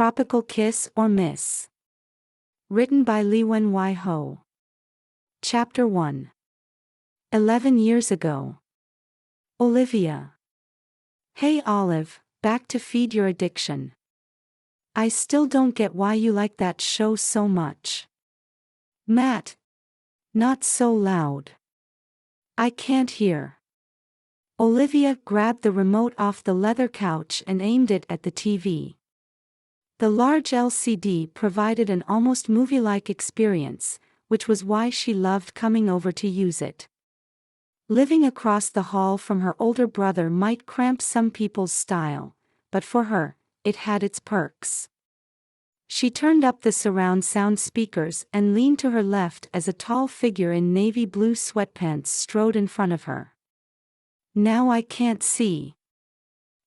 Tropical Kiss or Miss. Written by Liwen Ho. Chapter 1. 11 years ago. Olivia. Hey Olive, back to feed your addiction. I still don't get why you like that show so much. Matt. Not so loud. I can't hear. Olivia grabbed the remote off the leather couch and aimed it at the TV. The large LCD provided an almost movie-like experience, which was why she loved coming over to use it. Living across the hall from her older brother might cramp some people's style, but for her, it had its perks. She turned up the surround sound speakers and leaned to her left as a tall figure in navy blue sweatpants strode in front of her. Now I can't see.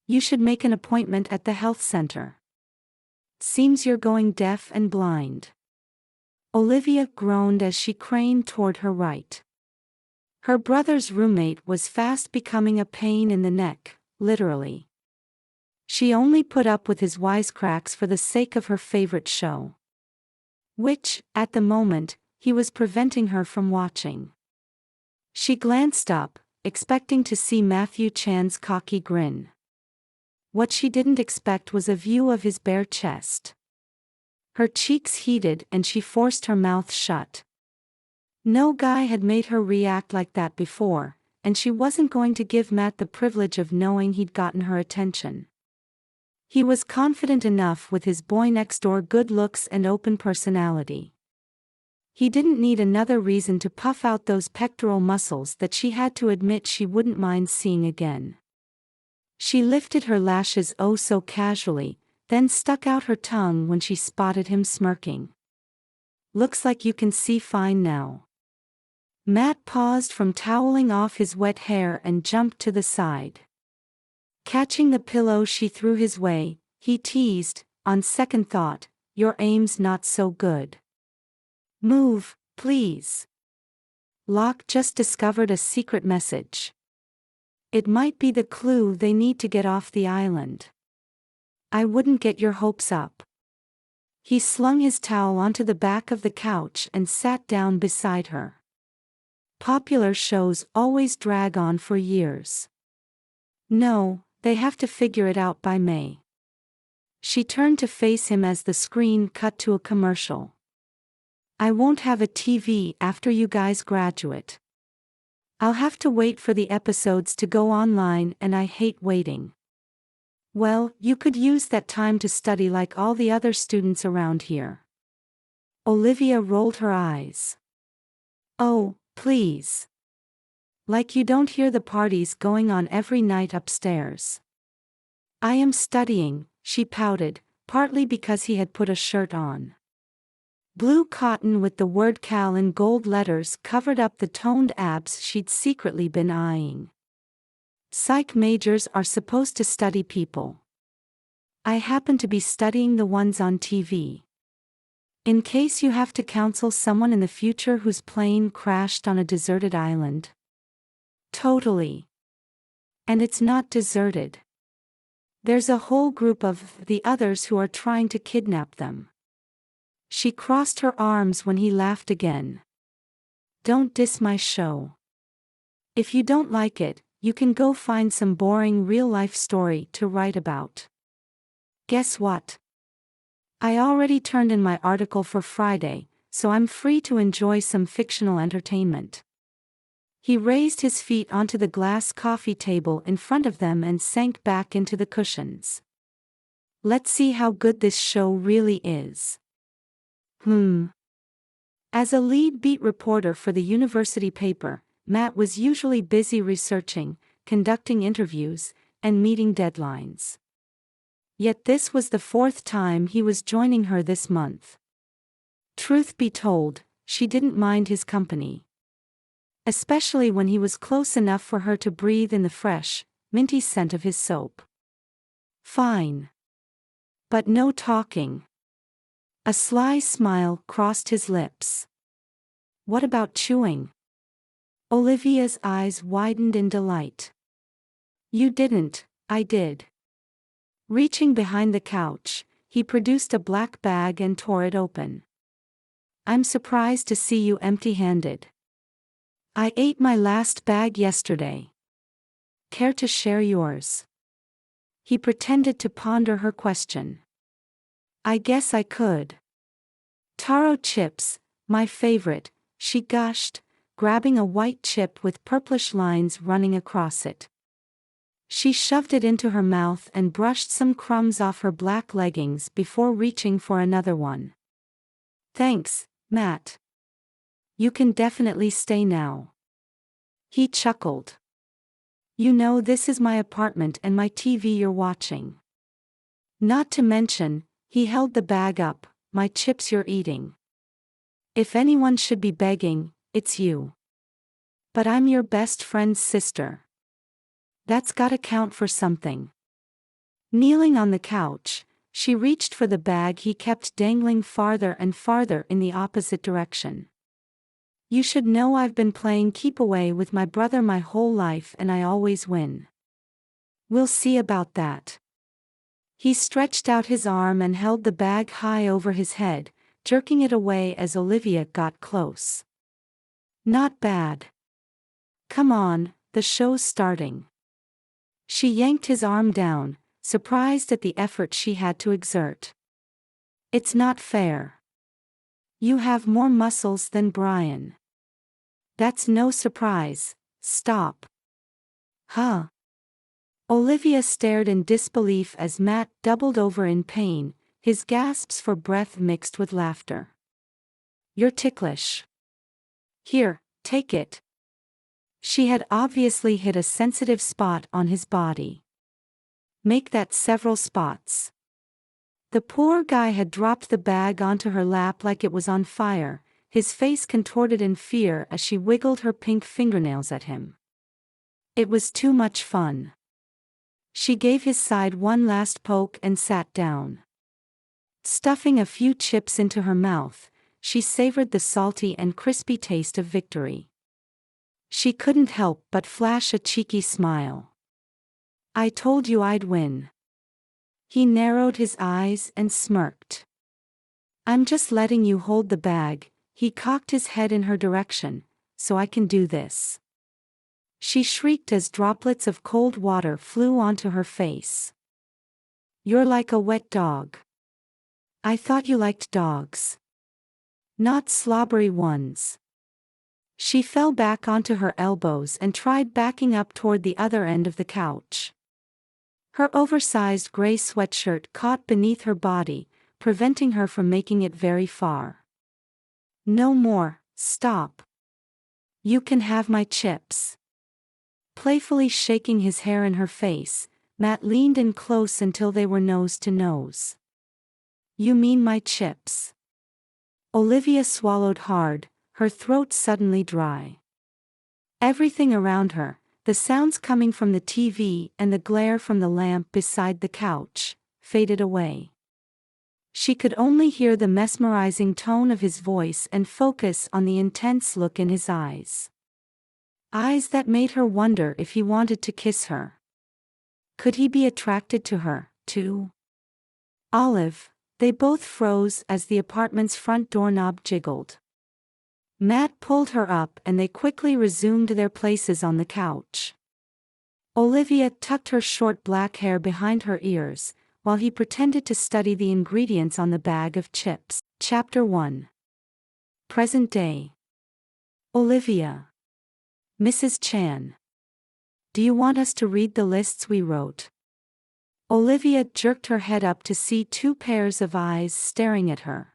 You should make an appointment at the health center. Seems you're going deaf and blind. Olivia groaned as she craned toward her right. Her brother's roommate was fast becoming a pain in the neck, literally. She only put up with his wisecracks for the sake of her favorite show. Which, at the moment, he was preventing her from watching. She glanced up, expecting to see Matthew Chan's cocky grin. What she didn't expect was a view of his bare chest. Her cheeks heated and she forced her mouth shut. No guy had made her react like that before, and she wasn't going to give Matt the privilege of knowing he'd gotten her attention. He was confident enough with his boy-next-door good looks and open personality. He didn't need another reason to puff out those pectoral muscles that she had to admit she wouldn't mind seeing again. She lifted her lashes oh so casually, then stuck out her tongue when she spotted him smirking. Looks like you can see fine now. Matt paused from toweling off his wet hair and jumped to the side. Catching the pillow she threw his way, he teased, on second thought, your aim's not so good. Move, please. Locke just discovered a secret message. It might be the clue they need to get off the island. I wouldn't get your hopes up. He slung his towel onto the back of the couch and sat down beside her. Popular shows always drag on for years. No, they have to figure it out by May. She turned to face him as the screen cut to a commercial. I won't have a TV after you guys graduate. I'll have to wait for the episodes to go online and I hate waiting. Well, you could use that time to study like all the other students around here. Olivia rolled her eyes. Oh, please. Like you don't hear the parties going on every night upstairs. I am studying, she pouted, partly because he had put a shirt on. Blue cotton with the word Cal in gold letters covered up the toned abs she'd secretly been eyeing. Psych majors are supposed to study people. I happen to be studying the ones on TV. In case you have to counsel someone in the future whose plane crashed on a deserted island. Totally. And it's not deserted. There's a whole group of the others who are trying to kidnap them. She crossed her arms when he laughed again. Don't diss my show. If you don't like it, you can go find some boring real-life story to write about. Guess what? I already turned in my article for Friday, so I'm free to enjoy some fictional entertainment. He raised his feet onto the glass coffee table in front of them and sank back into the cushions. Let's see how good this show really is. As a lead beat reporter for the university paper, Matt was usually busy researching, conducting interviews, and meeting deadlines. Yet this was the fourth time he was joining her this month. Truth be told, she didn't mind his company. Especially when he was close enough for her to breathe in the fresh, minty scent of his soap. Fine. But no talking. A sly smile crossed his lips. What about chewing? Olivia's eyes widened in delight. You didn't, I did. Reaching behind the couch, he produced a black bag and tore it open. I'm surprised to see you empty-handed. I ate my last bag yesterday. Care to share yours? He pretended to ponder her question. I guess I could. Taro chips, my favorite, she gushed, grabbing a white chip with purplish lines running across it. She shoved it into her mouth and brushed some crumbs off her black leggings before reaching for another one. Thanks, Matt. You can definitely stay now. He chuckled. You know this is my apartment and my TV you're watching. Not to mention, he held the bag up, my chips you're eating. If anyone should be begging, it's you. But I'm your best friend's sister. That's gotta count for something. Kneeling on the couch, she reached for the bag he kept dangling farther and farther in the opposite direction. You should know I've been playing keep away with my brother my whole life and I always win. We'll see about that. He stretched out his arm and held the bag high over his head, jerking it away as Olivia got close. Not bad. Come on, the show's starting. She yanked his arm down, surprised at the effort she had to exert. It's not fair. You have more muscles than Brian. That's no surprise, stop. Huh? Olivia stared in disbelief as Matt doubled over in pain, his gasps for breath mixed with laughter. You're ticklish. Here, take it. She had obviously hit a sensitive spot on his body. Make that several spots. The poor guy had dropped the bag onto her lap like it was on fire, his face contorted in fear as she wiggled her pink fingernails at him. It was too much fun. She gave his side one last poke and sat down. Stuffing a few chips into her mouth, she savored the salty and crispy taste of victory. She couldn't help but flash a cheeky smile. I told you I'd win. He narrowed his eyes and smirked. I'm just letting you hold the bag, he cocked his head in her direction, so I can do this. She shrieked as droplets of cold water flew onto her face. You're like a wet dog. I thought you liked dogs. Not slobbery ones. She fell back onto her elbows and tried backing up toward the other end of the couch. Her oversized gray sweatshirt caught beneath her body, preventing her from making it very far. No more, stop. You can have my chips. Playfully shaking his hair in her face, Matt leaned in close until they were nose to nose. You mean my chips? Olivia swallowed hard, her throat suddenly dry. Everything around her, the sounds coming from the TV and the glare from the lamp beside the couch, faded away. She could only hear the mesmerizing tone of his voice and focus on the intense look in his eyes. Eyes that made her wonder if he wanted to kiss her. Could he be attracted to her, too? Olive, they both froze as the apartment's front doorknob jiggled. Matt pulled her up and they quickly resumed their places on the couch. Olivia tucked her short black hair behind her ears, while he pretended to study the ingredients on the bag of chips. Chapter 1. Present Day. Olivia. Mrs. Chan. Do you want us to read the lists we wrote? Olivia jerked her head up to see two pairs of eyes staring at her.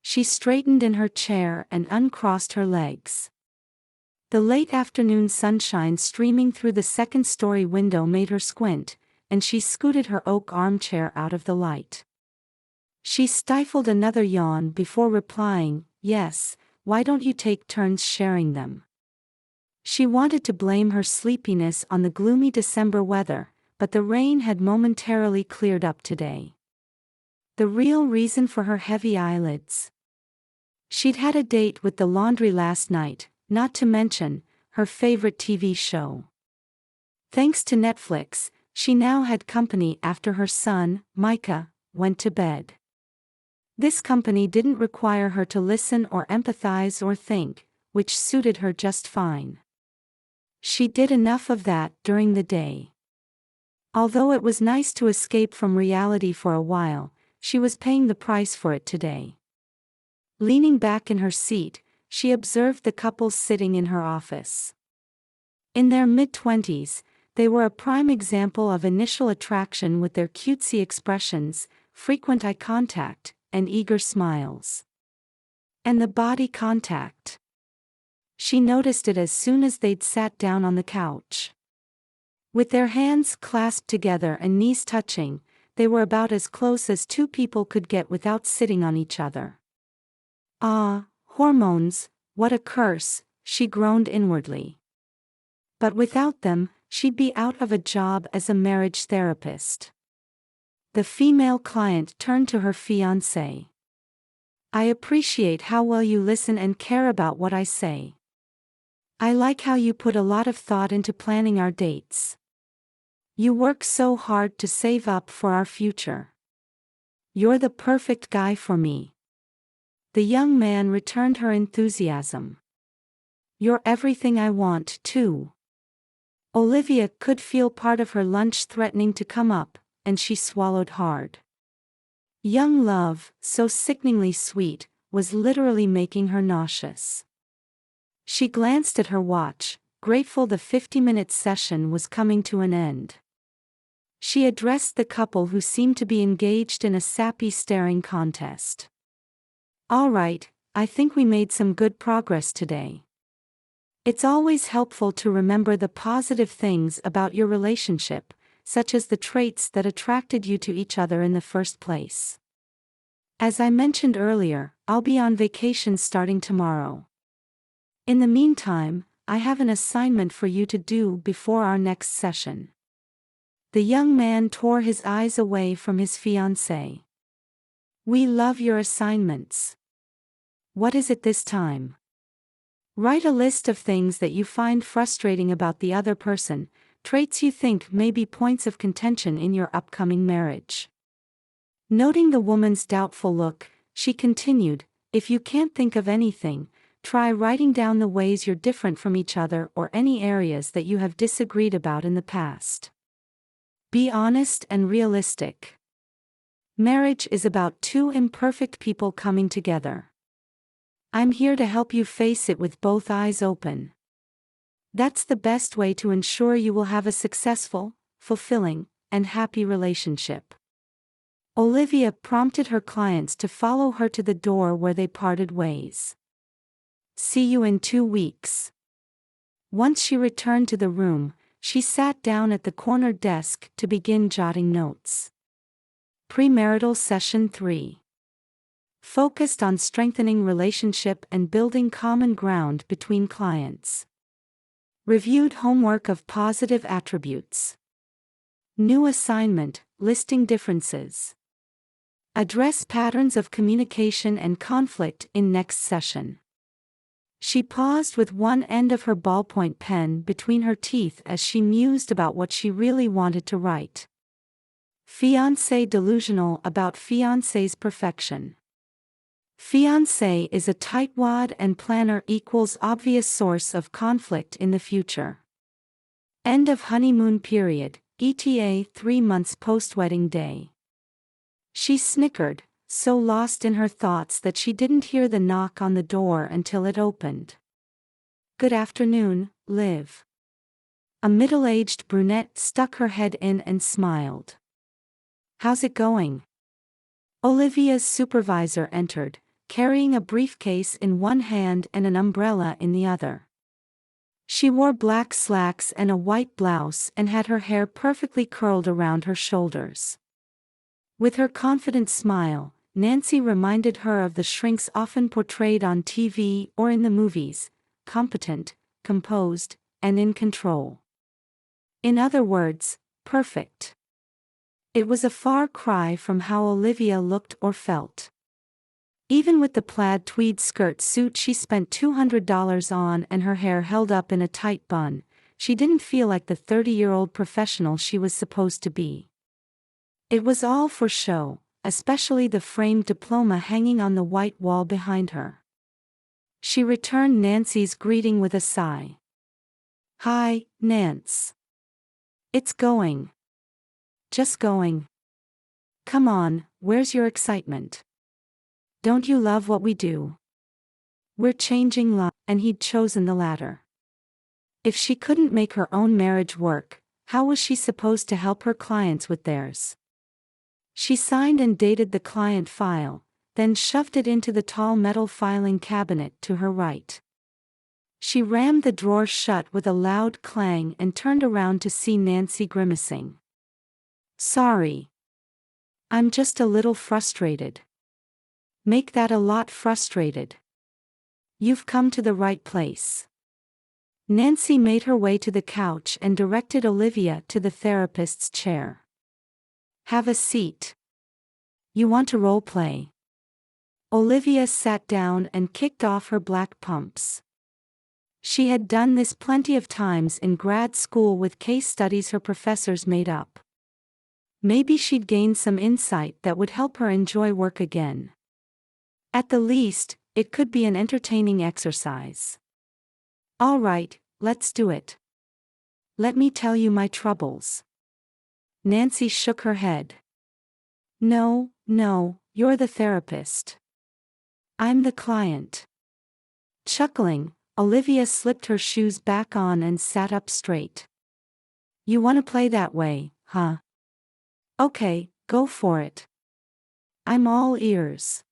She straightened in her chair and uncrossed her legs. The late afternoon sunshine streaming through the second-story window made her squint, and she scooted her oak armchair out of the light. She stifled another yawn before replying, yes, why don't you take turns sharing them? She wanted to blame her sleepiness on the gloomy December weather, but the rain had momentarily cleared up today. The real reason for her heavy eyelids. She'd had a date with the laundry last night, not to mention her favorite TV show. Thanks to Netflix, she now had company after her son, Micah, went to bed. This company didn't require her to listen or empathize or think, which suited her just fine. She did enough of that during the day. Although it was nice to escape from reality for a while, she was paying the price for it today. Leaning back in her seat, she observed the couple sitting in her office. In their mid-20s, they were a prime example of initial attraction with their cutesy expressions, frequent eye contact, and eager smiles. And the body contact. She noticed it as soon as they'd sat down on the couch. With their hands clasped together and knees touching, they were about as close as two people could get without sitting on each other. Ah, hormones, what a curse, she groaned inwardly. But without them, she'd be out of a job as a marriage therapist. The female client turned to her fiancé. I appreciate how well you listen and care about what I say. I like how you put a lot of thought into planning our dates. You work so hard to save up for our future. You're the perfect guy for me. The young man returned her enthusiasm. You're everything I want, too. Olivia could feel part of her lunch threatening to come up, and she swallowed hard. Young love, so sickeningly sweet, was literally making her nauseous. She glanced at her watch, grateful the 50-minute session was coming to an end. She addressed the couple who seemed to be engaged in a sappy staring contest. All right, I think we made some good progress today. It's always helpful to remember the positive things about your relationship, such as the traits that attracted you to each other in the first place. As I mentioned earlier, I'll be on vacation starting tomorrow. In the meantime, I have an assignment for you to do before our next session. The young man tore his eyes away from his fiancée. We love your assignments. What is it this time? Write a list of things that you find frustrating about the other person, traits you think may be points of contention in your upcoming marriage. Noting the woman's doubtful look, she continued, if you can't think of anything, try writing down the ways you're different from each other or any areas that you have disagreed about in the past. Be honest and realistic. Marriage is about two imperfect people coming together. I'm here to help you face it with both eyes open. That's the best way to ensure you will have a successful, fulfilling, and happy relationship. Olivia prompted her clients to follow her to the door where they parted ways. See you in 2 weeks. Once she returned to the room, she sat down at the corner desk to begin jotting notes. Premarital Session 3. Focused on strengthening relationship and building common ground between clients. Reviewed homework of positive attributes. New assignment, listing differences. Address patterns of communication and conflict in next session. She paused with one end of her ballpoint pen between her teeth as she mused about what she really wanted to write. Fiancé delusional about fiancé's perfection. Fiancé is a tightwad and planner equals obvious source of conflict in the future. End of honeymoon period, ETA 3 months post-wedding day. She snickered, so lost in her thoughts that she didn't hear the knock on the door until it opened. Good afternoon, Liv. A middle-aged brunette stuck her head in and smiled. How's it going? Olivia's supervisor entered, carrying a briefcase in one hand and an umbrella in the other. She wore black slacks and a white blouse and had her hair perfectly curled around her shoulders. With her confident smile, Nancy reminded her of the shrinks often portrayed on TV or in the movies, competent, composed, and in control. In other words, perfect. It was a far cry from how Olivia looked or felt. Even with the plaid tweed skirt suit she spent $200 on and her hair held up in a tight bun, she didn't feel like the 30-year-old professional she was supposed to be. It was all for show, especially the framed diploma hanging on the white wall behind her. She returned Nancy's greeting with a sigh. "Hi, Nance. It's going. Just going. Come on, where's your excitement? Don't you love what we do? We're changing lives," and he'd chosen the latter. If she couldn't make her own marriage work, how was she supposed to help her clients with theirs? She signed and dated the client file, then shoved it into the tall metal filing cabinet to her right. She rammed the drawer shut with a loud clang and turned around to see Nancy grimacing. "Sorry. I'm just a little frustrated." "Make that a lot frustrated. You've come to the right place." Nancy made her way to the couch and directed Olivia to the therapist's chair. "Have a seat. You want to role play?" Olivia sat down and kicked off her black pumps. She had done this plenty of times in grad school with case studies her professors made up. Maybe she'd gain some insight that would help her enjoy work again. At the least, it could be an entertaining exercise. "All right, let's do it. Let me tell you my troubles." Nancy shook her head. No, you're the therapist. I'm the client." Chuckling, Olivia slipped her shoes back on and sat up straight. "You want to play that way, huh? Okay, go for it. I'm all ears."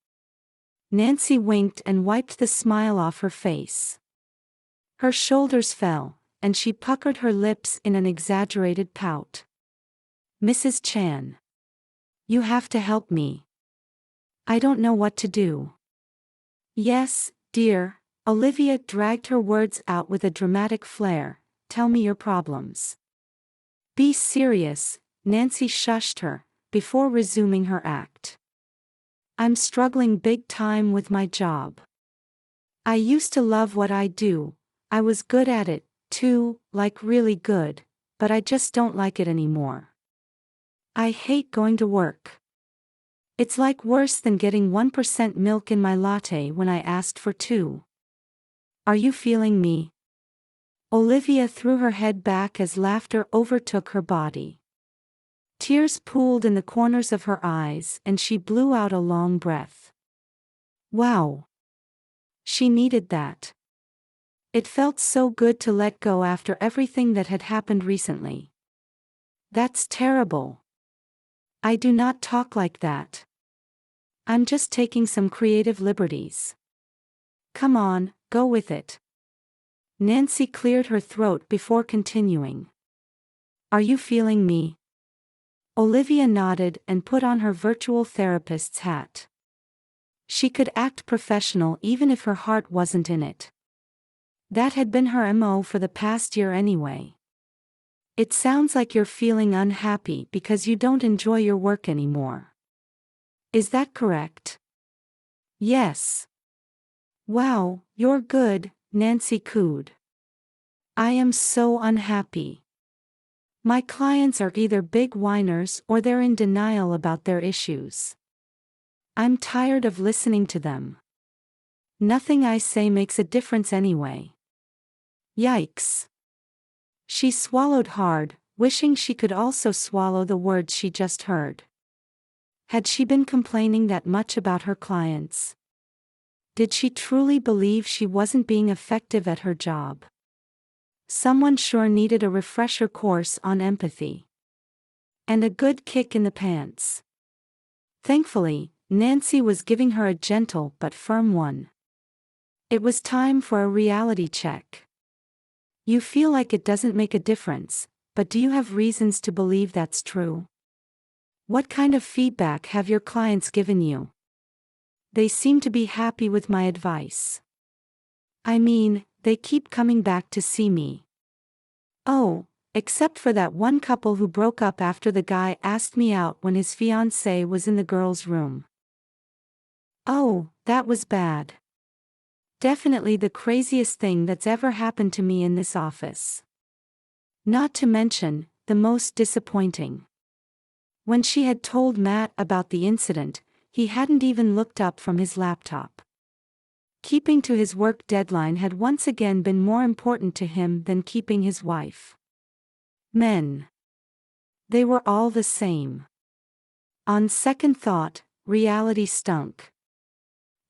Nancy winked and wiped the smile off her face. Her shoulders fell, and she puckered her lips in an exaggerated pout. "Mrs. Chan. You have to help me. I don't know what to do." "Yes, dear." Olivia dragged her words out with a dramatic flair. "Tell me your problems." "Be serious," Nancy shushed her, before resuming her act. "I'm struggling big time with my job. I used to love what I do. I was good at it, too, like really good, but I just don't like it anymore. I hate going to work. It's like worse than getting 1% milk in my latte when I asked for 2. Are you feeling me?" Olivia threw her head back as laughter overtook her body. Tears pooled in the corners of her eyes and she blew out a long breath. Wow. She needed that. It felt so good to let go after everything that had happened recently. "That's terrible. I do not talk like that. I'm just taking some creative liberties. Come on, go with it." Nancy cleared her throat before continuing. "Are you feeling me?" Olivia nodded and put on her virtual therapist's hat. She could act professional even if her heart wasn't in it. That had been her MO for the past year anyway. "It sounds like you're feeling unhappy because you don't enjoy your work anymore. Is that correct?" "Yes." "Wow, you're good," Nancy cooed. "I am so unhappy. My clients are either big whiners or they're in denial about their issues. I'm tired of listening to them. Nothing I say makes a difference anyway." Yikes. She swallowed hard, wishing she could also swallow the words she just heard. Had she been complaining that much about her clients? Did she truly believe she wasn't being effective at her job? Someone sure needed a refresher course on empathy. And a good kick in the pants. Thankfully, Nancy was giving her a gentle but firm one. It was time for a reality check. You feel like it doesn't make a difference, but do you have reasons to believe that's true? What kind of feedback have your clients given you? They seem to be happy with my advice. I mean, they keep coming back to see me. Oh, except for that one couple who broke up after the guy asked me out when his fiancée was in the girls' room. Oh, that was bad. Definitely the craziest thing that's ever happened to me in this office. Not to mention, the most disappointing. When she had told Matt about the incident, he hadn't even looked up from his laptop. Keeping to his work deadline had once again been more important to him than keeping his wife. Men. They were all the same. On second thought, reality stunk.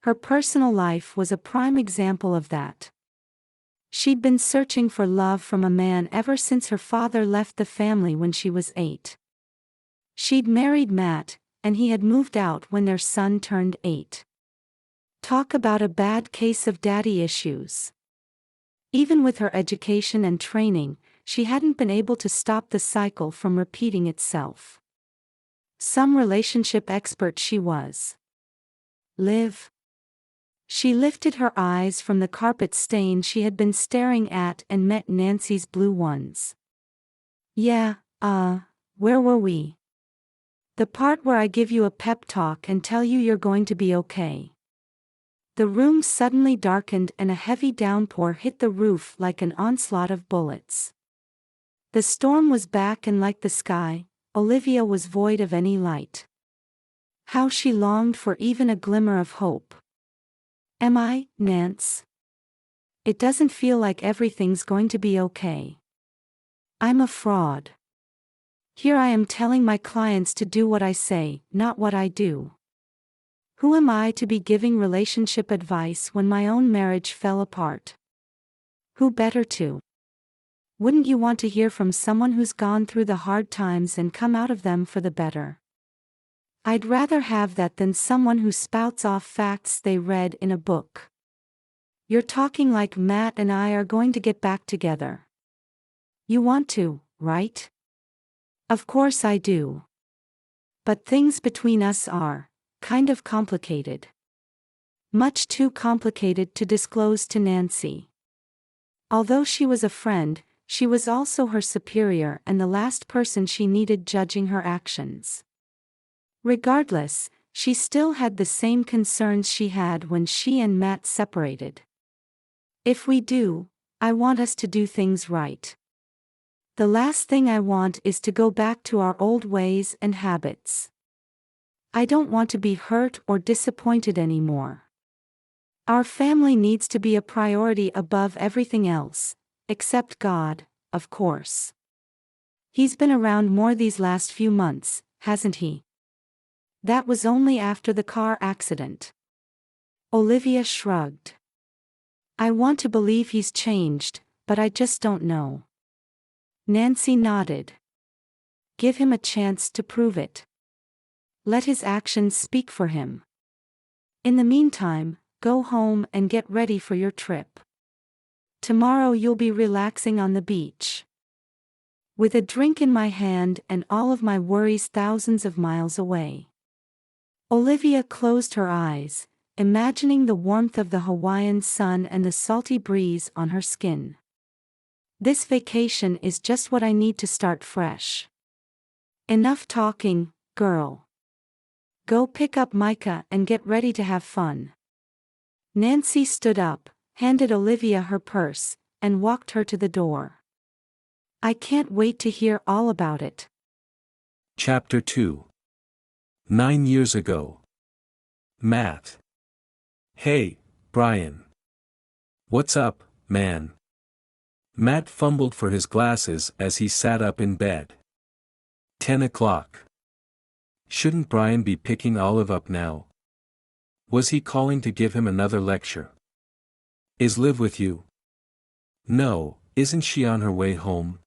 Her personal life was a prime example of that. She'd been searching for love from a man ever since her father left the family when she was 8. She'd married Matt, and he had moved out when their son turned 8. Talk about a bad case of daddy issues. Even with her education and training, she hadn't been able to stop the cycle from repeating itself. Some relationship expert she was. Liv. She lifted her eyes from the carpet stain she had been staring at and met Nancy's blue ones. Yeah, where were we? The part where I give you a pep talk and tell you you're going to be okay. The room suddenly darkened and a heavy downpour hit the roof like an onslaught of bullets. The storm was back, and like the sky, Olivia was void of any light. How she longed for even a glimmer of hope. Am I, Nance? It doesn't feel like everything's going to be okay. I'm a fraud. Here I am telling my clients to do what I say, not what I do. Who am I to be giving relationship advice when my own marriage fell apart? Who better to? Wouldn't you want to hear from someone who's gone through the hard times and come out of them for the better? I'd rather have that than someone who spouts off facts they read in a book. You're talking like Matt and I are going to get back together. You want to, right? Of course I do. But things between us are kind of complicated. Much too complicated to disclose to Nancy. Although she was a friend, she was also her superior and the last person she needed judging her actions. Regardless, she still had the same concerns she had when she and Matt separated. If we do, I want us to do things right. The last thing I want is to go back to our old ways and habits. I don't want to be hurt or disappointed anymore. Our family needs to be a priority above everything else, except God, of course. He's been around more these last few months, hasn't he? That was only after the car accident. Olivia shrugged. I want to believe he's changed, but I just don't know. Nancy nodded. Give him a chance to prove it. Let his actions speak for him. In the meantime, go home and get ready for your trip. Tomorrow you'll be relaxing on the beach. With a drink in my hand and all of my worries thousands of miles away. Olivia closed her eyes, imagining the warmth of the Hawaiian sun and the salty breeze on her skin. This vacation is just what I need to start fresh. Enough talking, girl. Go pick up Micah and get ready to have fun. Nancy stood up, handed Olivia her purse, and walked her to the door. I can't wait to hear all about it. Chapter 2. 9 years ago. Matt. Hey, Brian. What's up, man? Matt fumbled for his glasses as he sat up in bed. 10 o'clock. Shouldn't Brian be picking Olive up now? Was he calling to give him another lecture? Is Liv with you? No, isn't she on her way home?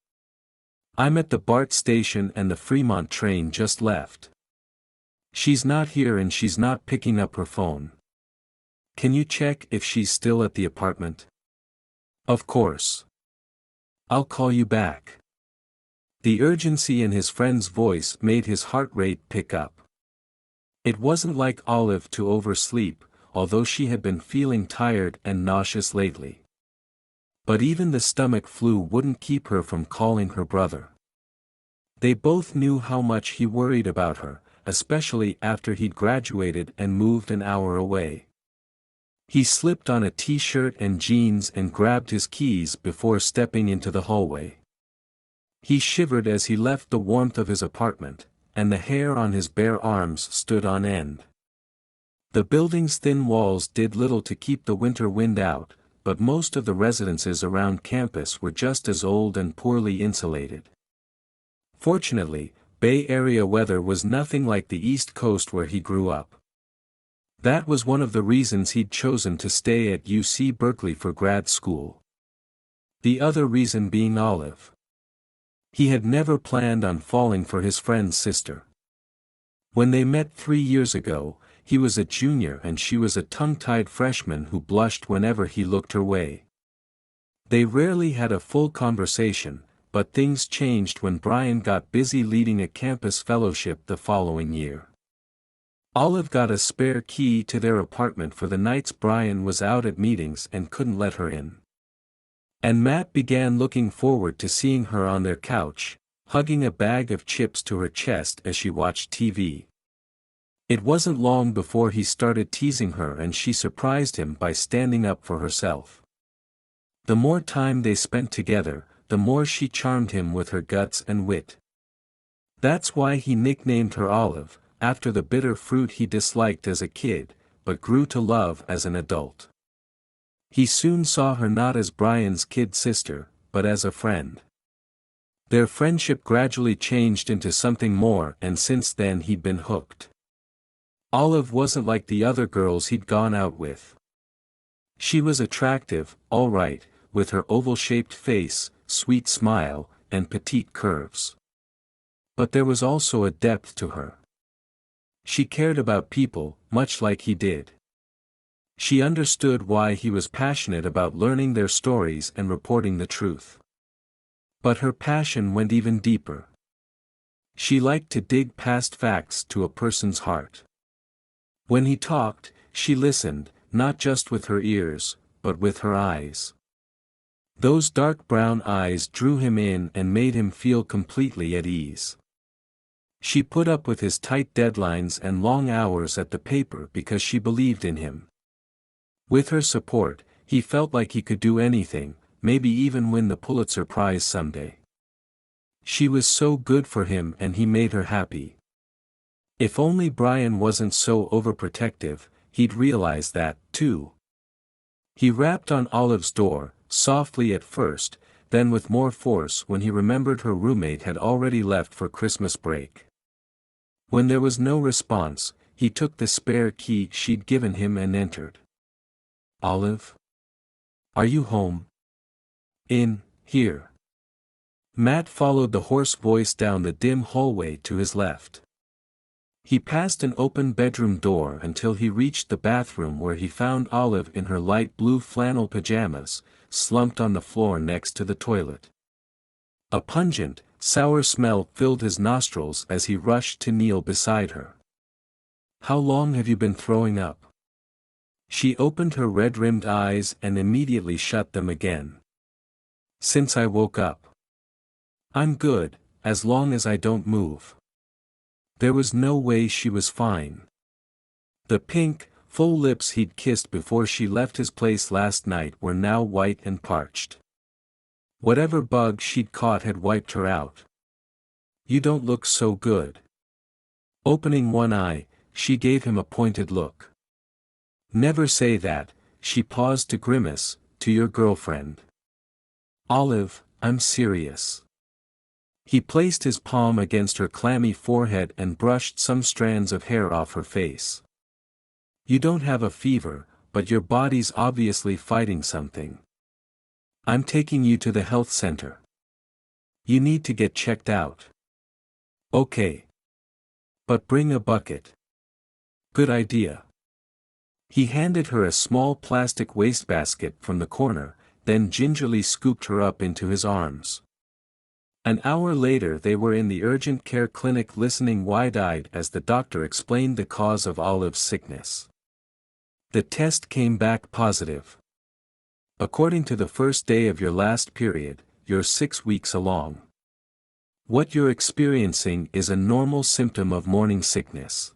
I'm at the BART station and the Fremont train just left. She's not here and she's not picking up her phone. Can you check if she's still at the apartment? Of course. I'll call you back. The urgency in his friend's voice made his heart rate pick up. It wasn't like Olive to oversleep, although she had been feeling tired and nauseous lately. But even the stomach flu wouldn't keep her from calling her brother. They both knew how much he worried about her, especially after he'd graduated and moved an hour away. He slipped on a t-shirt and jeans and grabbed his keys before stepping into the hallway. He shivered as he left the warmth of his apartment, and the hair on his bare arms stood on end. The building's thin walls did little to keep the winter wind out, but most of the residences around campus were just as old and poorly insulated. Fortunately, Bay Area weather was nothing like the East Coast where he grew up. That was one of the reasons he'd chosen to stay at UC Berkeley for grad school. The other reason being Olive. He had never planned on falling for his friend's sister. When they met 3 years ago, he was a junior and she was a tongue-tied freshman who blushed whenever he looked her way. They rarely had a full conversation, but things changed when Brian got busy leading a campus fellowship the following year. Olive got a spare key to their apartment for the nights Brian was out at meetings and couldn't let her in. And Matt began looking forward to seeing her on their couch, hugging a bag of chips to her chest as she watched TV. It wasn't long before he started teasing her and she surprised him by standing up for herself. The more time they spent together, the more she charmed him with her guts and wit. That's why he nicknamed her Olive, after the bitter fruit he disliked as a kid, but grew to love as an adult. He soon saw her not as Brian's kid sister, but as a friend. Their friendship gradually changed into something more and since then he'd been hooked. Olive wasn't like the other girls he'd gone out with. She was attractive, all right, with her oval-shaped face, sweet smile, and petite curves. But there was also a depth to her. She cared about people, much like he did. She understood why he was passionate about learning their stories and reporting the truth. But her passion went even deeper. She liked to dig past facts to a person's heart. When he talked, she listened, not just with her ears, but with her eyes. Those dark brown eyes drew him in and made him feel completely at ease. She put up with his tight deadlines and long hours at the paper because she believed in him. With her support, he felt like he could do anything, maybe even win the Pulitzer Prize someday. She was so good for him and he made her happy. If only Brian wasn't so overprotective, he'd realize that, too. He rapped on Olive's door, softly at first, then with more force when he remembered her roommate had already left for Christmas break. When there was no response, he took the spare key she'd given him and entered. "Olive? Are you home?" "In here." Matt followed the hoarse voice down the dim hallway to his left. He passed an open bedroom door until he reached the bathroom where he found Olive in her light blue flannel pajamas, slumped on the floor next to the toilet. A pungent, sour smell filled his nostrils as he rushed to kneel beside her. "How long have you been throwing up?" She opened her red-rimmed eyes and immediately shut them again. "Since I woke up. I'm good, as long as I don't move." There was no way she was fine. The pink, full lips he'd kissed before she left his place last night were now white and parched. Whatever bug she'd caught had wiped her out. "You don't look so good." Opening one eye, she gave him a pointed look. "Never say that," she paused to grimace, "to your girlfriend." "Olive, I'm serious." He placed his palm against her clammy forehead and brushed some strands of hair off her face. "You don't have a fever, but your body's obviously fighting something. I'm taking you to the health center. You need to get checked out." "Okay. But bring a bucket." "Good idea." He handed her a small plastic wastebasket from the corner, then gingerly scooped her up into his arms. An hour later they were in the urgent care clinic listening wide-eyed as the doctor explained the cause of Olive's sickness. The test came back positive. "According to the first day of your last period, you're 6 weeks along. What you're experiencing is a normal symptom of morning sickness.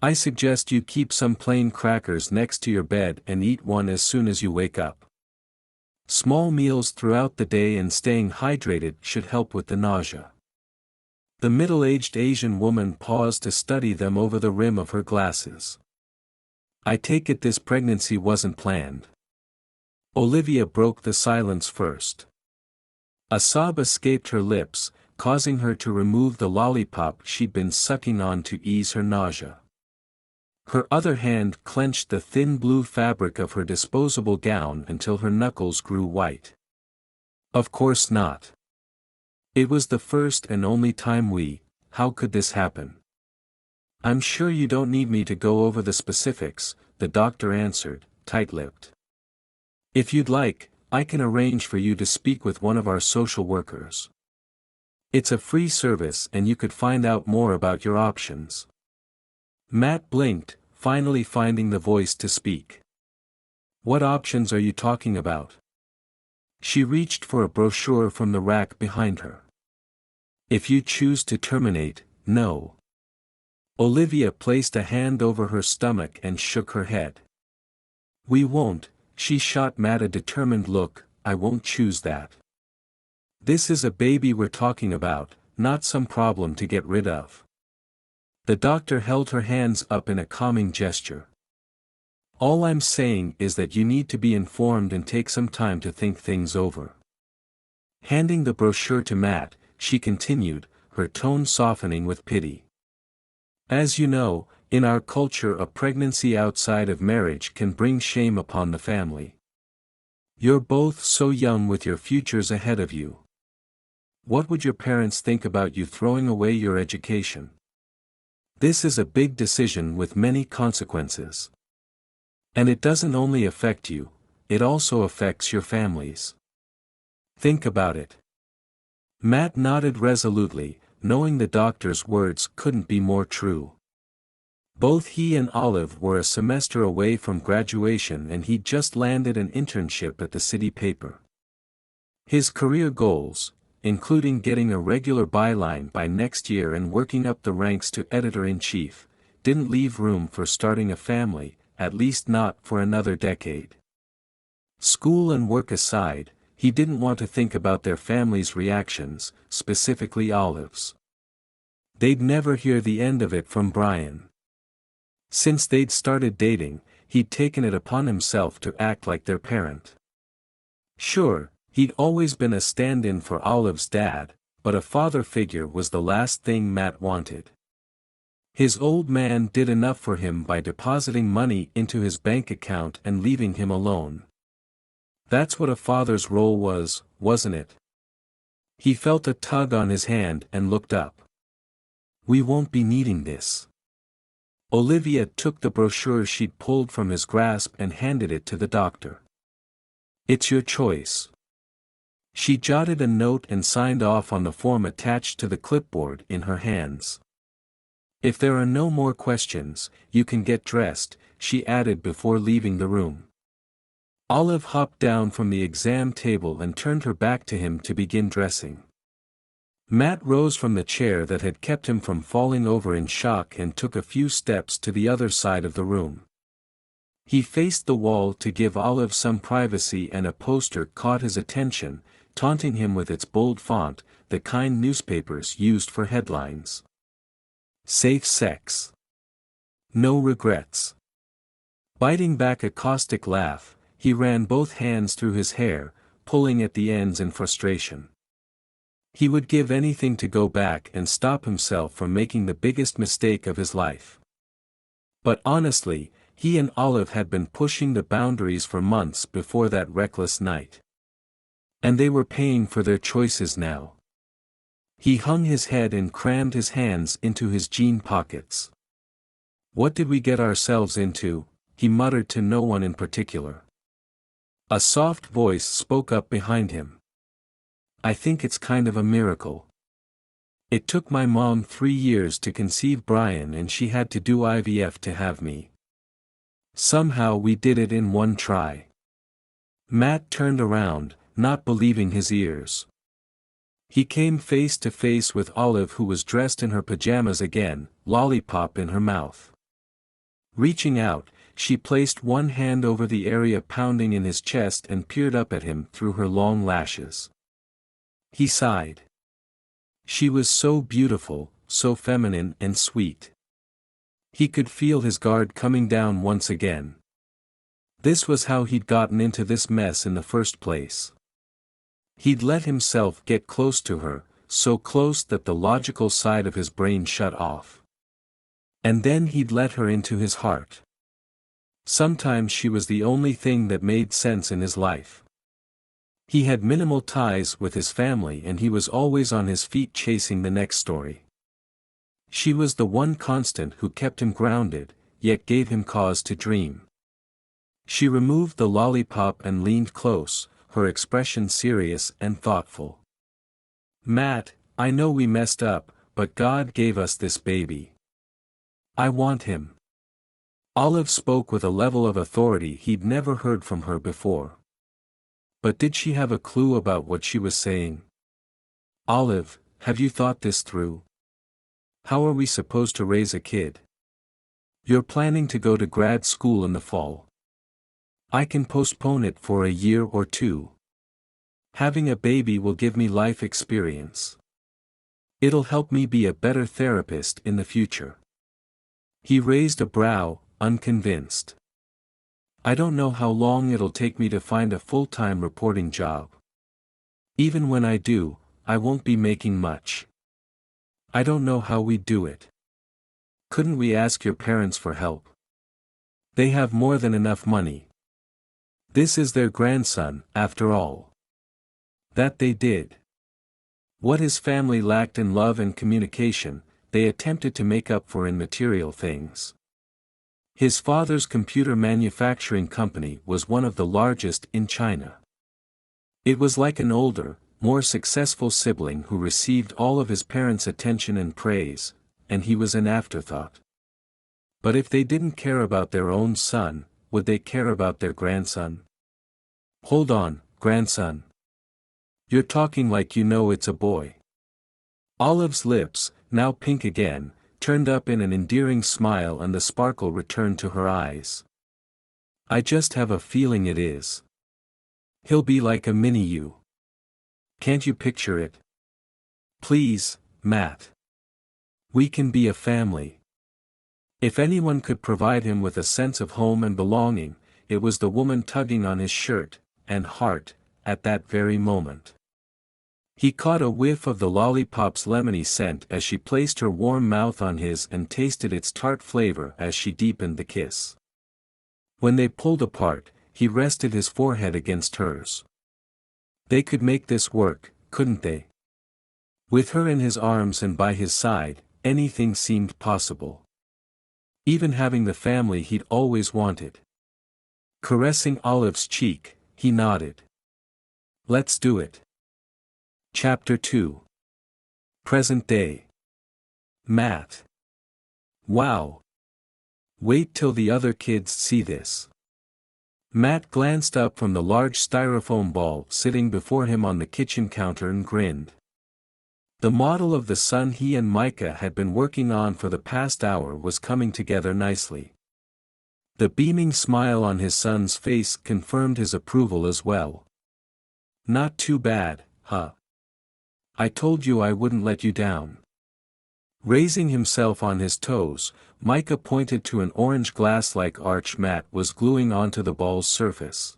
I suggest you keep some plain crackers next to your bed and eat one as soon as you wake up. Small meals throughout the day and staying hydrated should help with the nausea." The middle-aged Asian woman paused to study them over the rim of her glasses. I take it this pregnancy wasn't planned. Olivia broke the silence first. A sob escaped her lips, causing her to remove the lollipop she'd been sucking on to ease her nausea. Her other hand clenched the thin blue fabric of her disposable gown until her knuckles grew white. Of course not. It was the first and only time how could this happen? I'm sure you don't need me to go over the specifics, the doctor answered, tight-lipped. If you'd like, I can arrange for you to speak with one of our social workers. It's a free service and you could find out more about your options. Matt blinked, finally finding the voice to speak. What options are you talking about? She reached for a brochure from the rack behind her. If you choose to terminate, no. Olivia placed a hand over her stomach and shook her head. We won't, she shot Matt a determined look, I won't choose that. This is a baby we're talking about, not some problem to get rid of. The doctor held her hands up in a calming gesture. All I'm saying is that you need to be informed and take some time to think things over. Handing the brochure to Matt, she continued, her tone softening with pity. As you know, in our culture a pregnancy outside of marriage can bring shame upon the family. You're both so young with your futures ahead of you. What would your parents think about you throwing away your education? This is a big decision with many consequences. And it doesn't only affect you, it also affects your families. Think about it. Matt nodded resolutely, knowing the doctor's words couldn't be more true. Both he and Olive were a semester away from graduation and he'd just landed an internship at the city paper. His career goals, including getting a regular byline by next year and working up the ranks to editor-in-chief, didn't leave room for starting a family, at least not for another decade. School and work aside, he didn't want to think about their family's reactions, specifically Olive's. They'd never hear the end of it from Brian. Since they'd started dating, he'd taken it upon himself to act like their parent. Sure, he'd always been a stand-in for Olive's dad, but a father figure was the last thing Matt wanted. His old man did enough for him by depositing money into his bank account and leaving him alone. That's what a father's role was, wasn't it? He felt a tug on his hand and looked up. We won't be needing this. Olivia took the brochure she'd pulled from his grasp and handed it to the doctor. It's your choice. She jotted a note and signed off on the form attached to the clipboard in her hands. If there are no more questions, you can get dressed, she added before leaving the room. Olive hopped down from the exam table and turned her back to him to begin dressing. Matt rose from the chair that had kept him from falling over in shock and took a few steps to the other side of the room. He faced the wall to give Olive some privacy and a poster caught his attention, taunting him with its bold font, the kind newspapers used for headlines. Safe sex. No regrets. Biting back a caustic laugh, he ran both hands through his hair, pulling at the ends in frustration. He would give anything to go back and stop himself from making the biggest mistake of his life. But honestly, he and Olive had been pushing the boundaries for months before that reckless night. And they were paying for their choices now. He hung his head and crammed his hands into his jean pockets. What did we get ourselves into? He muttered to no one in particular. A soft voice spoke up behind him. I think it's kind of a miracle. It took my mom 3 years to conceive Brian and she had to do IVF to have me. Somehow we did it in one try. Matt turned around, not believing his ears. He came face to face with Olive, who was dressed in her pajamas again, lollipop in her mouth. Reaching out, she placed one hand over the area pounding in his chest and peered up at him through her long lashes. He sighed. She was so beautiful, so feminine and sweet. He could feel his guard coming down once again. This was how he'd gotten into this mess in the first place. He'd let himself get close to her, so close that the logical side of his brain shut off. And then he'd let her into his heart. Sometimes she was the only thing that made sense in his life. He had minimal ties with his family and he was always on his feet chasing the next story. She was the one constant who kept him grounded, yet gave him cause to dream. She removed the lollipop and leaned close, her expression serious and thoughtful. "Matt, I know we messed up, but God gave us this baby. I want him." Olive spoke with a level of authority he'd never heard from her before. But did she have a clue about what she was saying? "Olive, have you thought this through? How are we supposed to raise a kid? You're planning to go to grad school in the fall. I can postpone it for a year or two. Having a baby will give me life experience. It'll help me be a better therapist in the future." He raised a brow, unconvinced. "I don't know how long it'll take me to find a full-time reporting job. Even when I do, I won't be making much. I don't know how we'd do it. Couldn't we ask your parents for help? They have more than enough money. This is their grandson, after all." That they did. What his family lacked in love and communication, they attempted to make up for in material things. His father's computer manufacturing company was one of the largest in China. It was like an older, more successful sibling who received all of his parents' attention and praise, and he was an afterthought. But if they didn't care about their own son, would they care about their grandson? "Hold on, grandson. You're talking like you know it's a boy." Olive's lips, now pink again, turned up in an endearing smile and the sparkle returned to her eyes. "I just have a feeling it is. He'll be like a mini you. Can't you picture it? Please, Matt. We can be a family." If anyone could provide him with a sense of home and belonging, it was the woman tugging on his shirt and heart at that very moment. He caught a whiff of the lollipop's lemony scent as she placed her warm mouth on his and tasted its tart flavor as she deepened the kiss. When they pulled apart, he rested his forehead against hers. They could make this work, couldn't they? With her in his arms and by his side, anything seemed possible. Even having the family he'd always wanted. Caressing Olive's cheek, he nodded. "Let's do it." Chapter 2. Present Day. Matt. "Wow. Wait till the other kids see this." Matt glanced up from the large styrofoam ball sitting before him on the kitchen counter and grinned. The model of the son he and Micah had been working on for the past hour was coming together nicely. The beaming smile on his son's face confirmed his approval as well. "Not too bad, huh? I told you I wouldn't let you down." Raising himself on his toes, Micah pointed to an orange glass-like arch Matt was gluing onto the ball's surface.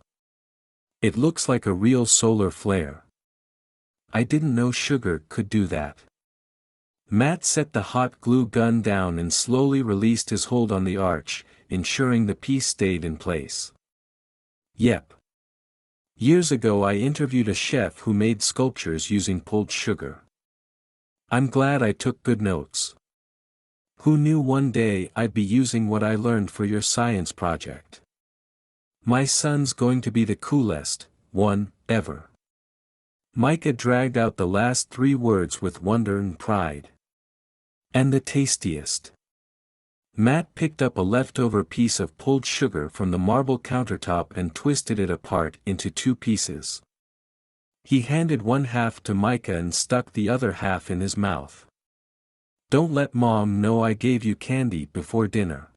"It looks like a real solar flare. I didn't know sugar could do that." Matt set the hot glue gun down and slowly released his hold on the arch, ensuring the piece stayed in place. "Yep. Years ago I interviewed a chef who made sculptures using pulled sugar. I'm glad I took good notes. Who knew one day I'd be using what I learned for your science project? My son's going to be the coolest one ever." Micah dragged out the last 3 words with wonder and pride. "And the tastiest." Matt picked up a leftover piece of pulled sugar from the marble countertop and twisted it apart into 2 pieces. He handed one half to Micah and stuck the other half in his mouth. "Don't let Mom know I gave you candy before dinner."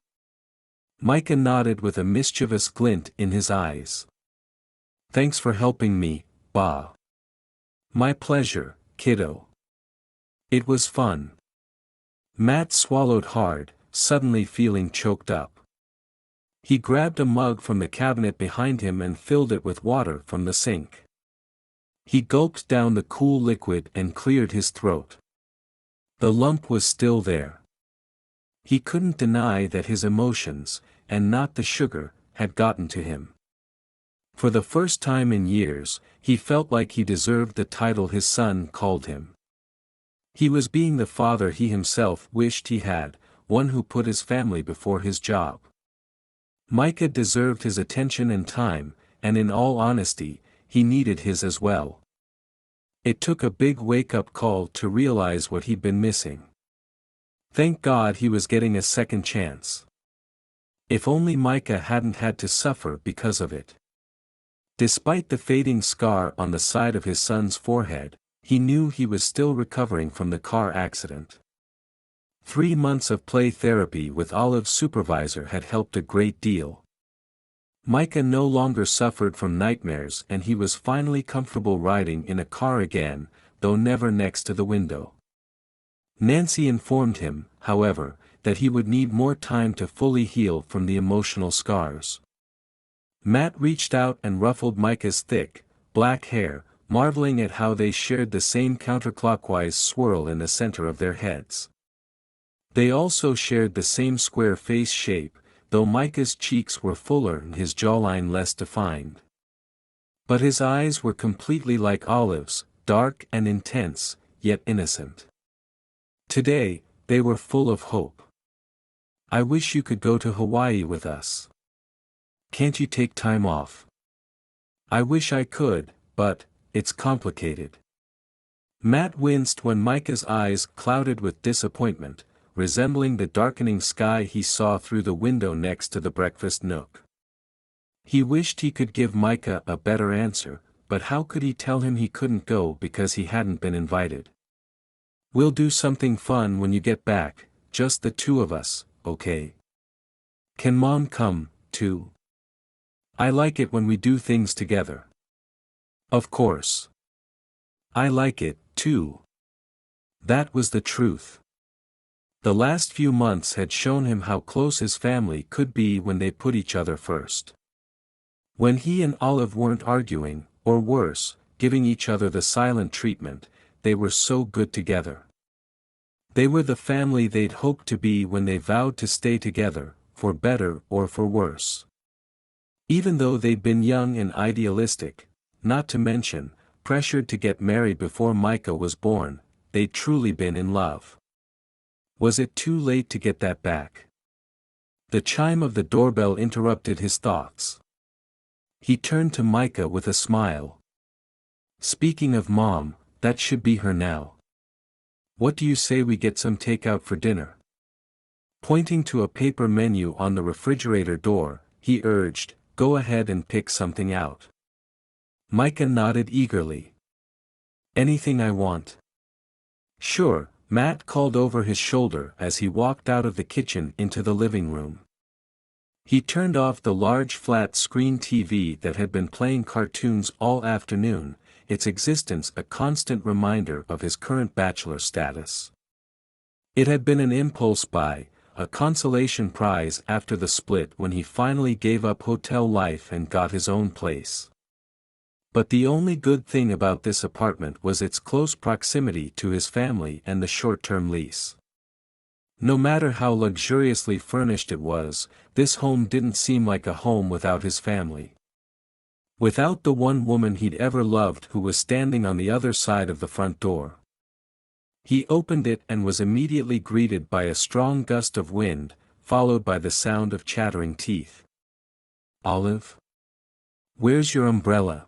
Micah nodded with a mischievous glint in his eyes. "Thanks for helping me, Ba." "My pleasure, kiddo." It was fun. Matt swallowed hard, suddenly feeling choked up. He grabbed a mug from the cabinet behind him and filled it with water from the sink. He gulped down the cool liquid and cleared his throat. The lump was still there. He couldn't deny that his emotions, and not the sugar, had gotten to him. For the first time in years, he felt like he deserved the title his son called him. He was being the father he himself wished he had, one who put his family before his job. Micah deserved his attention and time, and in all honesty, he needed his as well. It took a big wake-up call to realize what he'd been missing. Thank God he was getting a second chance. If only Micah hadn't had to suffer because of it. Despite the fading scar on the side of his son's forehead, he knew he was still recovering from the car accident. 3 months of play therapy with Olive's supervisor had helped a great deal. Micah no longer suffered from nightmares and he was finally comfortable riding in a car again, though never next to the window. Nancy informed him, however, that he would need more time to fully heal from the emotional scars. Matt reached out and ruffled Micah's thick, black hair, marveling at how they shared the same counterclockwise swirl in the center of their heads. They also shared the same square face shape, though Micah's cheeks were fuller and his jawline less defined. But his eyes were completely like Olive's, dark and intense, yet innocent. Today, they were full of hope. I wish you could go to Hawaii with us. Can't you take time off? I wish I could, but it's complicated. Matt winced when Micah's eyes clouded with disappointment, resembling the darkening sky he saw through the window next to the breakfast nook. He wished he could give Micah a better answer, but how could he tell him he couldn't go because he hadn't been invited? We'll do something fun when you get back, just the two of us, okay? Can Mom come, too? I like it when we do things together. Of course. I like it, too. That was the truth. The last few months had shown him how close his family could be when they put each other first. When he and Olive weren't arguing, or worse, giving each other the silent treatment, they were so good together. They were the family they'd hoped to be when they vowed to stay together, for better or for worse. Even though they'd been young and idealistic, not to mention, pressured to get married before Micah was born, they'd truly been in love. Was it too late to get that back? The chime of the doorbell interrupted his thoughts. He turned to Micah with a smile. Speaking of Mom, that should be her now. What do you say we get some takeout for dinner? Pointing to a paper menu on the refrigerator door, he urged, go ahead and pick something out. Micah nodded eagerly. Anything I want? Sure, Matt called over his shoulder as he walked out of the kitchen into the living room. He turned off the large flat-screen TV that had been playing cartoons all afternoon, its existence a constant reminder of his current bachelor status. It had been an impulse buy, a consolation prize after the split when he finally gave up hotel life and got his own place. But the only good thing about this apartment was its close proximity to his family and the short-term lease. No matter how luxuriously furnished it was, this home didn't seem like a home without his family. Without the one woman he'd ever loved who was standing on the other side of the front door. He opened it and was immediately greeted by a strong gust of wind, followed by the sound of chattering teeth. Olive? Where's your umbrella?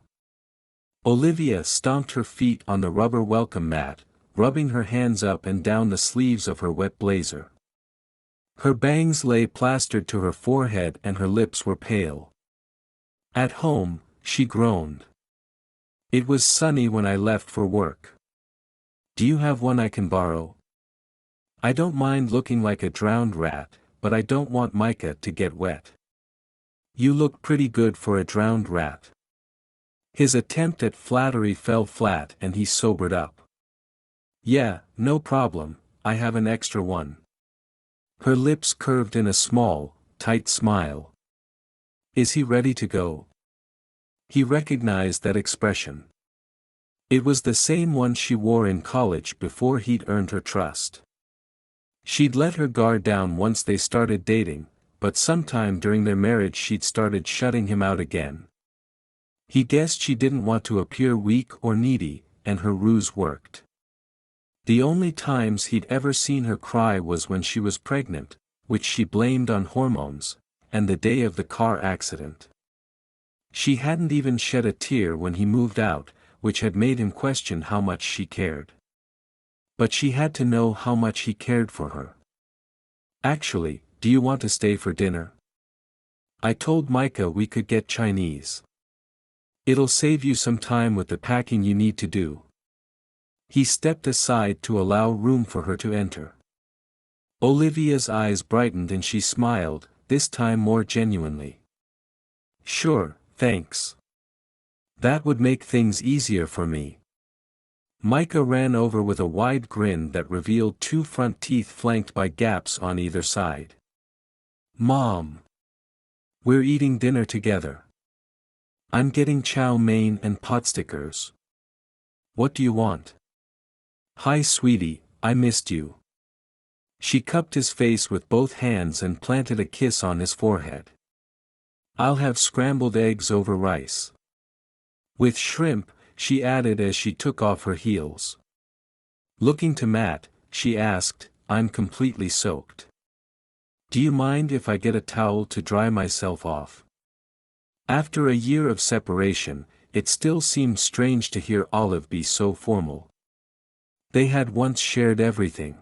Olivia stomped her feet on the rubber welcome mat, rubbing her hands up and down the sleeves of her wet blazer. Her bangs lay plastered to her forehead and her lips were pale. At home, she groaned. It was sunny when I left for work. Do you have one I can borrow? I don't mind looking like a drowned rat, but I don't want Micah to get wet. You look pretty good for a drowned rat. His attempt at flattery fell flat and he sobered up. Yeah, no problem, I have an extra one. Her lips curved in a small, tight smile. Is he ready to go? He recognized that expression. It was the same one she wore in college before he'd earned her trust. She'd let her guard down once they started dating, but sometime during their marriage she'd started shutting him out again. He guessed she didn't want to appear weak or needy, and her ruse worked. The only times he'd ever seen her cry was when she was pregnant, which she blamed on hormones, and the day of the car accident. She hadn't even shed a tear when he moved out, which had made him question how much she cared. But she had to know how much he cared for her. Actually, do you want to stay for dinner? I told Micah we could get Chinese. It'll save you some time with the packing you need to do. He stepped aside to allow room for her to enter. Olivia's eyes brightened and she smiled, this time more genuinely. Sure, thanks. That would make things easier for me. Micah ran over with a wide grin that revealed two front teeth flanked by gaps on either side. Mom! We're eating dinner together. I'm getting chow mein and pot stickers. What do you want? Hi sweetie, I missed you. She cupped his face with both hands and planted a kiss on his forehead. I'll have scrambled eggs over rice. With shrimp, she added as she took off her heels. Looking to Matt, she asked, I'm completely soaked. Do you mind if I get a towel to dry myself off? After a year of separation, it still seemed strange to hear Olive be so formal. They had once shared everything.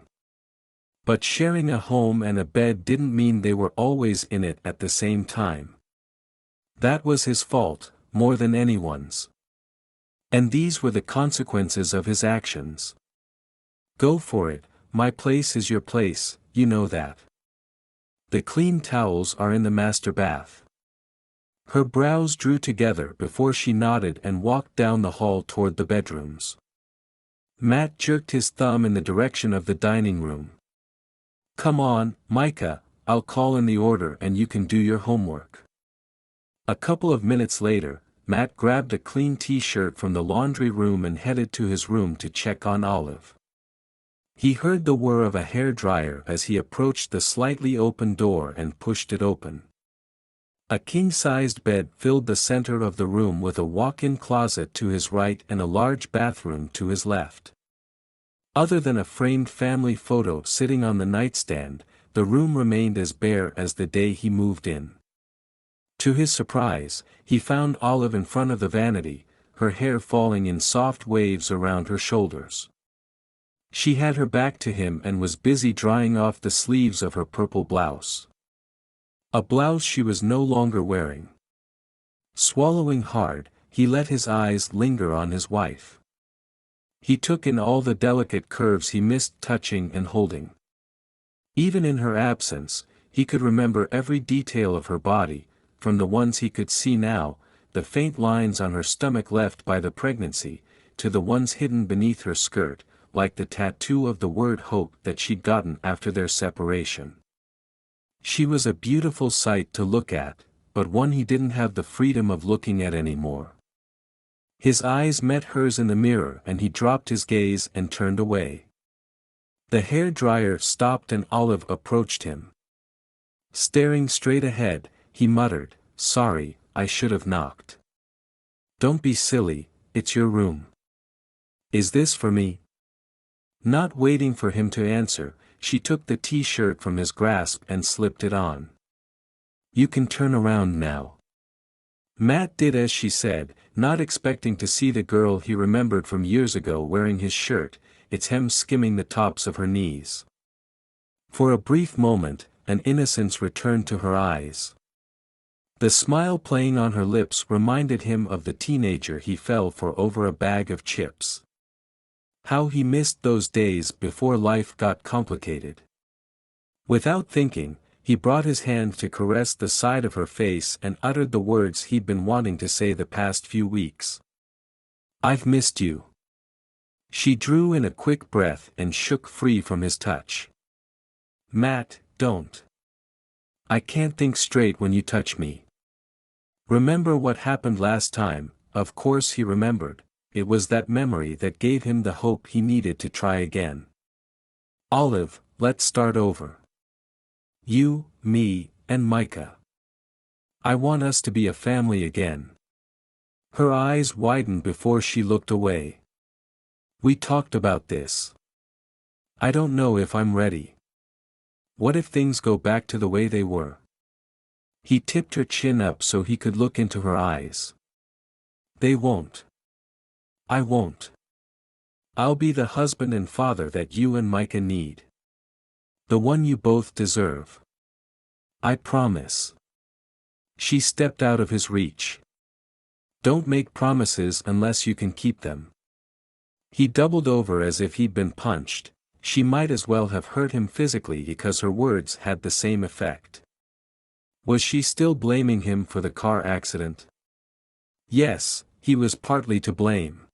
But sharing a home and a bed didn't mean they were always in it at the same time. That was his fault, more than anyone's. And these were the consequences of his actions. Go for it, my place is your place, you know that. The clean towels are in the master bath. Her brows drew together before she nodded and walked down the hall toward the bedrooms. Matt jerked his thumb in the direction of the dining room. Come on, Micah, I'll call in the order and you can do your homework. A couple of minutes later, Matt grabbed a clean t-shirt from the laundry room and headed to his room to check on Olive. He heard the whir of a hairdryer as he approached the slightly open door and pushed it open. A king-sized bed filled the center of the room with a walk-in closet to his right and a large bathroom to his left. Other than a framed family photo sitting on the nightstand, the room remained as bare as the day he moved in. To his surprise, he found Olive in front of the vanity, her hair falling in soft waves around her shoulders. She had her back to him and was busy drying off the sleeves of her purple blouse. A blouse she was no longer wearing. Swallowing hard, he let his eyes linger on his wife. He took in all the delicate curves he missed touching and holding. Even in her absence, he could remember every detail of her body, from the ones he could see now, the faint lines on her stomach left by the pregnancy, to the ones hidden beneath her skirt, like the tattoo of the word hope that she'd gotten after their separation. She was a beautiful sight to look at, but one he didn't have the freedom of looking at anymore. His eyes met hers in the mirror and he dropped his gaze and turned away. The hairdryer stopped and Olive approached him. Staring straight ahead, he muttered, Sorry, I should have knocked. Don't be silly, it's your room. Is this for me? Not waiting for him to answer, she took the t-shirt from his grasp and slipped it on. You can turn around now. Matt did as she said, not expecting to see the girl he remembered from years ago wearing his shirt, its hem skimming the tops of her knees. For a brief moment, an innocence returned to her eyes. The smile playing on her lips reminded him of the teenager he fell for over a bag of chips. How he missed those days before life got complicated. Without thinking, he brought his hand to caress the side of her face and uttered the words he'd been wanting to say the past few weeks. I've missed you. She drew in a quick breath and shook free from his touch. Matt, don't. I can't think straight when you touch me. Remember what happened last time? Of course he remembered. It was that memory that gave him the hope he needed to try again. Olive, let's start over. You, me, and Micah. I want us to be a family again. Her eyes widened before she looked away. We talked about this. I don't know if I'm ready. What if things go back to the way they were? He tipped her chin up so he could look into her eyes. They won't. I won't. I'll be the husband and father that you and Micah need. The one you both deserve. I promise. She stepped out of his reach. Don't make promises unless you can keep them. He doubled over as if he'd been punched. She might as well have hurt him physically because her words had the same effect. Was she still blaming him for the car accident? Yes, he was partly to blame.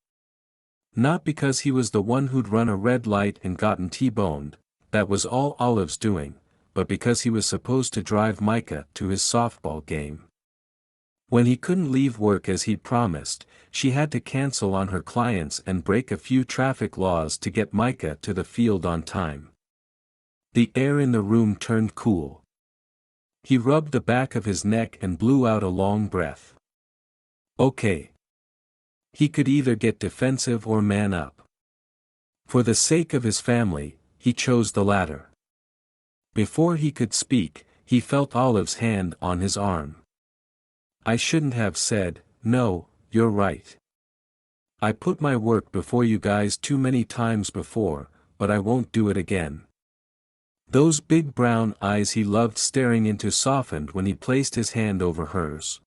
Not because he was the one who'd run a red light and gotten T-boned, that was all Olive's doing, but because he was supposed to drive Micah to his softball game. When he couldn't leave work as he'd promised, she had to cancel on her clients and break a few traffic laws to get Micah to the field on time. The air in the room turned cool. He rubbed the back of his neck and blew out a long breath. Okay. He could either get defensive or man up. For the sake of his family, he chose the latter. Before he could speak, he felt Olive's hand on his arm. I shouldn't have said, no, you're right. I put my work before you guys too many times before, but I won't do it again. Those big brown eyes he loved staring into softened when he placed his hand over hers.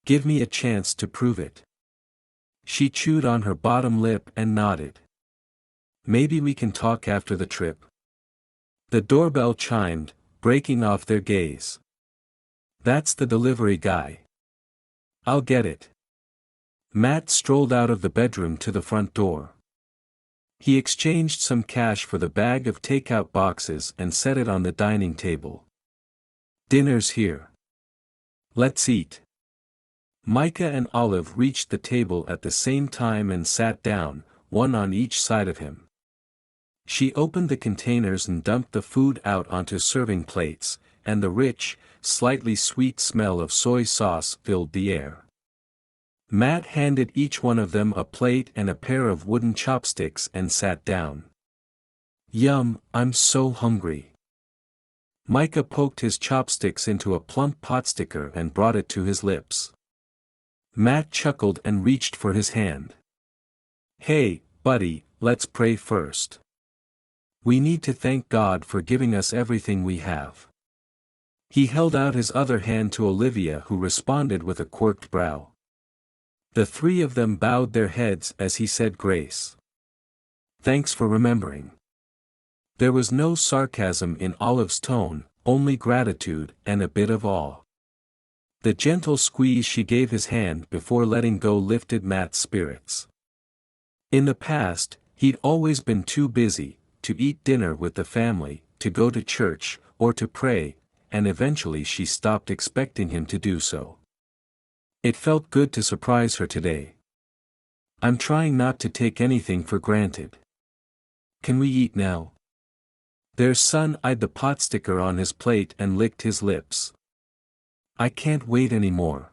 Give me a chance to prove it. She chewed on her bottom lip and nodded. Maybe we can talk after the trip. The doorbell chimed, breaking off their gaze. That's the delivery guy. I'll get it. Matt strolled out of the bedroom to the front door. He exchanged some cash for the bag of takeout boxes and set it on the dining table. Dinner's here. Let's eat. Micah and Olive reached the table at the same time and sat down, one on each side of him. She opened the containers and dumped the food out onto serving plates, and the rich, slightly sweet smell of soy sauce filled the air. Matt handed each one of them a plate and a pair of wooden chopsticks and sat down. Yum, I'm so hungry. Micah poked his chopsticks into a plump potsticker and brought it to his lips. Matt chuckled and reached for his hand. Hey, buddy, let's pray first. We need to thank God for giving us everything we have. He held out his other hand to Olivia, who responded with a quirked brow. The three of them bowed their heads as he said grace. Thanks for remembering. There was no sarcasm in Olive's tone, only gratitude and a bit of awe. The gentle squeeze she gave his hand before letting go lifted Matt's spirits. In the past, he'd always been too busy to eat dinner with the family, to go to church, or to pray, and eventually she stopped expecting him to do so. It felt good to surprise her today. I'm trying not to take anything for granted. Can we eat now? Their son eyed the potsticker on his plate and licked his lips. I can't wait anymore.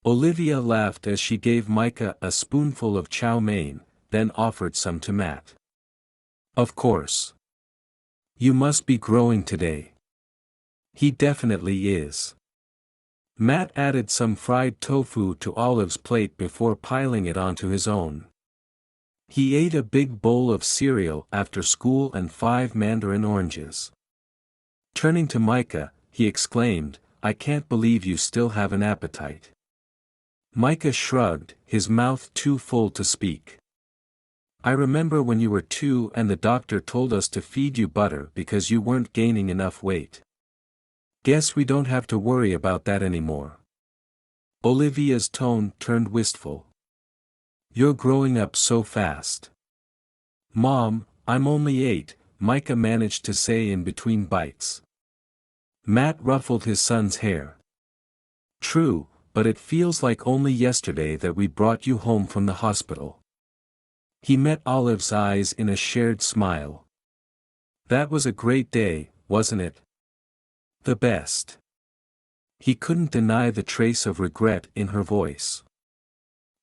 Olivia laughed as she gave Micah a spoonful of chow mein, then offered some to Matt. Of course. You must be growing today. He definitely is. Matt added some fried tofu to Olive's plate before piling it onto his own. He ate a big bowl of cereal after school and 5 mandarin oranges. Turning to Micah, he exclaimed, I can't believe you still have an appetite. Micah shrugged, his mouth too full to speak. I remember when you were 2 and the doctor told us to feed you butter because you weren't gaining enough weight. Guess we don't have to worry about that anymore. Olivia's tone turned wistful. You're growing up so fast. Mom, I'm only 8, Micah managed to say in between bites. Matt ruffled his son's hair. True, but it feels like only yesterday that we brought you home from the hospital. He met Olive's eyes in a shared smile. That was a great day, wasn't it? The best. He couldn't deny the trace of regret in her voice.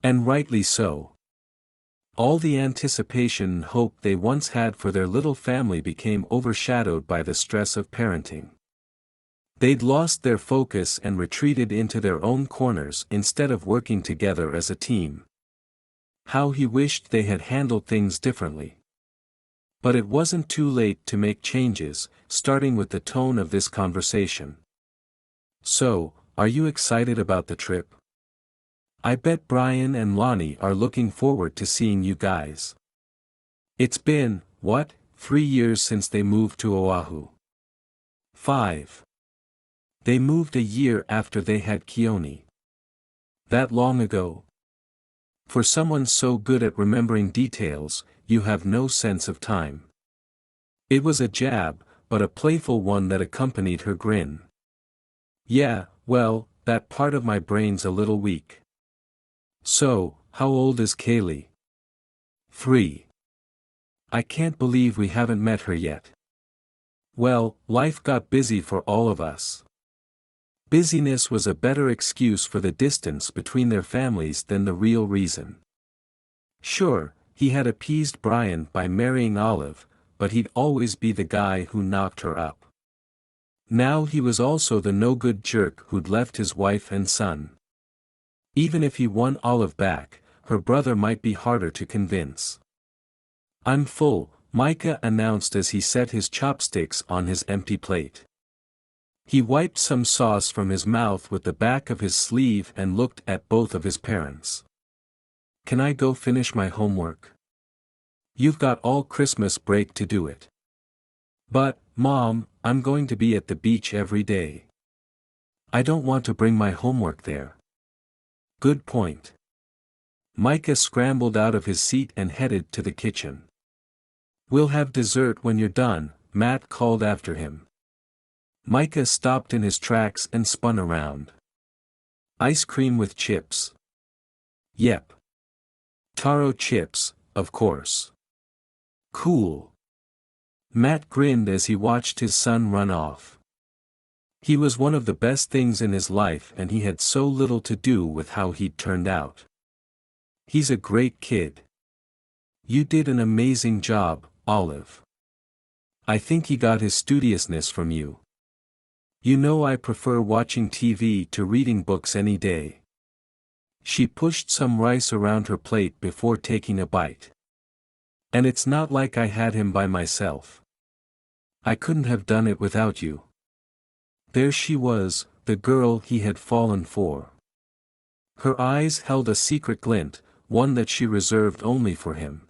And rightly so. All the anticipation and hope they once had for their little family became overshadowed by the stress of parenting. They'd lost their focus and retreated into their own corners instead of working together as a team. How he wished they had handled things differently. But it wasn't too late to make changes, starting with the tone of this conversation. So, are you excited about the trip? I bet Brian and Lonnie are looking forward to seeing you guys. It's been, 3 years since they moved to Oahu. 5. They moved a year after they had Keone. That long ago? For someone so good at remembering details, you have no sense of time. It was a jab, but a playful one that accompanied her grin. Yeah, well, that part of my brain's a little weak. So, how old is Kaylee? 3. I can't believe we haven't met her yet. Well, life got busy for all of us. Busyness was a better excuse for the distance between their families than the real reason. Sure, he had appeased Brian by marrying Olive, but he'd always be the guy who knocked her up. Now he was also the no-good jerk who'd left his wife and son. Even if he won Olive back, her brother might be harder to convince. I'm full, Micah announced as he set his chopsticks on his empty plate. He wiped some sauce from his mouth with the back of his sleeve and looked at both of his parents. Can I go finish my homework? You've got all Christmas break to do it. But, Mom, I'm going to be at the beach every day. I don't want to bring my homework there. Good point. Micah scrambled out of his seat and headed to the kitchen. We'll have dessert when you're done, Matt called after him. Micah stopped in his tracks and spun around. Ice cream with chips. Yep. Taro chips, of course. Cool. Matt grinned as he watched his son run off. He was one of the best things in his life and he had so little to do with how he'd turned out. He's a great kid. You did an amazing job, Olive. I think he got his studiousness from you. You know I prefer watching TV to reading books any day. She pushed some rice around her plate before taking a bite. And it's not like I had him by myself. I couldn't have done it without you. There she was, the girl he had fallen for. Her eyes held a secret glint, one that she reserved only for him.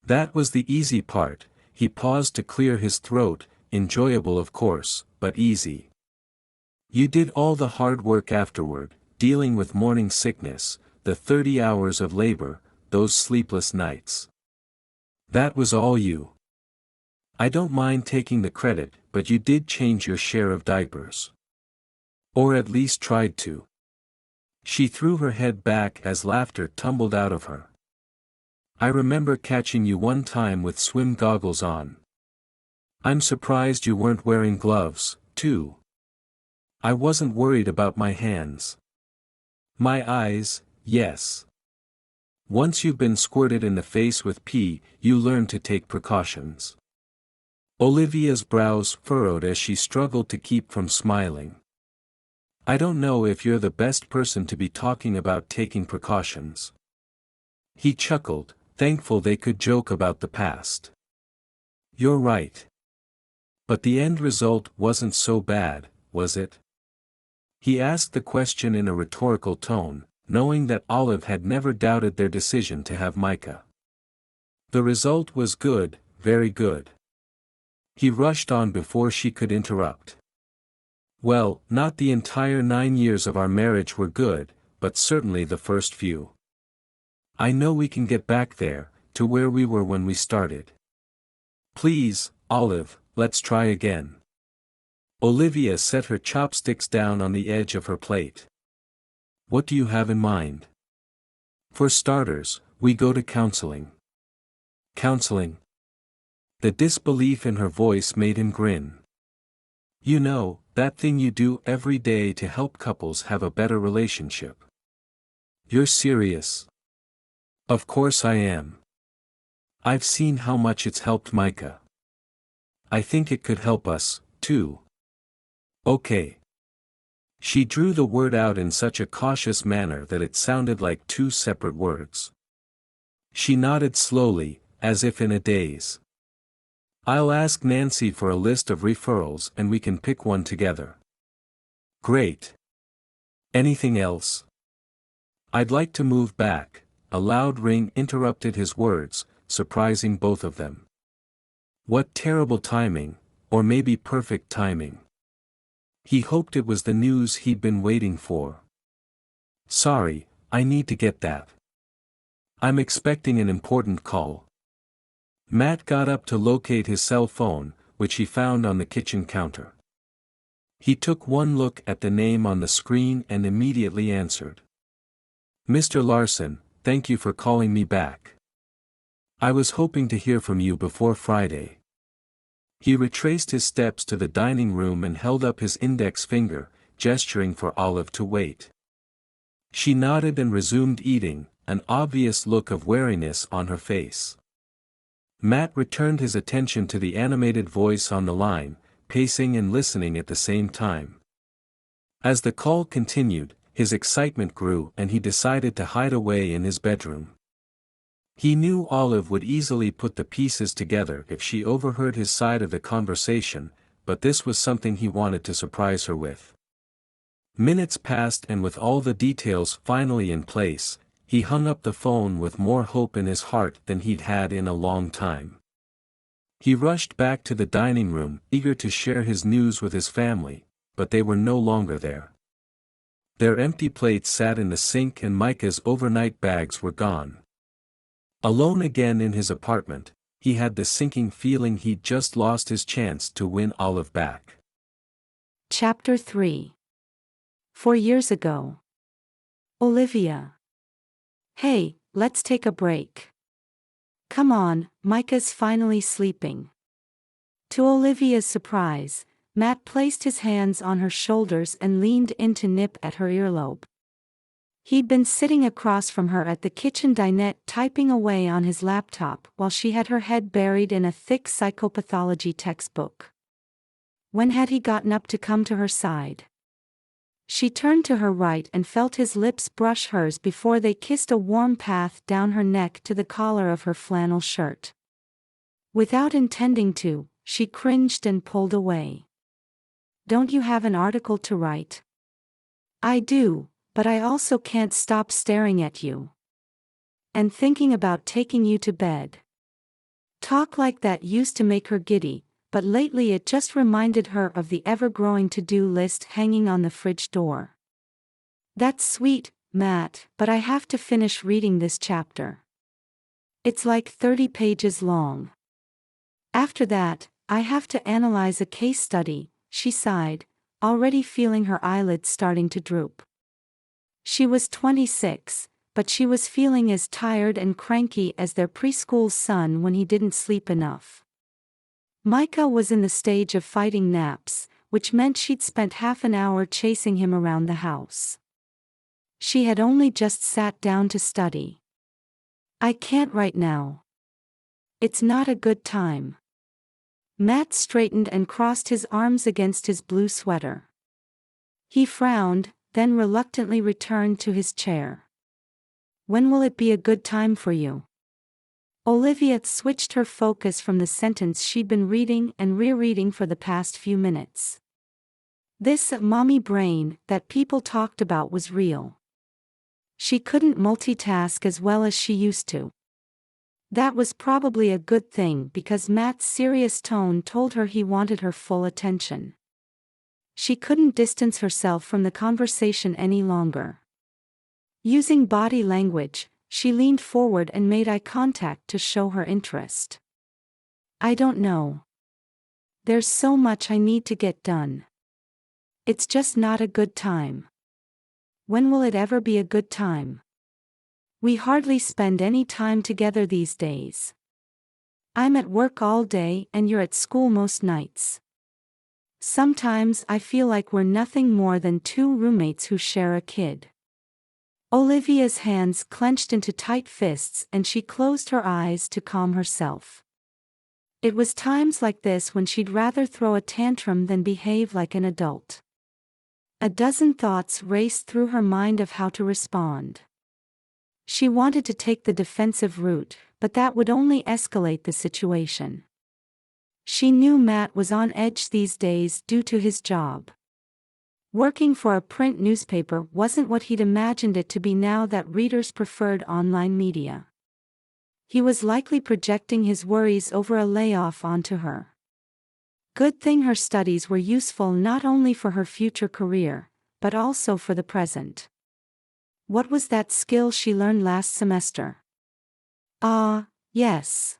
That was the easy part. He paused to clear his throat, enjoyable of course, but easy. You did all the hard work afterward, dealing with morning sickness, the 30 hours of labor, those sleepless nights. That was all you. I don't mind taking the credit, but you did change your share of diapers. Or at least tried to. She threw her head back as laughter tumbled out of her. I remember catching you one time with swim goggles on. I'm surprised you weren't wearing gloves, too. I wasn't worried about my hands. My eyes, yes. Once you've been squirted in the face with pee, you learn to take precautions. Olivia's brows furrowed as she struggled to keep from smiling. I don't know if you're the best person to be talking about taking precautions. He chuckled, thankful they could joke about the past. You're right. But the end result wasn't so bad, was it? He asked the question in a rhetorical tone, knowing that Olive had never doubted their decision to have Micah. The result was good, very good. He rushed on before she could interrupt. Well, not the entire 9 years of our marriage were good, but certainly the first few. I know we can get back there, to where we were when we started. Please, Olive, let's try again. Olivia set her chopsticks down on the edge of her plate. What do you have in mind? For starters, we go to counseling. Counseling? The disbelief in her voice made him grin. You know, that thing you do every day to help couples have a better relationship. You're serious? Of course I am. I've seen how much it's helped Micah. I think it could help us, too. Okay. She drew the word out in such a cautious manner that it sounded like two separate words. She nodded slowly, as if in a daze. I'll ask Nancy for a list of referrals and we can pick one together. Great. Anything else? I'd like to move back. A loud ring interrupted his words, surprising both of them. What terrible timing, or maybe perfect timing. He hoped it was the news he'd been waiting for. Sorry, I need to get that. I'm expecting an important call. Matt got up to locate his cell phone, which he found on the kitchen counter. He took one look at the name on the screen and immediately answered. Mr. Larson, thank you for calling me back. I was hoping to hear from you before Friday. He retraced his steps to the dining room and held up his index finger, gesturing for Olive to wait. She nodded and resumed eating, an obvious look of wariness on her face. Matt returned his attention to the animated voice on the line, pacing and listening at the same time. As the call continued, his excitement grew and he decided to hide away in his bedroom. He knew Olive would easily put the pieces together if she overheard his side of the conversation, but this was something he wanted to surprise her with. Minutes passed and with all the details finally in place, he hung up the phone with more hope in his heart than he'd had in a long time. He rushed back to the dining room, eager to share his news with his family, but they were no longer there. Their empty plates sat in the sink and Micah's overnight bags were gone. Alone again in his apartment, he had the sinking feeling he'd just lost his chance to win Olive back. Chapter 3. 4 years ago. Olivia. Hey, let's take a break. Come on, Micah's finally sleeping. To Olivia's surprise, Matt placed his hands on her shoulders and leaned in to nip at her earlobe. He'd been sitting across from her at the kitchen dinette typing away on his laptop while she had her head buried in a thick psychopathology textbook. When had he gotten up to come to her side? She turned to her right and felt his lips brush hers before they kissed a warm path down her neck to the collar of her flannel shirt. Without intending to, she cringed and pulled away. Don't you have an article to write? I do. But I also can't stop staring at you. And thinking about taking you to bed. Talk like that used to make her giddy, but lately it just reminded her of the ever-growing to-do list hanging on the fridge door. That's sweet, Matt, but I have to finish reading this chapter. It's like 30 pages long. After that, I have to analyze a case study, she sighed, already feeling her eyelids starting to droop. She was 26, but she was feeling as tired and cranky as their preschool son when he didn't sleep enough. Micah was in the stage of fighting naps, which meant she'd spent half an hour chasing him around the house. She had only just sat down to study. I can't right now. It's not a good time. Matt straightened and crossed his arms against his blue sweater. He frowned, then reluctantly returned to his chair. When will it be a good time for you? Olivia switched her focus from the sentence she'd been reading and rereading for the past few minutes. This mommy brain that people talked about was real. She couldn't multitask as well as she used to. That was probably a good thing because Matt's serious tone told her he wanted her full attention. She couldn't distance herself from the conversation any longer. Using body language, She leaned forward and made eye contact to show her interest. I don't know. There's so much I need to get done. It's just not a good time. When will it ever be a good time? We hardly spend any time together these days. I'm at work all day and you're at school most nights. Sometimes I feel like we're nothing more than two roommates who share a kid. Olivia's hands clenched into tight fists and she closed her eyes to calm herself. It was times like this when she'd rather throw a tantrum than behave like an adult. A dozen thoughts raced through her mind of how to respond. She wanted to take the defensive route, but that would only escalate the situation. She knew Matt was on edge these days due to his job. Working for a print newspaper wasn't what he'd imagined it to be now that readers preferred online media. He was likely projecting his worries over a layoff onto her. Good thing her studies were useful not only for her future career, but also for the present. What was that skill she learned last semester? Yes.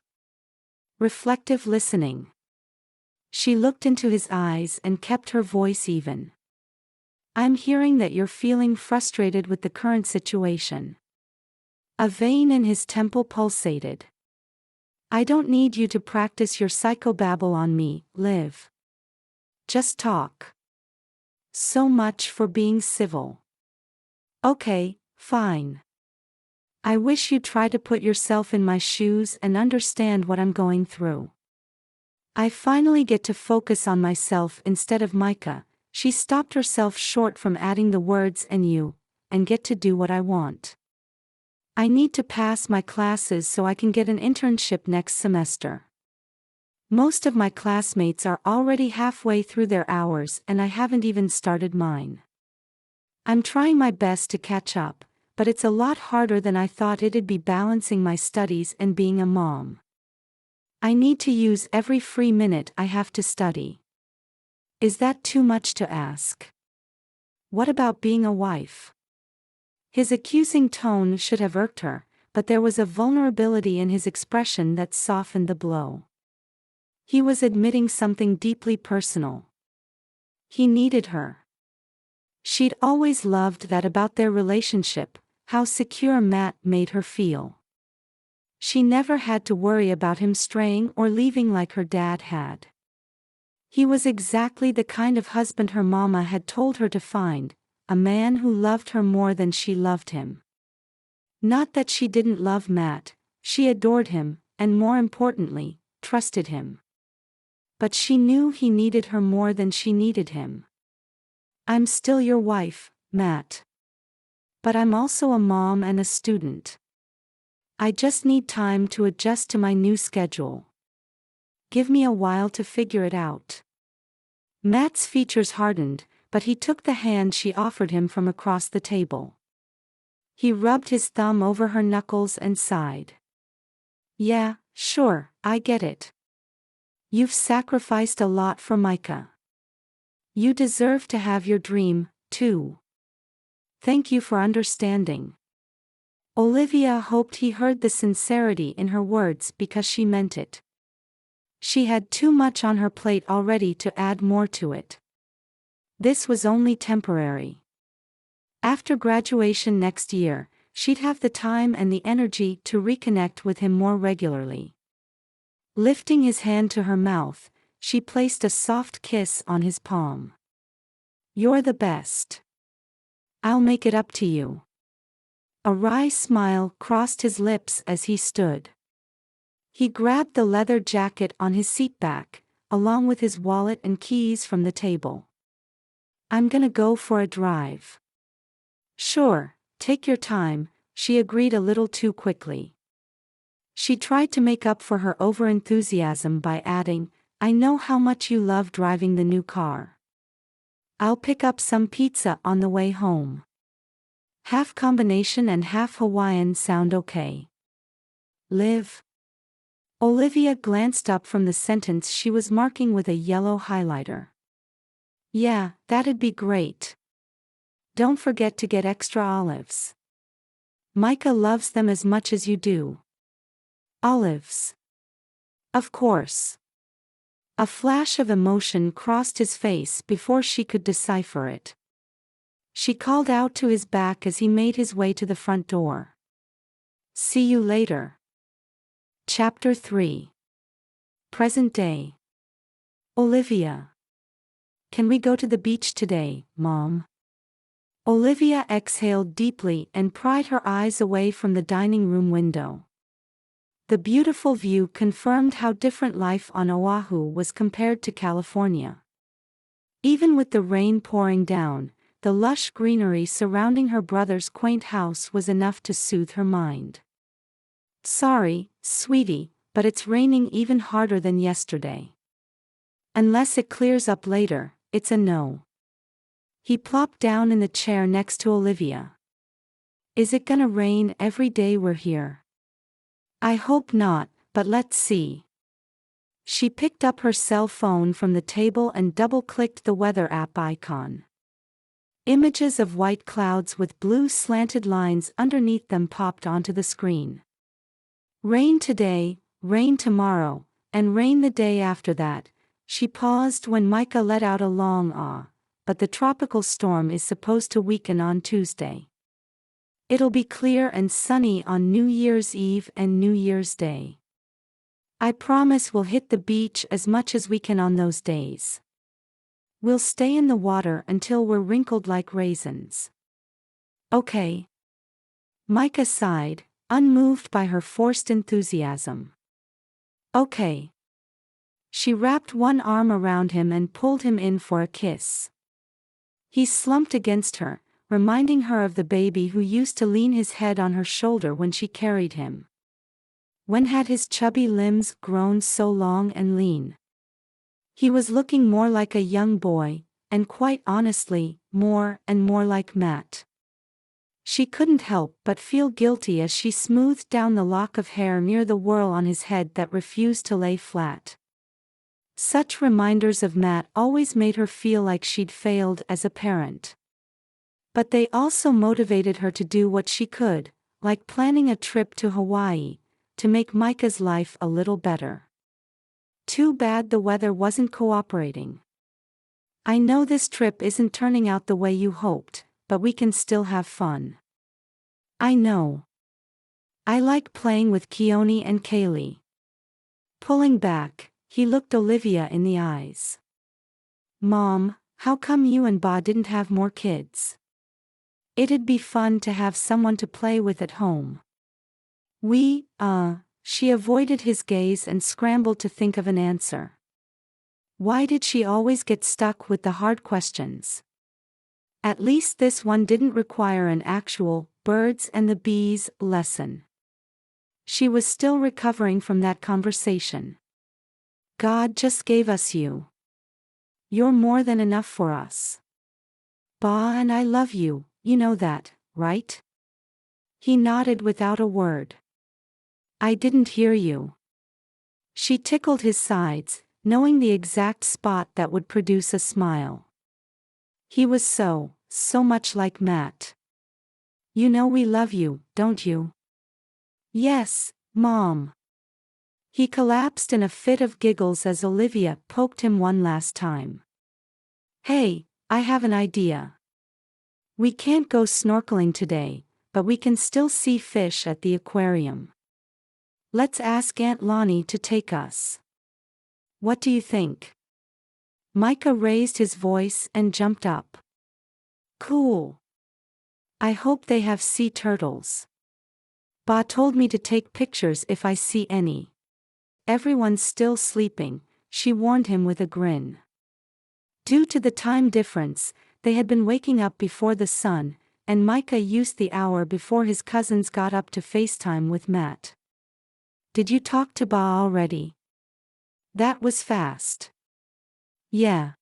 Reflective listening. She looked into his eyes and kept her voice even. I'm hearing that you're feeling frustrated with the current situation. A vein in his temple pulsated. I don't need you to practice your psychobabble on me, Liv. Just talk. So much for being civil. Okay, fine. I wish you'd try to put yourself in my shoes and understand what I'm going through. I finally get to focus on myself instead of Micah. She stopped herself short from adding the words and you, and get to do what I want. I need to pass my classes so I can get an internship next semester. Most of my classmates are already halfway through their hours and I haven't even started mine. I'm trying my best to catch up, but it's a lot harder than I thought it'd be balancing my studies and being a mom. I need to use every free minute I have to study. Is that too much to ask? What about being a wife? His accusing tone should have irked her, but there was a vulnerability in his expression that softened the blow. He was admitting something deeply personal. He needed her. She'd always loved that about their relationship, how secure Matt made her feel. She never had to worry about him straying or leaving like her dad had. He was exactly the kind of husband her mama had told her to find, a man who loved her more than she loved him. Not that she didn't love Matt, she adored him, and more importantly, trusted him. But she knew he needed her more than she needed him. I'm still your wife, Matt. But I'm also a mom and a student. I just need time to adjust to my new schedule. Give me a while to figure it out. Matt's features hardened, but he took the hand she offered him from across the table. He rubbed his thumb over her knuckles and sighed. Yeah, sure, I get it. You've sacrificed a lot for Micah. You deserve to have your dream, too. Thank you for understanding. Olivia hoped he heard the sincerity in her words because she meant it. She had too much on her plate already to add more to it. This was only temporary. After graduation next year, she'd have the time and the energy to reconnect with him more regularly. Lifting his hand to her mouth, she placed a soft kiss on his palm. You're the best. I'll make it up to you. A wry smile crossed his lips as he stood. He grabbed the leather jacket on his seat back, along with his wallet and keys from the table. I'm gonna go for a drive. Sure, take your time, she agreed a little too quickly. She tried to make up for her overenthusiasm by adding, I know how much you love driving the new car. I'll pick up some pizza on the way home. Half combination and half Hawaiian sound okay? Liv? Olivia glanced up from the sentence she was marking with a yellow highlighter. Yeah, that'd be great. Don't forget to get extra olives. Micah loves them as much as you do. Olives. Of course. A flash of emotion crossed his face before she could decipher it. She called out to his back as he made his way to the front door. See you later. Chapter 3. Present day. Olivia. Can we go to the beach today, Mom? Olivia exhaled deeply and pried her eyes away from the dining room window. The beautiful view confirmed how different life on Oahu was compared to California. Even with the rain pouring down, the lush greenery surrounding her brother's quaint house was enough to soothe her mind. Sorry, sweetie, but it's raining even harder than yesterday. Unless it clears up later, it's a no. He plopped down in the chair next to Olivia. Is it gonna rain every day we're here? I hope not, but let's see. She picked up her cell phone from the table and double-clicked the weather app icon. Images of white clouds with blue slanted lines underneath them popped onto the screen. Rain today, rain tomorrow, and rain the day after that. She paused when Micah let out a long ah, but the tropical storm is supposed to weaken on Tuesday. It'll be clear and sunny on New Year's Eve and New Year's Day. I promise we'll hit the beach as much as we can on those days. We'll stay in the water until we're wrinkled like raisins. Okay. Micah sighed, unmoved by her forced enthusiasm. Okay. She wrapped one arm around him and pulled him in for a kiss. He slumped against her, reminding her of the baby who used to lean his head on her shoulder when she carried him. When had his chubby limbs grown so long and lean? He was looking more like a young boy, and quite honestly, more and more like Matt. She couldn't help but feel guilty as she smoothed down the lock of hair near the whirl on his head that refused to lay flat. Such reminders of Matt always made her feel like she'd failed as a parent. But they also motivated her to do what she could, like planning a trip to Hawaii, to make Micah's life a little better. Too bad the weather wasn't cooperating. I know this trip isn't turning out the way you hoped, but we can still have fun. I know. I like playing with Keone and Kaylee. Pulling back, he looked Olivia in the eyes. Mom, how come you and Ba didn't have more kids? It'd be fun to have someone to play with at home. She avoided his gaze and scrambled to think of an answer. Why did she always get stuck with the hard questions? At least this one didn't require an actual birds and the bees lesson. She was still recovering from that conversation. God just gave us you. You're more than enough for us. Ba and I love you, you know that, right? He nodded without a word. I didn't hear you. She tickled his sides, knowing the exact spot that would produce a smile. He was so much like Matt. You know we love you, don't you? Yes, Mom. He collapsed in a fit of giggles as Olivia poked him one last time. Hey, I have an idea. We can't go snorkeling today, but we can still see fish at the aquarium. Let's ask Aunt Lonnie to take us. What do you think? Micah raised his voice and jumped up. Cool. I hope they have sea turtles. Ba told me to take pictures if I see any. Everyone's still sleeping, she warned him with a grin. Due to the time difference, they had been waking up before the sun, and Micah used the hour before his cousins got up to FaceTime with Matt. Did you talk to Ba already? That was fast. Yeah.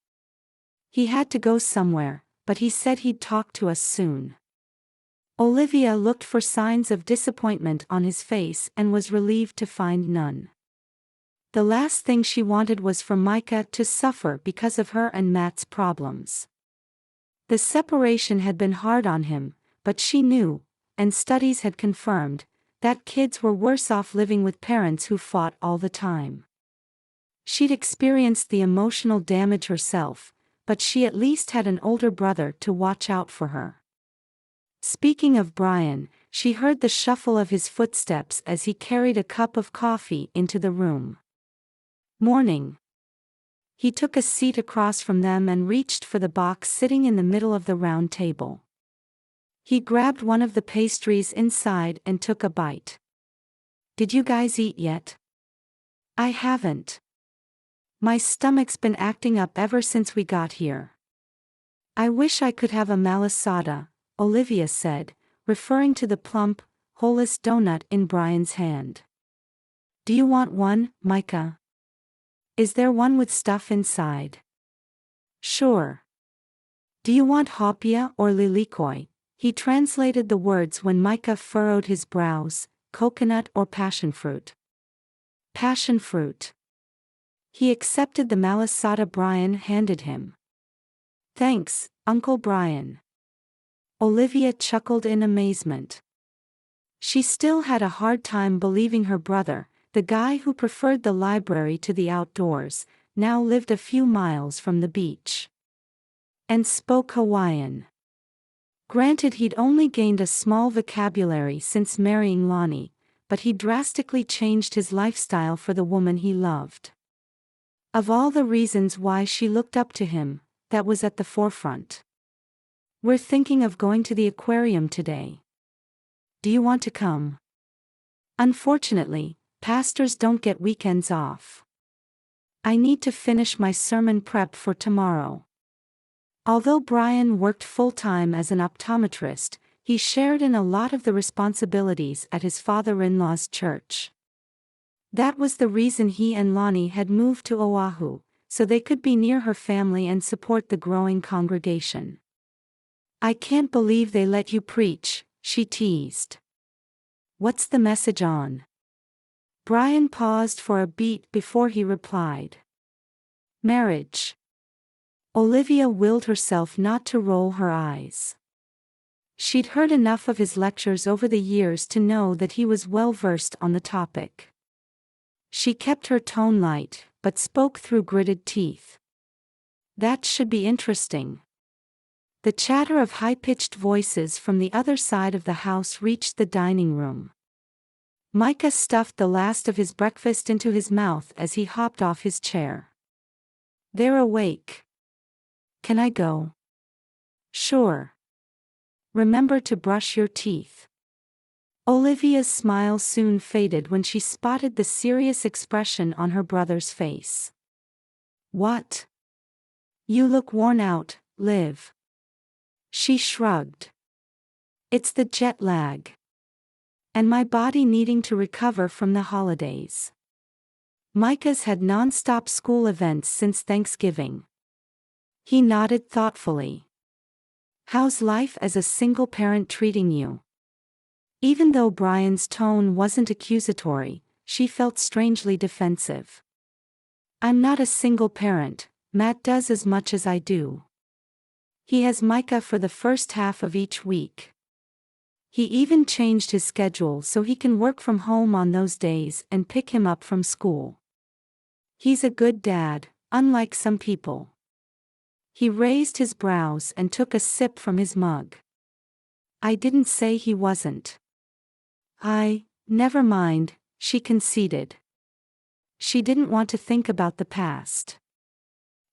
He had to go somewhere, but he said he'd talk to us soon. Olivia looked for signs of disappointment on his face and was relieved to find none. The last thing she wanted was for Micah to suffer because of her and Matt's problems. The separation had been hard on him, but she knew, and studies had confirmed that kids were worse off living with parents who fought all the time. She'd experienced the emotional damage herself, but she at least had an older brother to watch out for her. Speaking of Brian, she heard the shuffle of his footsteps as he carried a cup of coffee into the room. Morning. He took a seat across from them and reached for the box sitting in the middle of the round table. He grabbed one of the pastries inside and took a bite. "Did you guys eat yet?" "I haven't. My stomach's been acting up ever since we got here." "I wish I could have a malasada," Olivia said, referring to the plump, holeless donut in Brian's hand. "Do you want one, Micah? Is there one with stuff inside?" "Sure. Do you want hopia or lilikoi?" He translated the words when Micah furrowed his brows. "Coconut or passion fruit?" "Passion fruit." He accepted the malasada Brian handed him. "Thanks, Uncle Brian." Olivia chuckled in amazement. She still had a hard time believing her brother, the guy who preferred the library to the outdoors, now lived a few miles from the beach. And spoke Hawaiian. Granted, he'd only gained a small vocabulary since marrying Lonnie, but he drastically changed his lifestyle for the woman he loved. Of all the reasons why she looked up to him, that was at the forefront. "We're thinking of going to the aquarium today. Do you want to come?" "Unfortunately, pastors don't get weekends off. I need to finish my sermon prep for tomorrow." Although Brian worked full-time as an optometrist, he shared in a lot of the responsibilities at his father-in-law's church. That was the reason he and Lonnie had moved to Oahu, so they could be near her family and support the growing congregation. "I can't believe they let you preach," she teased. "What's the message on?" Brian paused for a beat before he replied. "Marriage." Olivia willed herself not to roll her eyes. She'd heard enough of his lectures over the years to know that he was well-versed on the topic. She kept her tone light, but spoke through gritted teeth. "That should be interesting." The chatter of high-pitched voices from the other side of the house reached the dining room. Micah stuffed the last of his breakfast into his mouth as he hopped off his chair. "They're awake. Can I go?" "Sure. Remember to brush your teeth." Olivia's smile soon faded when she spotted the serious expression on her brother's face. "What? You look worn out, Liv." She shrugged. "It's the jet lag. And my body needing to recover from the holidays." Micah's had non-stop school events since Thanksgiving. He nodded thoughtfully. "How's life as a single parent treating you?" Even though Brian's tone wasn't accusatory, she felt strangely defensive. "I'm not a single parent, Matt does as much as I do. He has Micah for the first half of each week. He even changed his schedule so he can work from home on those days and pick him up from school. He's a good dad, unlike some people." He raised his brows and took a sip from his mug. "I didn't say he wasn't." Never mind," she conceded. She didn't want to think about the past.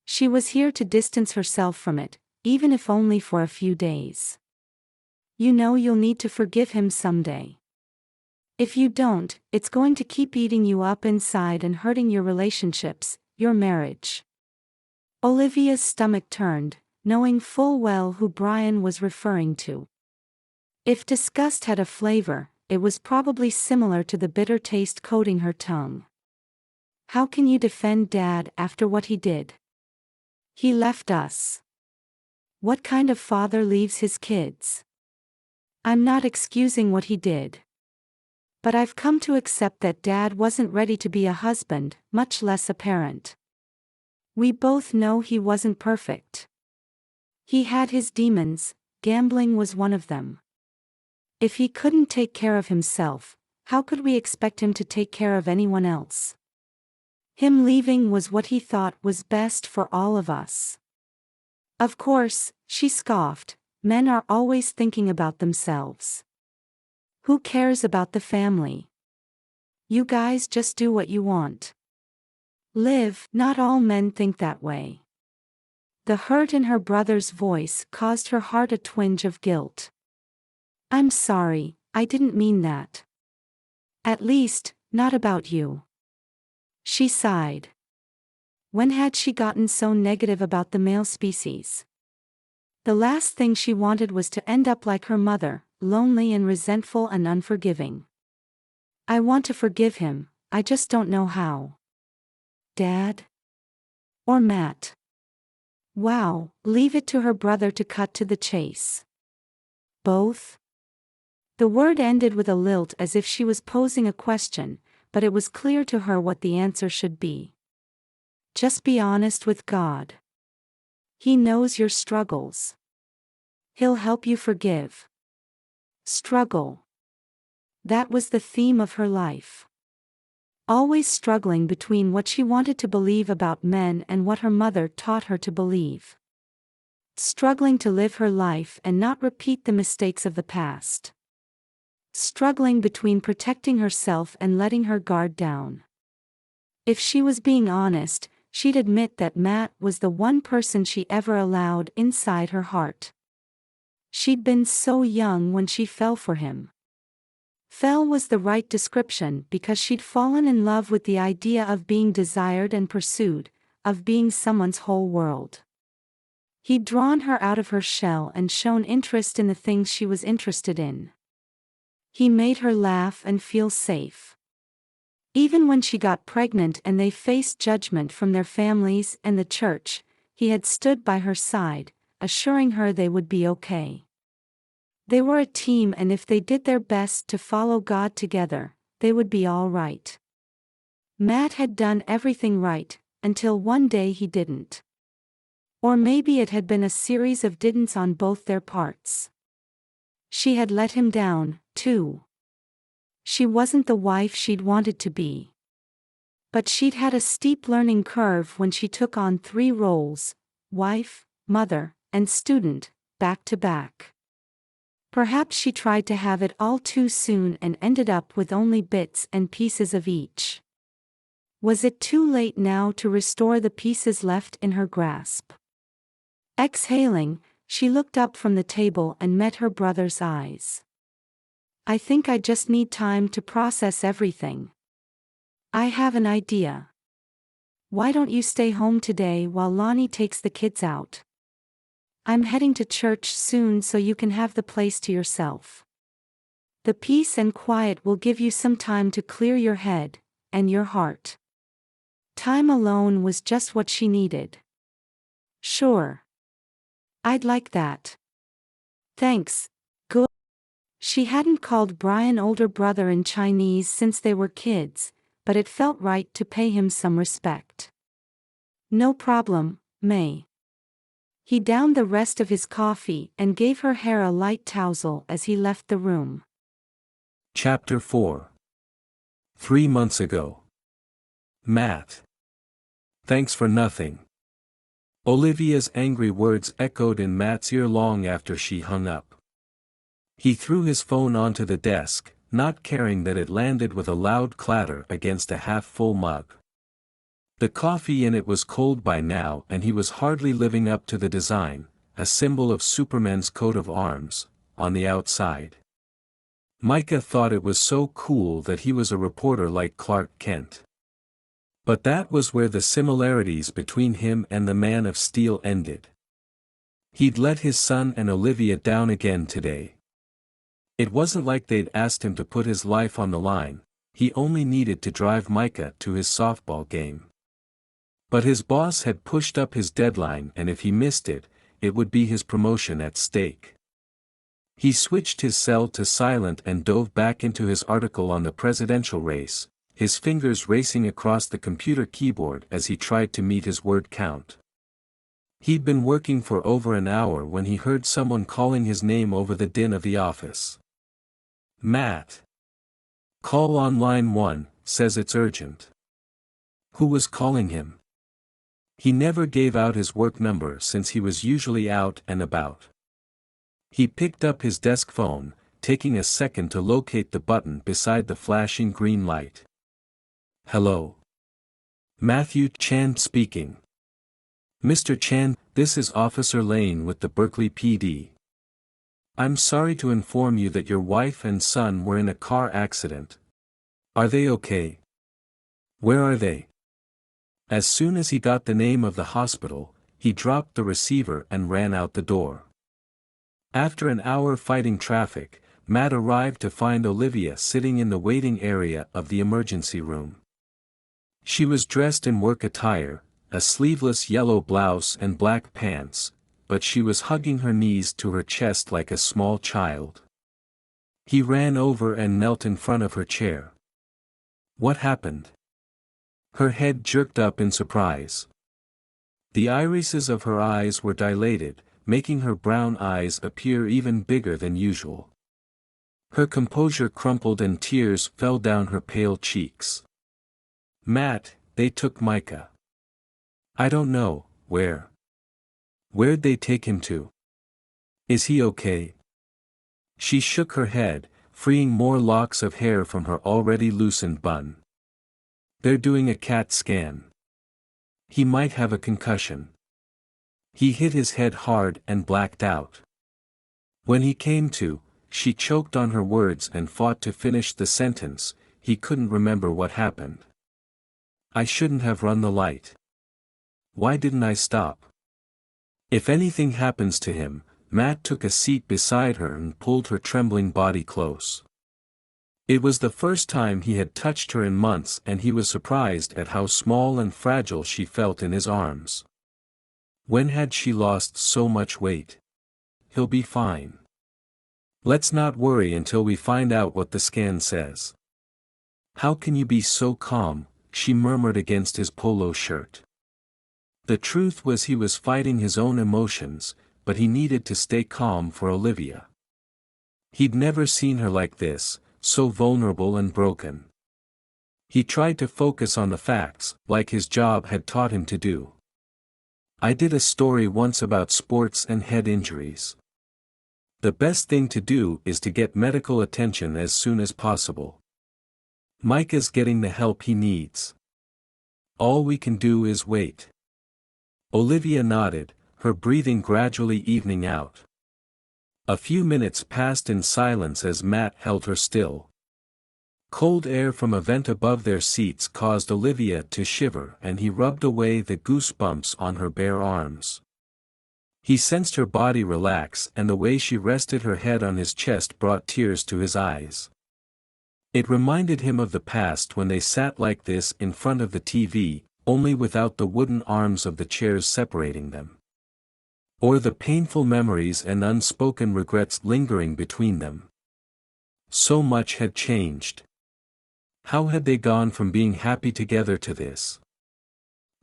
She was here to distance herself from it, even if only for a few days. "You know you'll need to forgive him someday. If you don't, it's going to keep eating you up inside and hurting your relationships, your marriage." Olivia's stomach turned, knowing full well who Brian was referring to. If disgust had a flavor, it was probably similar to the bitter taste coating her tongue. "How can you defend Dad after what he did? He left us. What kind of father leaves his kids?" "I'm not excusing what he did. But I've come to accept that Dad wasn't ready to be a husband, much less a parent. We both know he wasn't perfect. He had his demons, gambling was one of them. If he couldn't take care of himself, how could we expect him to take care of anyone else? Him leaving was what he thought was best for all of us. Of course, she scoffed, men are always thinking about themselves. Who cares about the family? You guys just do what you want. Liv, not all men think that way. The hurt in her brother's voice caused her heart a twinge of guilt. I'm sorry, I didn't mean that. At least, not about you. She sighed. When had she gotten so negative about the male species? The last thing she wanted was to end up like her mother, lonely and resentful and unforgiving. I want to forgive him, I just don't know how. Dad? Or Matt? Wow, leave it to her brother to cut to the chase. Both? The word ended with a lilt as if she was posing a question, but it was clear to her what the answer should be. Just be honest with God. He knows your struggles. He'll help you forgive. Struggle. That was the theme of her life. Always struggling between what she wanted to believe about men and what her mother taught her to believe. Struggling to live her life and not repeat the mistakes of the past. Struggling between protecting herself and letting her guard down. If she was being honest, she'd admit that Matt was the one person she ever allowed inside her heart. She'd been so young when she fell for him. Fell was the right description because she'd fallen in love with the idea of being desired and pursued, of being someone's whole world. He'd drawn her out of her shell and shown interest in the things she was interested in. He made her laugh and feel safe. Even when she got pregnant and they faced judgment from their families and the church, he had stood by her side, assuring her they would be okay. They were a team, and if they did their best to follow God together, they would be all right. Matt had done everything right, until one day he didn't. Or maybe it had been a series of didn'ts on both their parts. She had let him down, too. She wasn't the wife she'd wanted to be. But she'd had a steep learning curve when she took on 3 roles: wife, mother, and student, back to back. Perhaps she tried to have it all too soon and ended up with only bits and pieces of each. Was it too late now to restore the pieces left in her grasp? Exhaling, she looked up from the table and met her brother's eyes. I think I just need time to process everything. I have an idea. Why don't you stay home today while Lonnie takes the kids out? I'm heading to church soon so you can have the place to yourself. The peace and quiet will give you some time to clear your head, and your heart. Time alone was just what she needed. Sure. I'd like that. Thanks, good. She hadn't called Brian older brother in Chinese since they were kids, but it felt right to pay him some respect. No problem, May. He downed the rest of his coffee and gave her hair a light tousle as he left the room. Chapter 4. 3 months ago. Matt. Thanks for nothing. Olivia's angry words echoed in Matt's ear long after she hung up. He threw his phone onto the desk, not caring that it landed with a loud clatter against a half-full mug. The coffee in it was cold by now, and he was hardly living up to the design, a symbol of Superman's coat of arms, on the outside. Micah thought it was so cool that he was a reporter like Clark Kent. But that was where the similarities between him and the Man of Steel ended. He'd let his son and Olivia down again today. It wasn't like they'd asked him to put his life on the line, he only needed to drive Micah to his softball game. But his boss had pushed up his deadline, and if he missed it, it would be his promotion at stake. He switched his cell to silent and dove back into his article on the presidential race, his fingers racing across the computer keyboard as he tried to meet his word count. He'd been working for over an hour when he heard someone calling his name over the din of the office. Matt. Call on line 1, says it's urgent. Who was calling him? He never gave out his work number since he was usually out and about. He picked up his desk phone, taking a second to locate the button beside the flashing green light. Hello. Matthew Chan speaking. Mr. Chan, this is Officer Lane with the Berkeley PD. I'm sorry to inform you that your wife and son were in a car accident. Are they okay? Where are they? As soon as he got the name of the hospital, he dropped the receiver and ran out the door. After an hour fighting traffic, Matt arrived to find Olivia sitting in the waiting area of the emergency room. She was dressed in work attire, a sleeveless yellow blouse and black pants, but she was hugging her knees to her chest like a small child. He ran over and knelt in front of her chair. What happened? Her head jerked up in surprise. The irises of her eyes were dilated, making her brown eyes appear even bigger than usual. Her composure crumpled and tears fell down her pale cheeks. Matt, they took Micah. I don't know, where? Where'd they take him to? Is he okay? She shook her head, freeing more locks of hair from her already loosened bun. They're doing a CAT scan. He might have a concussion. He hit his head hard and blacked out. When he came to, she choked on her words and fought to finish the sentence. He couldn't remember what happened. I shouldn't have run the light. Why didn't I stop? If anything happens to him, Matt took a seat beside her and pulled her trembling body close. It was the first time he had touched her in months, and he was surprised at how small and fragile she felt in his arms. When had she lost so much weight? He'll be fine. Let's not worry until we find out what the scan says. How can you be so calm? She murmured against his polo shirt. The truth was he was fighting his own emotions, but he needed to stay calm for Olivia. He'd never seen her like this, so vulnerable and broken. He tried to focus on the facts, like his job had taught him to do. I did a story once about sports and head injuries. The best thing to do is to get medical attention as soon as possible. Micah's getting the help he needs. All we can do is wait. Olivia nodded, her breathing gradually evening out. A few minutes passed in silence as Matt held her still. Cold air from a vent above their seats caused Olivia to shiver, and he rubbed away the goosebumps on her bare arms. He sensed her body relax, and the way she rested her head on his chest brought tears to his eyes. It reminded him of the past when they sat like this in front of the TV, only without the wooden arms of the chairs separating them. Or the painful memories and unspoken regrets lingering between them. So much had changed. How had they gone from being happy together to this?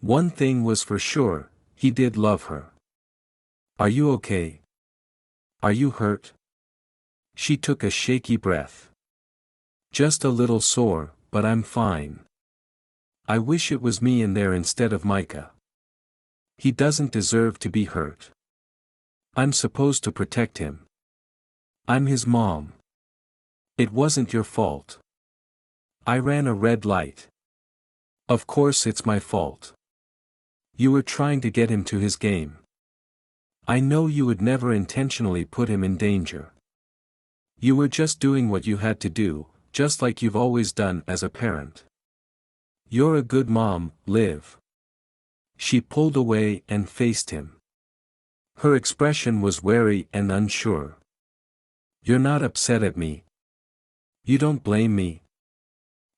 One thing was for sure, he did love her. Are you okay? Are you hurt? She took a shaky breath. Just a little sore, but I'm fine. I wish it was me in there instead of Micah. He doesn't deserve to be hurt. I'm supposed to protect him. I'm his mom. It wasn't your fault. I ran a red light. Of course it's my fault. You were trying to get him to his game. I know you would never intentionally put him in danger. You were just doing what you had to do, just like you've always done as a parent. You're a good mom, Liv. She pulled away and faced him. Her expression was wary and unsure. You're not upset at me. You don't blame me.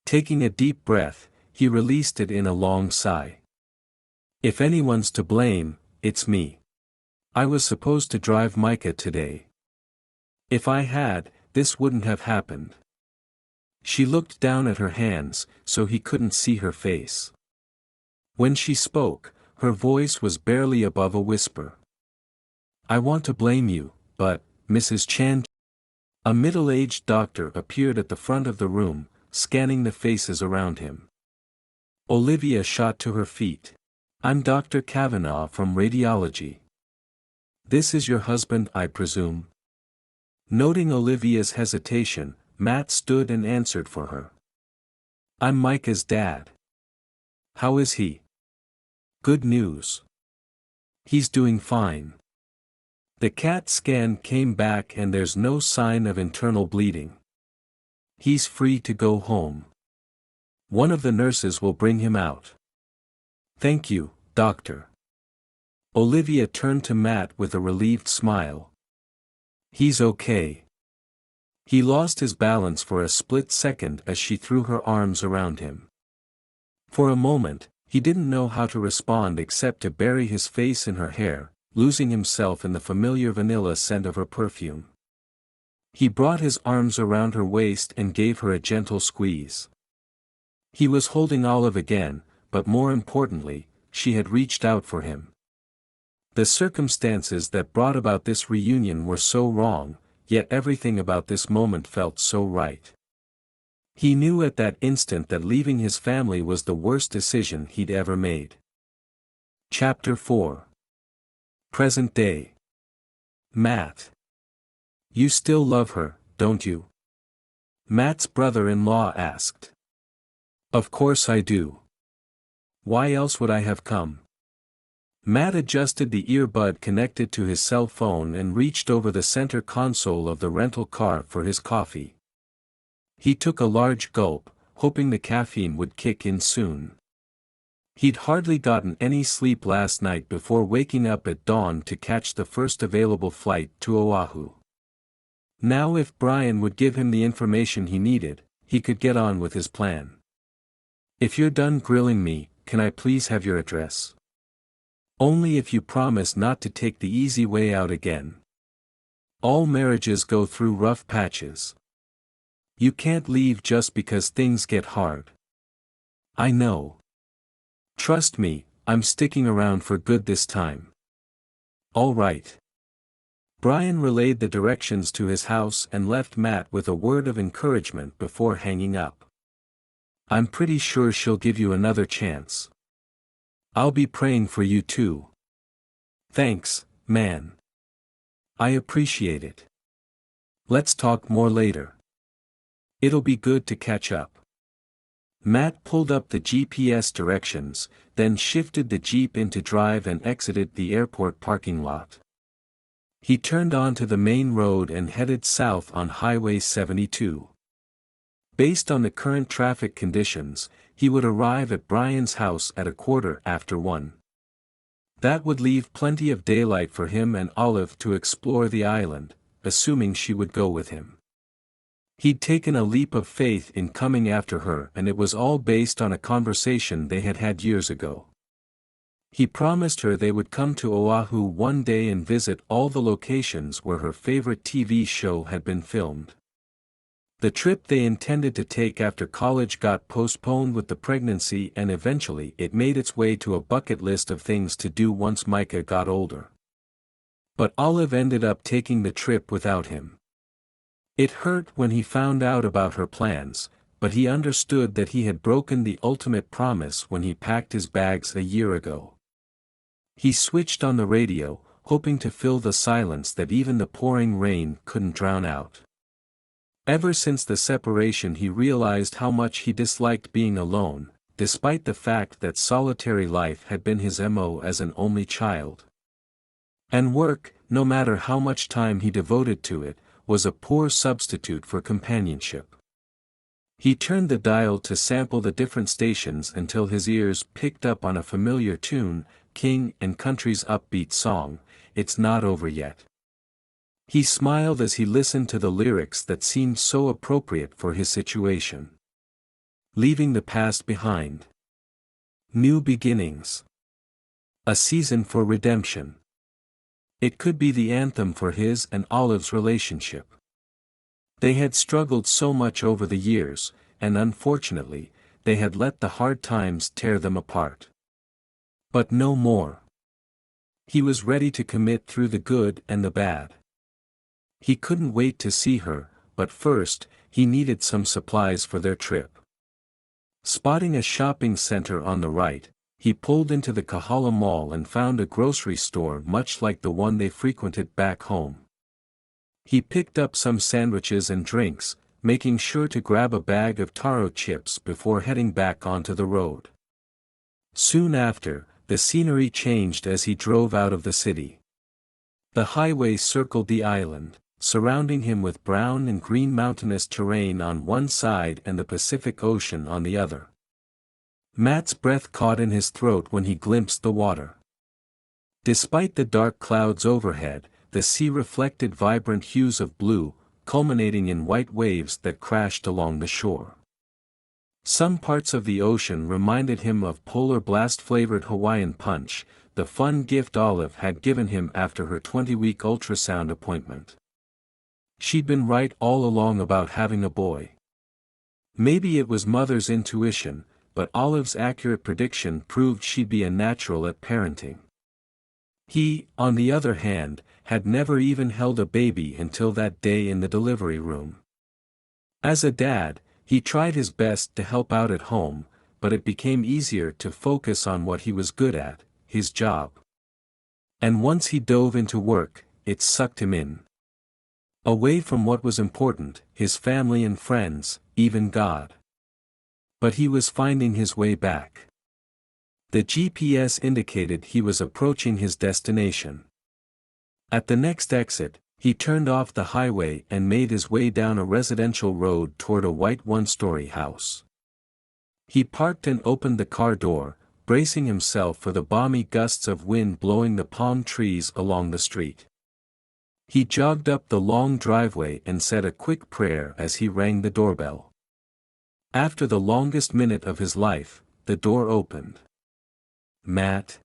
Taking a deep breath, he released it in a long sigh. If anyone's to blame, it's me. I was supposed to drive Micah today. If I had, this wouldn't have happened. She looked down at her hands, so he couldn't see her face. When she spoke, her voice was barely above a whisper. I want to blame you, but, Mrs. Chan. A middle-aged doctor appeared at the front of the room, scanning the faces around him. Olivia shot to her feet. "I'm Dr. Kavanaugh from radiology. This is your husband, I presume?" Noting Olivia's hesitation, Matt stood and answered for her. "I'm Micah's dad. How is he?" "Good news. He's doing fine. The CAT scan came back and there's no sign of internal bleeding. He's free to go home. One of the nurses will bring him out." "Thank you, doctor." Olivia turned to Matt with a relieved smile. "He's okay." He lost his balance for a split second as she threw her arms around him. For a moment, he didn't know how to respond except to bury his face in her hair, losing himself in the familiar vanilla scent of her perfume. He brought his arms around her waist and gave her a gentle squeeze. He was holding Olive again, but more importantly, she had reached out for him. The circumstances that brought about this reunion were so wrong, yet everything about this moment felt so right. He knew at that instant that leaving his family was the worst decision he'd ever made. Chapter 4. Present Day. Matt. "You still love her, don't you?" Matt's brother-in-law asked. "Of course I do. Why else would I have come?" Matt adjusted the earbud connected to his cell phone and reached over the center console of the rental car for his coffee. He took a large gulp, hoping the caffeine would kick in soon. He'd hardly gotten any sleep last night before waking up at dawn to catch the first available flight to Oahu. Now if Brian would give him the information he needed, he could get on with his plan. "If you're done grilling me, can I please have your address? Only if you promise not to take the easy way out again. All marriages go through rough patches. You can't leave just because things get hard. I know. Trust me, I'm sticking around for good this time." "All right." Brian relayed the directions to his house and left Matt with a word of encouragement before hanging up. "I'm pretty sure she'll give you another chance. I'll be praying for you too." "Thanks, man. I appreciate it. Let's talk more later. It'll be good to catch up." Matt pulled up the GPS directions, then shifted the Jeep into drive and exited the airport parking lot. He turned onto the main road and headed south on Highway 72. Based on the current traffic conditions, he would arrive at Brian's house at 1:15. That would leave plenty of daylight for him and Olive to explore the island, assuming she would go with him. He'd taken a leap of faith in coming after her, and it was all based on a conversation they had had years ago. He promised her they would come to Oahu one day and visit all the locations where her favorite TV show had been filmed. The trip they intended to take after college got postponed with the pregnancy, and eventually it made its way to a bucket list of things to do once Micah got older. But Olive ended up taking the trip without him. It hurt when he found out about her plans, but he understood that he had broken the ultimate promise when he packed his bags a year ago. He switched on the radio, hoping to fill the silence that even the pouring rain couldn't drown out. Ever since the separation he realized how much he disliked being alone, despite the fact that solitary life had been his MO as an only child. And work, no matter how much time he devoted to it, was a poor substitute for companionship. He turned the dial to sample the different stations until his ears picked up on a familiar tune, King and Country's upbeat song, "It's Not Over Yet." He smiled as he listened to the lyrics that seemed so appropriate for his situation. Leaving the past behind. New beginnings. A season for redemption. It could be the anthem for his and Olive's relationship. They had struggled so much over the years, and unfortunately, they had let the hard times tear them apart. But no more. He was ready to commit through the good and the bad. He couldn't wait to see her, but first, he needed some supplies for their trip. Spotting a shopping center on the right, he pulled into the Kahala Mall and found a grocery store much like the one they frequented back home. He picked up some sandwiches and drinks, making sure to grab a bag of taro chips before heading back onto the road. Soon after, the scenery changed as he drove out of the city. The highway circled the island, surrounding him with brown and green mountainous terrain on one side and the Pacific Ocean on the other. Matt's breath caught in his throat when he glimpsed the water. Despite the dark clouds overhead, the sea reflected vibrant hues of blue, culminating in white waves that crashed along the shore. Some parts of the ocean reminded him of polar blast-flavored Hawaiian punch, the fun gift Olive had given him after her 20-week ultrasound appointment. She'd been right all along about having a boy. Maybe it was Mother's intuition, but Olive's accurate prediction proved she'd be a natural at parenting. He, on the other hand, had never even held a baby until that day in the delivery room. As a dad, he tried his best to help out at home, but it became easier to focus on what he was good at, his job. And once he dove into work, it sucked him in. Away from what was important, his family and friends, even God. But he was finding his way back. The GPS indicated he was approaching his destination. At the next exit, he turned off the highway and made his way down a residential road toward a white one-story house. He parked and opened the car door, bracing himself for the balmy gusts of wind blowing the palm trees along the street. He jogged up the long driveway and said a quick prayer as he rang the doorbell. After the longest minute of his life, the door opened. "Matt?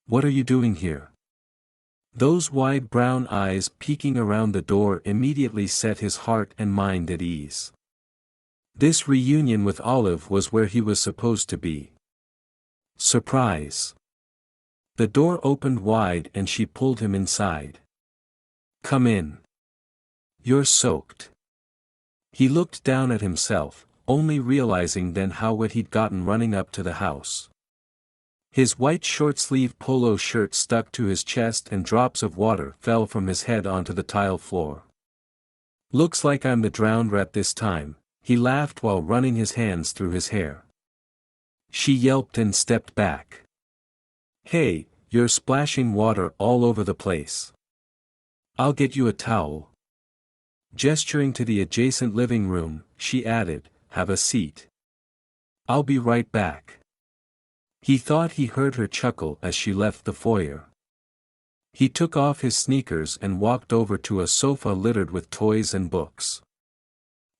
What are you doing here?" Those wide brown eyes peeking around the door immediately set his heart and mind at ease. This reunion with Olive was where he was supposed to be. Surprise! The door opened wide and she pulled him inside. "Come in. You're soaked." He looked down at himself, only realizing then how wet he'd gotten running up to the house. His white short-sleeved polo shirt stuck to his chest and drops of water fell from his head onto the tile floor. "Looks like I'm the drowned rat this time," he laughed while running his hands through his hair. She yelped and stepped back. "Hey, you're splashing water all over the place. I'll get you a towel." Gesturing to the adjacent living room, she added, "Have a seat. I'll be right back." He thought he heard her chuckle as she left the foyer. He took off his sneakers and walked over to a sofa littered with toys and books.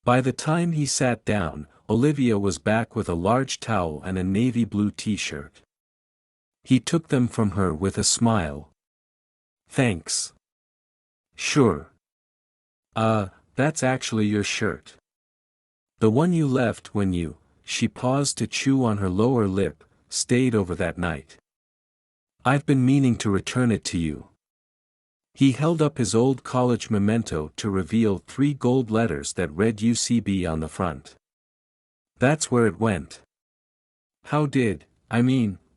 By the time he sat down, Olivia was back with a large towel and a navy blue t-shirt. He took them from her with a smile. "Thanks." "Sure. That's actually your shirt. The one you left when you," she paused to chew on her lower lip, "stayed over that night. I've been meaning to return it to you." He held up his old college memento to reveal 3 gold letters that read UCB on the front. "That's where it went."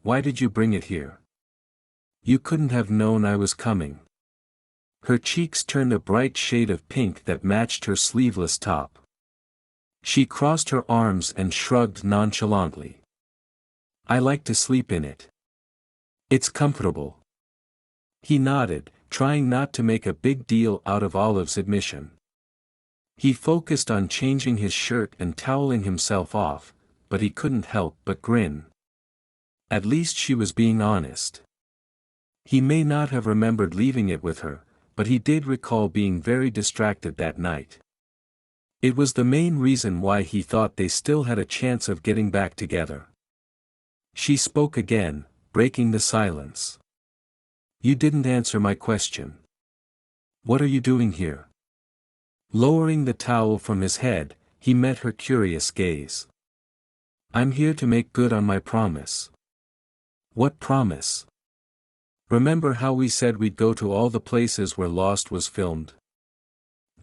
Why did you bring it here? You couldn't have known I was coming." Her cheeks turned a bright shade of pink that matched her sleeveless top. She crossed her arms and shrugged nonchalantly. "I like to sleep in it. It's comfortable." He nodded, trying not to make a big deal out of Olive's admission. He focused on changing his shirt and toweling himself off, but he couldn't help but grin. At least she was being honest. He may not have remembered leaving it with her, but he did recall being very distracted that night. It was the main reason why he thought they still had a chance of getting back together. She spoke again, breaking the silence. "You didn't answer my question. What are you doing here?" Lowering the towel from his head, he met her curious gaze. "I'm here to make good on my promise." "What promise?" "Remember how we said we'd go to all the places where Lost was filmed?"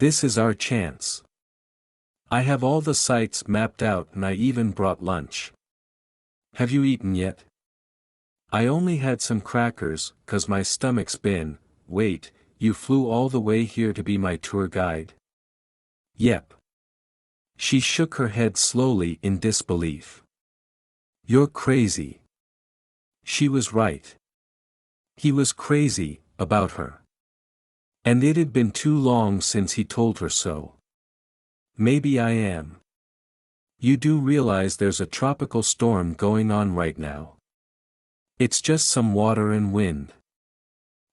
This is our chance. I have all the sites mapped out and I even brought lunch. Have you eaten yet? I only had some crackers, 'cause my stomach's been, wait, you flew all the way here to be my tour guide? Yep. She shook her head slowly in disbelief. You're crazy. She was right. He was crazy about her. And it had been too long since he told her so. Maybe I am. You do realize there's a tropical storm going on right now. It's just some water and wind.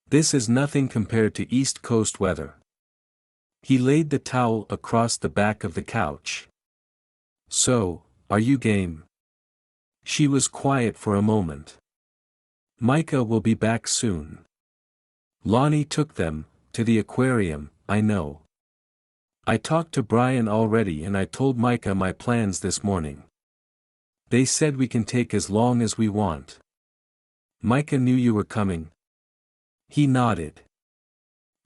This is nothing compared to East Coast weather. He laid the towel across the back of the couch. So, are you game? She was quiet for a moment. Micah will be back soon. Lonnie took them to the aquarium, I know. I talked to Brian already and I told Micah my plans this morning. They said we can take as long as we want. Micah knew you were coming. He nodded.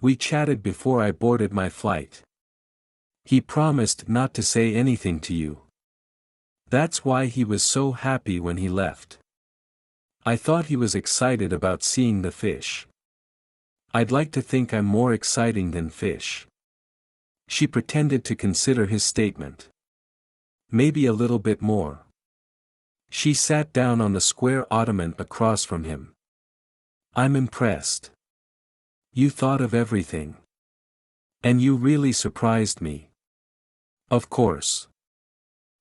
We chatted before I boarded my flight. He promised not to say anything to you. That's why he was so happy when he left. I thought he was excited about seeing the fish. I'd like to think I'm more exciting than fish. She pretended to consider his statement. Maybe a little bit more. She sat down on the square ottoman across from him. I'm impressed. You thought of everything. And you really surprised me. Of course.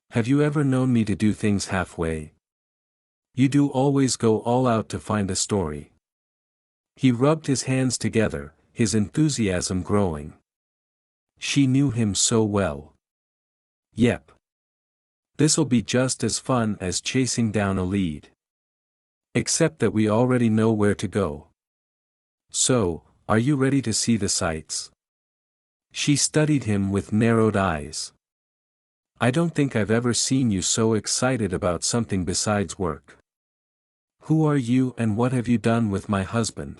Have you ever known me to do things halfway? You do always go all out to find a story. He rubbed his hands together, his enthusiasm growing. She knew him so well. Yep. This'll be just as fun as chasing down a lead. Except that we already know where to go. So, are you ready to see the sights? She studied him with narrowed eyes. I don't think I've ever seen you so excited about something besides work. Who are you and what have you done with my husband?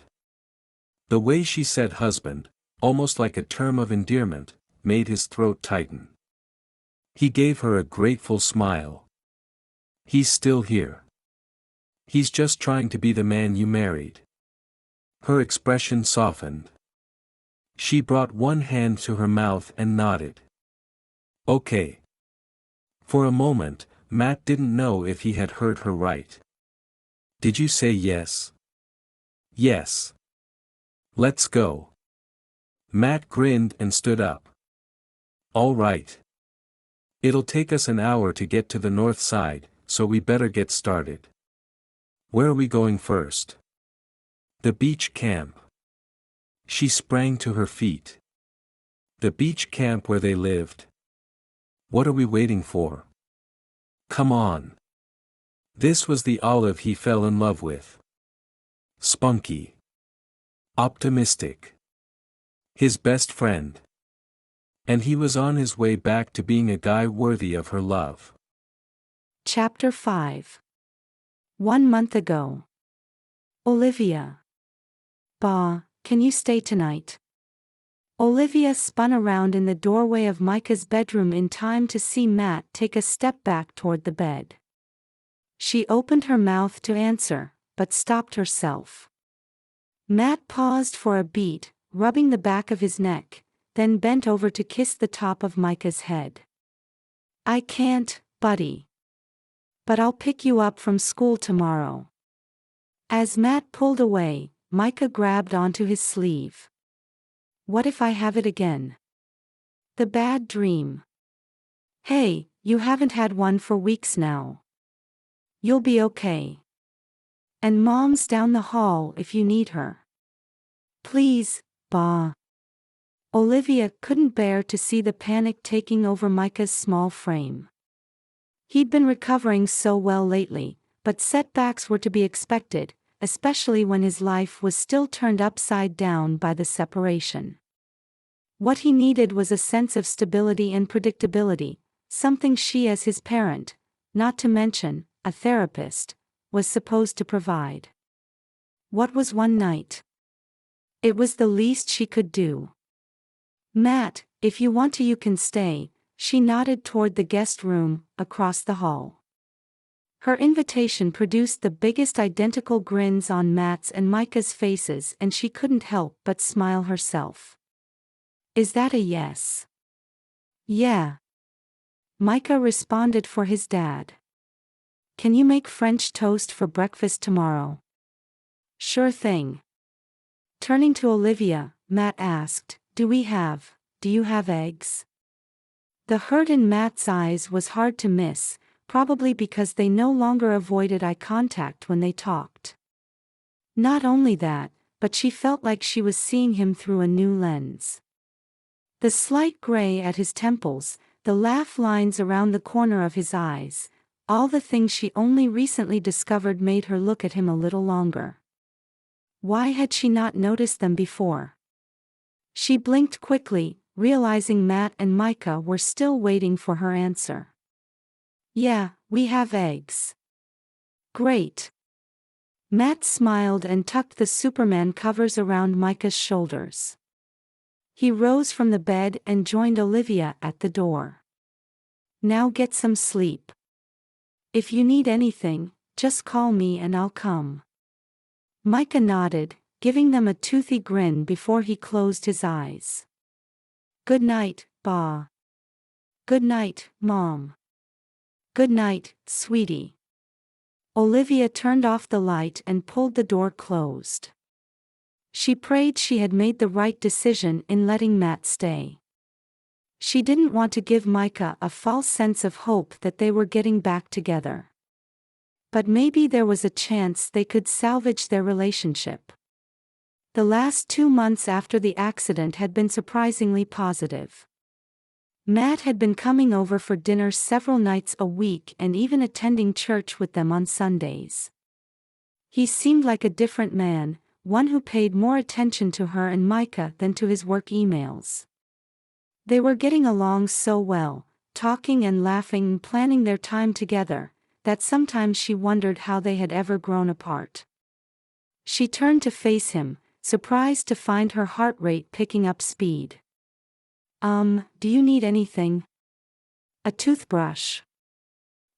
The way she said husband, almost like a term of endearment, made his throat tighten. He gave her a grateful smile. He's still here. He's just trying to be the man you married. Her expression softened. She brought one hand to her mouth and nodded. Okay. For a moment, Matt didn't know if he had heard her right. Did you say yes? Yes. Let's go. Matt grinned and stood up. All right. It'll take us an hour to get to the north side, so we better get started. Where are we going first? The beach camp. She sprang to her feet. The beach camp where they lived. What are we waiting for? Come on. This was the Olive he fell in love with. Spunky. Optimistic. His best friend. And he was on his way back to being a guy worthy of her love. Chapter 5. 1 month ago. Olivia. Bah, can you stay tonight? Olivia spun around in the doorway of Micah's bedroom in time to see Matt take a step back toward the bed. She opened her mouth to answer, but stopped herself. Matt paused for a beat, rubbing the back of his neck, then bent over to kiss the top of Micah's head. I can't, buddy. But I'll pick you up from school tomorrow. As Matt pulled away, Micah grabbed onto his sleeve. What if I have it again? The bad dream. Hey, you haven't had one for weeks now. You'll be okay. And Mom's down the hall if you need her. Please, Bah. Olivia couldn't bear to see the panic taking over Micah's small frame. He'd been recovering so well lately, but setbacks were to be expected, especially when his life was still turned upside down by the separation. What he needed was a sense of stability and predictability, something she as his parent, not to mention, a therapist, was supposed to provide. What was one night? It was the least she could do. Matt, If you want to, you can stay, she nodded toward the guest room, across the hall. Her invitation produced the biggest identical grins on Matt's and Micah's faces, and she couldn't help but smile herself. Is that a yes? Yeah. Micah responded for his dad. Can you make French toast for breakfast tomorrow? Sure thing. Turning to Olivia, Matt asked, do you have eggs? The hurt in Matt's eyes was hard to miss, probably because they no longer avoided eye contact when they talked. Not only that, but she felt like she was seeing him through a new lens. The slight gray at his temples, the laugh lines around the corner of his eyes, all the things she only recently discovered made her look at him a little longer. Why had she not noticed them before? She blinked quickly, realizing Matt and Micah were still waiting for her answer. Yeah, we have eggs. Great. Matt smiled and tucked the Superman covers around Micah's shoulders. He rose from the bed and joined Olivia at the door. Now get some sleep. If you need anything, just call me and I'll come. Micah nodded, giving them a toothy grin before he closed his eyes. Good night, Ba. Good night, Mom. Good night, sweetie. Olivia turned off the light and pulled the door closed. She prayed she had made the right decision in letting Matt stay. She didn't want to give Micah a false sense of hope that they were getting back together. But maybe there was a chance they could salvage their relationship. The last 2 months after the accident had been surprisingly positive. Matt had been coming over for dinner several nights a week and even attending church with them on Sundays. He seemed like a different man, one who paid more attention to her and Micah than to his work emails. They were getting along so well, talking and laughing and planning their time together, that sometimes she wondered how they had ever grown apart. She turned to face him, surprised to find her heart rate picking up speed. Do you need anything? A toothbrush?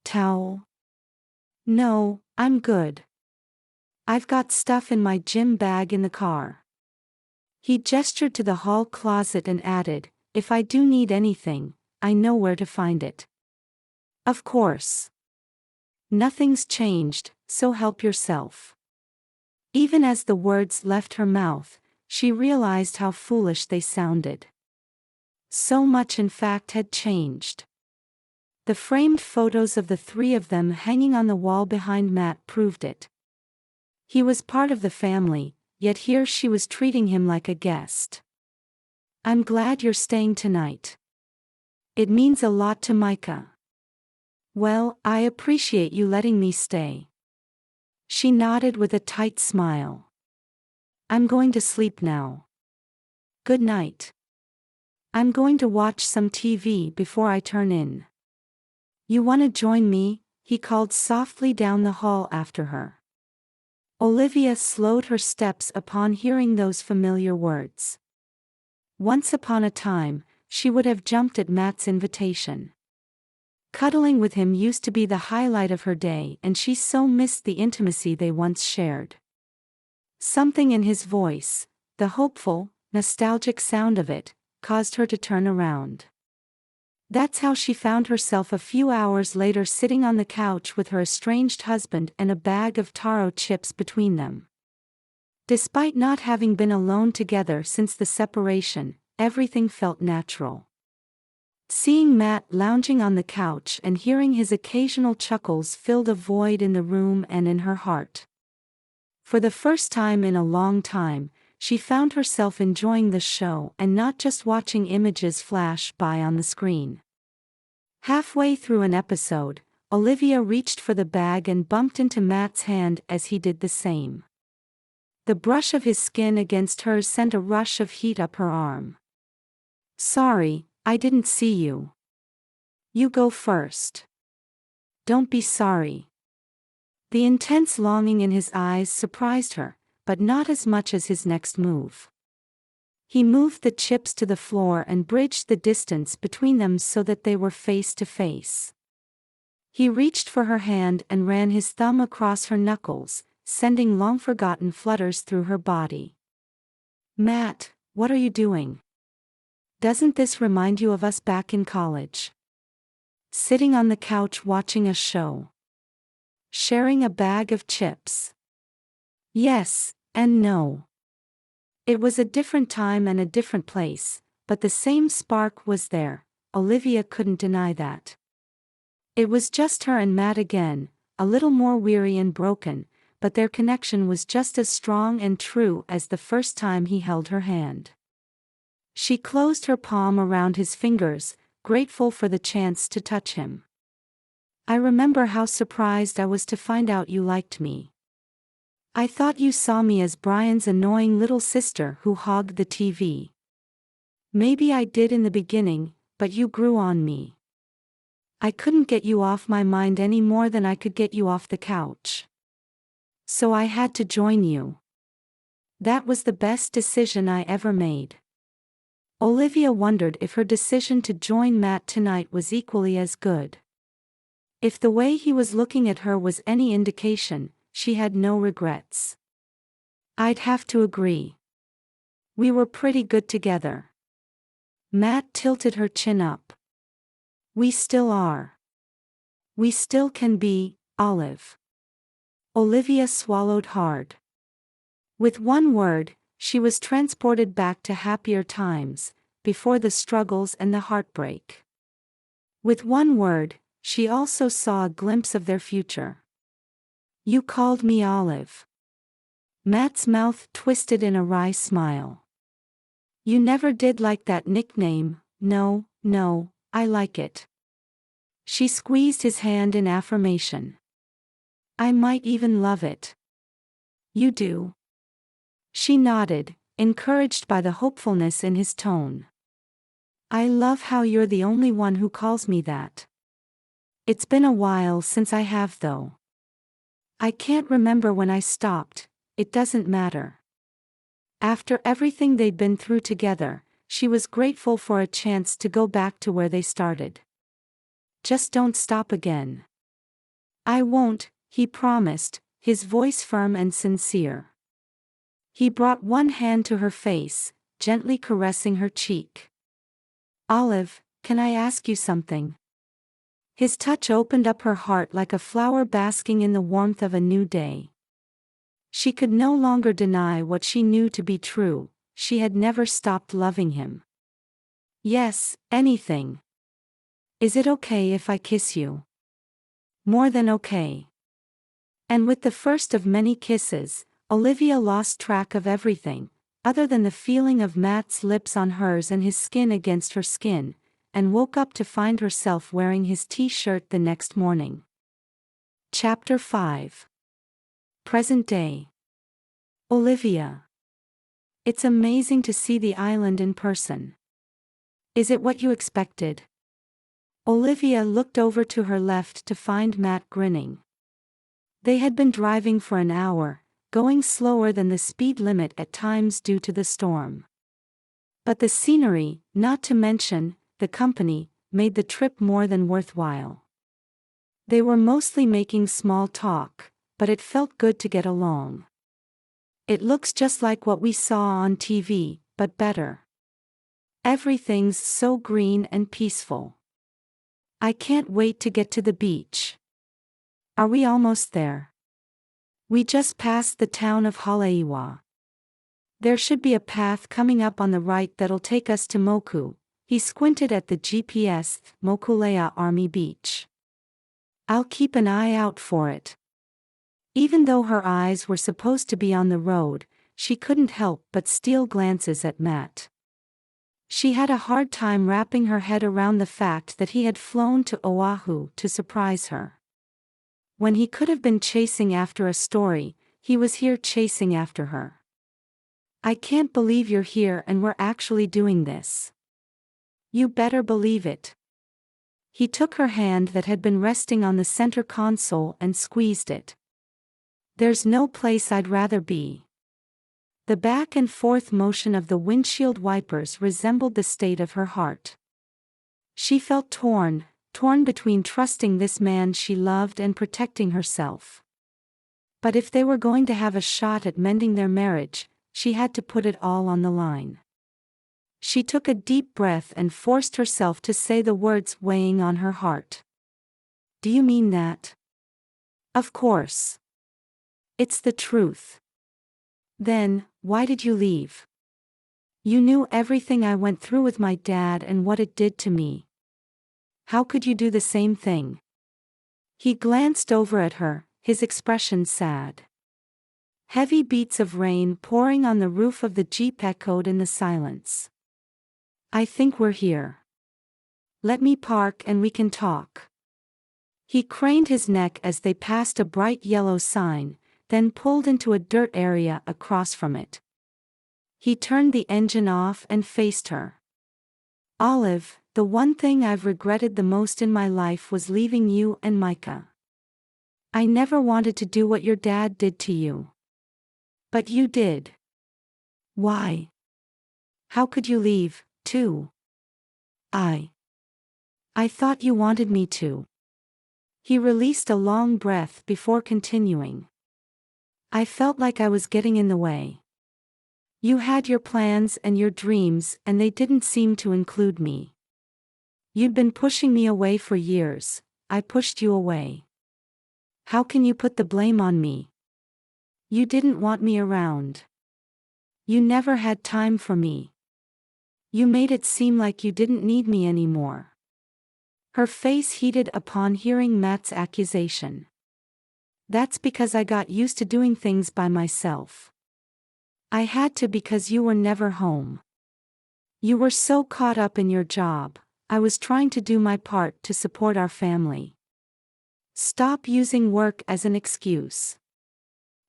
Towel? No, I'm good. I've got stuff in my gym bag in the car. He gestured to the hall closet and added, if I do need anything, I know where to find it. Of course. Nothing's changed, so help yourself. Even as the words left her mouth, she realized how foolish they sounded. So much in fact had changed. The framed photos of the three of them hanging on the wall behind Matt proved it. He was part of the family, yet here she was treating him like a guest. I'm glad you're staying tonight. It means a lot to Micah. Well, I appreciate you letting me stay. She nodded with a tight smile. I'm going to sleep now. Good night. I'm going to watch some TV before I turn in. You want to join me? He called softly down the hall after her. Olivia slowed her steps upon hearing those familiar words. Once upon a time, she would have jumped at Matt's invitation. Cuddling with him used to be the highlight of her day, and she so missed the intimacy they once shared. Something in his voice, the hopeful, nostalgic sound of it, caused her to turn around. That's how she found herself a few hours later sitting on the couch with her estranged husband and a bag of taro chips between them. Despite not having been alone together since the separation, everything felt natural. Seeing Matt lounging on the couch and hearing his occasional chuckles filled a void in the room and in her heart. For the first time in a long time, she found herself enjoying the show and not just watching images flash by on the screen. Halfway through an episode, Olivia reached for the bag and bumped into Matt's hand as he did the same. The brush of his skin against hers sent a rush of heat up her arm. Sorry, I didn't see you. You go first. Don't be sorry. The intense longing in his eyes surprised her, but not as much as his next move. He moved the chips to the floor and bridged the distance between them so that they were face to face. He reached for her hand and ran his thumb across her knuckles, sending long-forgotten flutters through her body. "Matt, what are you doing? Doesn't this remind you of us back in college? Sitting on the couch watching a show. Sharing a bag of chips." Yes, and no. It was a different time and a different place, but the same spark was there. Olivia couldn't deny that. It was just her and Matt again, a little more weary and broken, but their connection was just as strong and true as the first time he held her hand. She closed her palm around his fingers, grateful for the chance to touch him. "I remember how surprised I was to find out you liked me. I thought you saw me as Brian's annoying little sister who hogged the TV. Maybe I did in the beginning, but you grew on me. I couldn't get you off my mind any more than I could get you off the couch. So I had to join you. That was the best decision I ever made." Olivia wondered if her decision to join Matt tonight was equally as good. If the way he was looking at her was any indication, she had no regrets. "I'd have to agree. We were pretty good together." Matt tilted her chin up. "We still are. We still can be, Olive." Olivia swallowed hard. With one word, she was transported back to happier times, before the struggles and the heartbreak. With one word, she also saw a glimpse of their future. "You called me Olive." Matt's mouth twisted in a wry smile. "You never did like that nickname." No, I like it." She squeezed his hand in affirmation. "I might even love it." "You do?" She nodded, encouraged by the hopefulness in his tone. "I love how you're the only one who calls me that. It's been a while since I have though. I can't remember when I stopped. It doesn't matter." After everything they'd been through together, she was grateful for a chance to go back to where they started. "Just don't stop again." "I won't," he promised, his voice firm and sincere. He brought one hand to her face, gently caressing her cheek. "Olive, can I ask you something?" His touch opened up her heart like a flower basking in the warmth of a new day. She could no longer deny what she knew to be true: she had never stopped loving him. "Yes, anything. Is it okay if I kiss you?" "More than okay." And with the first of many kisses, Olivia lost track of everything, other than the feeling of Matt's lips on hers and his skin against her skin, and woke up to find herself wearing his t-shirt the next morning. Chapter 5. Present Day. Olivia. "It's amazing to see the island in person. Is it what you expected?" Olivia looked over to her left to find Matt grinning. They had been driving for an hour, going slower than the speed limit at times due to the storm. But the scenery, not to mention the company, made the trip more than worthwhile. They were mostly making small talk, but it felt good to get along. "It looks just like what we saw on TV, but better. Everything's so green and peaceful. I can't wait to get to the beach." "Are we almost there?" "We just passed the town of Haleiwa. There should be a path coming up on the right that'll take us to Moku." He squinted at the GPS, Mokulea Army Beach. "I'll keep an eye out for it." Even though her eyes were supposed to be on the road, she couldn't help but steal glances at Matt. She had a hard time wrapping her head around the fact that he had flown to Oahu to surprise her. When he could have been chasing after a story, he was here chasing after her. "I can't believe you're here and we're actually doing this." "You better believe it." He took her hand that had been resting on the center console and squeezed it. "There's no place I'd rather be." The back and forth motion of the windshield wipers resembled the state of her heart. She felt torn between trusting this man she loved and protecting herself. But if they were going to have a shot at mending their marriage, she had to put it all on the line. She took a deep breath and forced herself to say the words weighing on her heart. "Do you mean that?" "Of course. It's the truth." "Then, why did you leave? You knew everything I went through with my dad and what it did to me. How could you do the same thing?" He glanced over at her, his expression sad. Heavy beats of rain pouring on the roof of the Jeep echoed in the silence. "I think we're here. Let me park and we can talk." He craned his neck as they passed a bright yellow sign, then pulled into a dirt area across from it. He turned the engine off and faced her. "Olive, the one thing I've regretted the most in my life was leaving you and Micah. I never wanted to do what your dad did to you. But you did. Why? How could you leave, too? I thought you wanted me to." He released a long breath before continuing. "I felt like I was getting in the way. You had your plans and your dreams and they didn't seem to include me. You'd been pushing me away for years, I pushed you away. How can you put the blame on me? You didn't want me around. You never had time for me. You made it seem like you didn't need me anymore." Her face heated upon hearing Matt's accusation. "That's because I got used to doing things by myself. I had to because you were never home. You were so caught up in your job, I was trying to do my part to support our family. Stop using work as an excuse.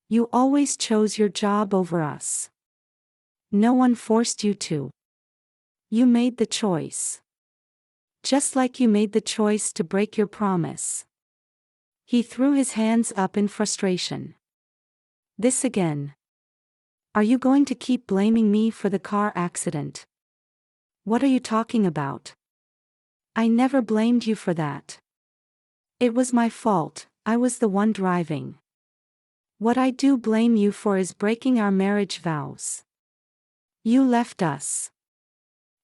You always chose your job over us. No one forced you to. You made the choice. Just like you made the choice to break your promise." He threw his hands up in frustration. "This again. Are you going to keep blaming me for the car accident? What are you talking about? I never blamed you for that. It was my fault, I was the one driving. What I do blame you for is breaking our marriage vows. You left us.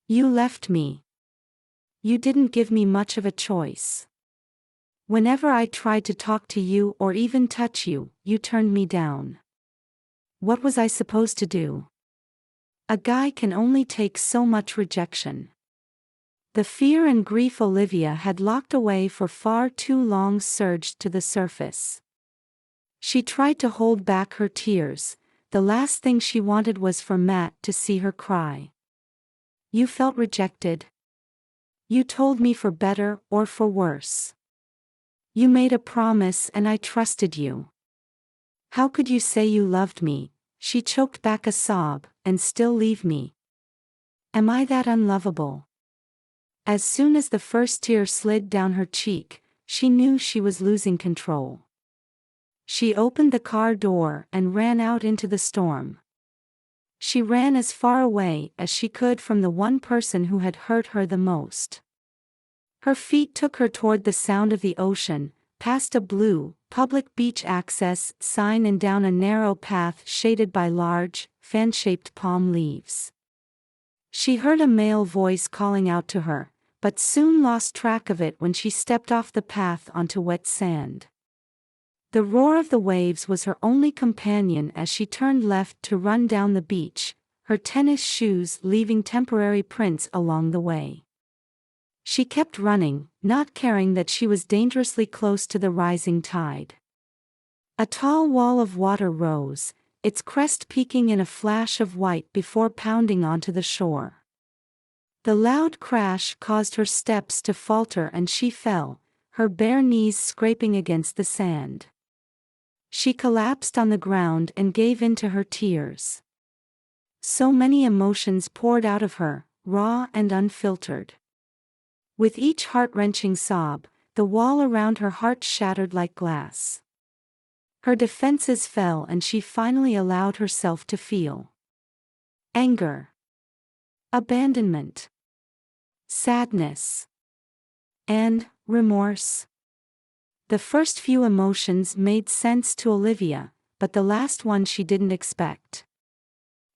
You left me. You didn't give me much of a choice. Whenever I tried to talk to you or even touch you, you turned me down. What was I supposed to do? A guy can only take so much rejection." The fear and grief Olivia had locked away for far too long surged to the surface. She tried to hold back her tears, the last thing she wanted was for Matt to see her cry. "You felt rejected. You told me for better or for worse. You made a promise and I trusted you. How could you say you loved me," she choked back a sob, "and still leave me? Am I that unlovable?" As soon as the first tear slid down her cheek, she knew she was losing control. She opened the car door and ran out into the storm. She ran as far away as she could from the one person who had hurt her the most. Her feet took her toward the sound of the ocean, past a blue, public beach access sign and down a narrow path shaded by large, fan-shaped palm leaves. She heard a male voice calling out to her, but soon lost track of it when she stepped off the path onto wet sand. The roar of the waves was her only companion as she turned left to run down the beach, her tennis shoes leaving temporary prints along the way. She kept running, not caring that she was dangerously close to the rising tide. A tall wall of water rose, its crest peaking in a flash of white before pounding onto the shore. The loud crash caused her steps to falter and she fell, her bare knees scraping against the sand. She collapsed on the ground and gave in to her tears. So many emotions poured out of her, raw and unfiltered. With each heart-wrenching sob, the wall around her heart shattered like glass. Her defenses fell and she finally allowed herself to feel. anger, abandonment, sadness, and remorse. The first few emotions made sense to Olivia, but the last one she didn't expect.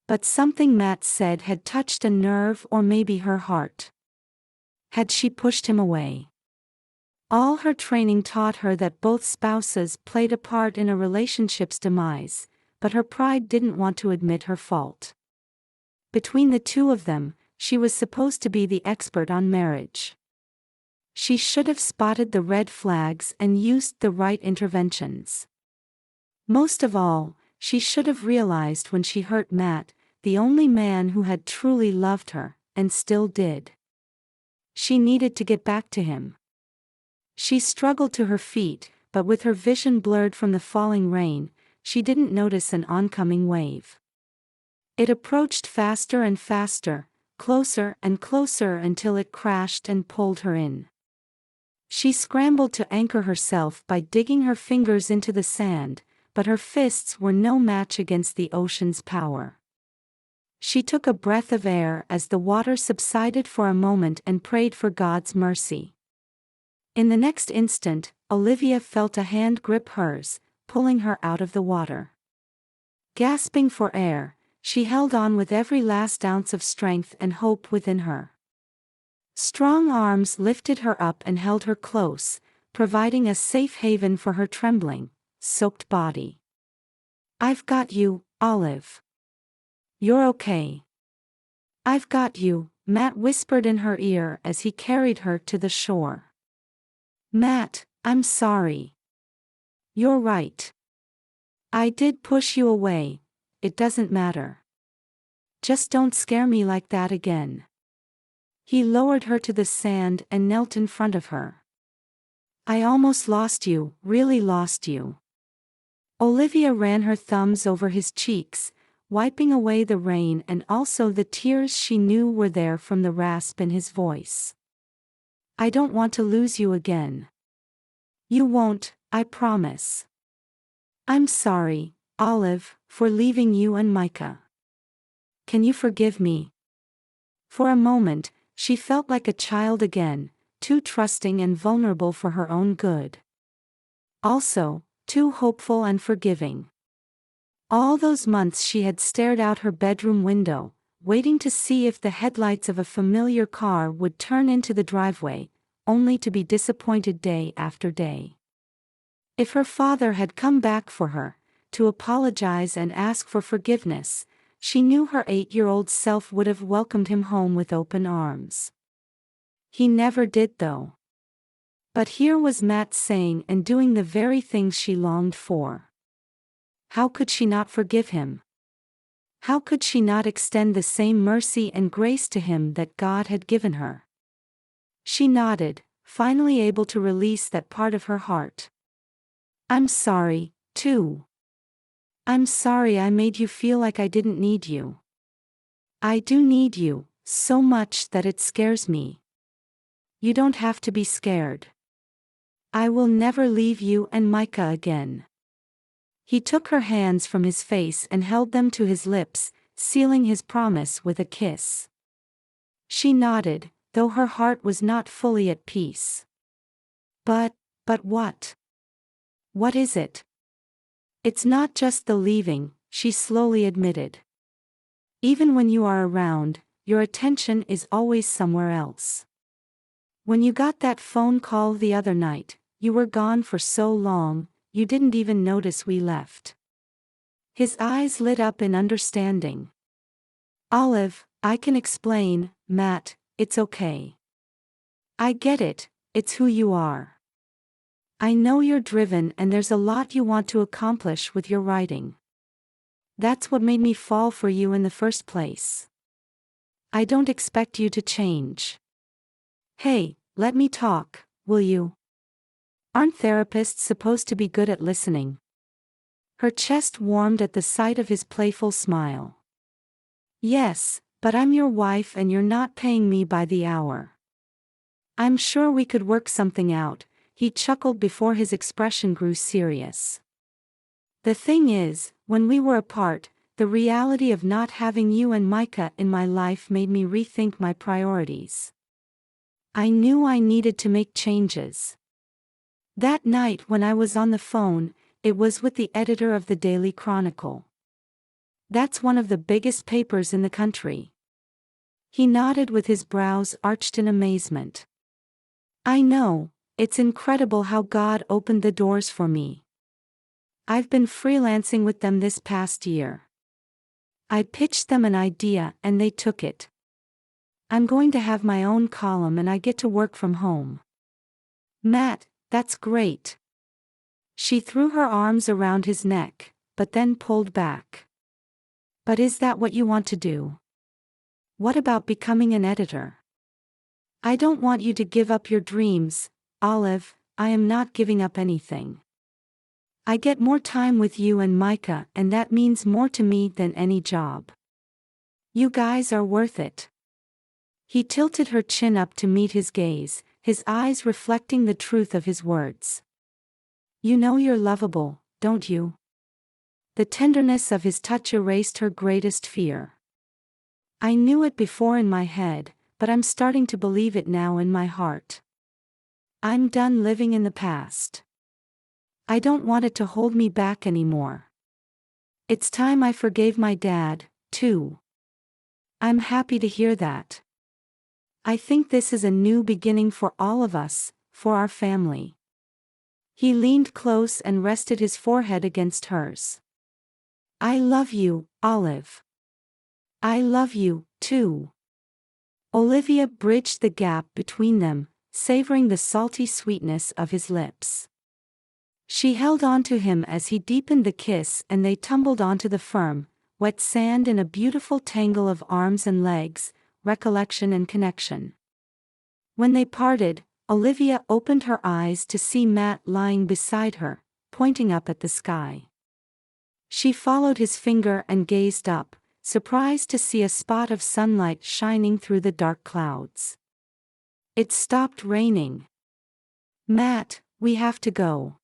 But something Matt said had touched a nerve, or maybe her heart. Had she pushed him away? All her training taught her that both spouses played a part in a relationship's demise, but her pride didn't want to admit her fault. Between the two of them, she was supposed to be the expert on marriage. She should have spotted the red flags and used the right interventions. Most of all, she should have realized when she hurt Matt, the only man who had truly loved her, and still did. She needed to get back to him. She struggled to her feet, but with her vision blurred from the falling rain, she didn't notice an oncoming wave. It approached faster and faster, closer and closer until it crashed and pulled her in. She scrambled to anchor herself by digging her fingers into the sand, but her fists were no match against the ocean's power. She took a breath of air as the water subsided for a moment and prayed for God's mercy. In the next instant, Olivia felt a hand grip hers, pulling her out of the water. Gasping for air, she held on with every last ounce of strength and hope within her. Strong arms lifted her up and held her close, providing a safe haven for her trembling, soaked body. "I've got you, Olive. You're okay. I've got you," Matt whispered in her ear as he carried her to the shore. "Matt, I'm sorry. You're right. I did push you away, it doesn't matter. Just don't scare me like that again." He lowered her to the sand and knelt in front of her. "I almost lost you, really lost you." Olivia ran her thumbs over his cheeks, wiping away the rain and also the tears she knew were there from the rasp in his voice. "I don't want to lose you again." "You won't, I promise." "I'm sorry, Olive, for leaving you and Micah. Can you forgive me?" For a moment, she felt like a child again, too trusting and vulnerable for her own good. Also, too hopeful and forgiving. All those months she had stared out her bedroom window, waiting to see if the headlights of a familiar car would turn into the driveway, only to be disappointed day after day. If her father had come back for her, to apologize and ask for forgiveness, she knew her 8-year-old self would have welcomed him home with open arms. He never did though. But here was Matt saying and doing the very things she longed for. How could she not forgive him? How could she not extend the same mercy and grace to him that God had given her? She nodded, finally able to release that part of her heart. "I'm sorry, too. I'm sorry I made you feel like I didn't need you. I do need you, so much that it scares me. You don't have to be scared. I will never leave you and Micah again." He took her hands from his face and held them to his lips, sealing his promise with a kiss. She nodded, though her heart was not fully at peace. But what? What is it?" "It's not just the leaving," she slowly admitted. "Even when you are around, your attention is always somewhere else. When you got that phone call the other night, you were gone for so long, you didn't even notice we left." His eyes lit up in understanding. "Olive, I can explain, Matt, it's okay. I get it, it's who you are. I know you're driven and there's a lot you want to accomplish with your writing. That's what made me fall for you in the first place. I don't expect you to change. Hey, let me talk, will you? Aren't therapists supposed to be good at listening?" Her chest warmed at the sight of his playful smile. "Yes, but I'm your wife and you're not paying me by the hour. I'm sure we could work something out," he chuckled before his expression grew serious. "The thing is, when we were apart, the reality of not having you and Micah in my life made me rethink my priorities. I knew I needed to make changes. That night when I was on the phone, it was with the editor of the Daily Chronicle. That's one of the biggest papers in the country. He nodded with his brows arched in amazement. I know, it's incredible how God opened the doors for me. I've been freelancing with them this past year. I pitched them an idea and they took it. I'm going to have my own column and I get to work from home. Matt, that's great. She threw her arms around his neck, but then pulled back. But is that what you want to do? What about becoming an editor? I don't want you to give up your dreams, Olive. I am not giving up anything. I get more time with you and Micah, and that means more to me than any job. You guys are worth it. He tilted her chin up to meet his gaze, his eyes reflecting the truth of his words. You know you're lovable, don't you? The tenderness of his touch erased her greatest fear. I knew it before in my head, but I'm starting to believe it now in my heart. I'm done living in the past. I don't want it to hold me back anymore. It's time I forgave my dad, too. I'm happy to hear that. I think this is a new beginning for all of us, for our family. He leaned close and rested his forehead against hers. I love you, Olive. I love you, too. Olivia bridged the gap between them, savoring the salty sweetness of his lips. She held on to him as he deepened the kiss and they tumbled onto the firm, wet sand in a beautiful tangle of arms and legs, recollection and connection. When they parted, Olivia opened her eyes to see Matt lying beside her, pointing up at the sky. She followed his finger and gazed up, surprised to see a spot of sunlight shining through the dark clouds. It stopped raining. Matt, we have to go.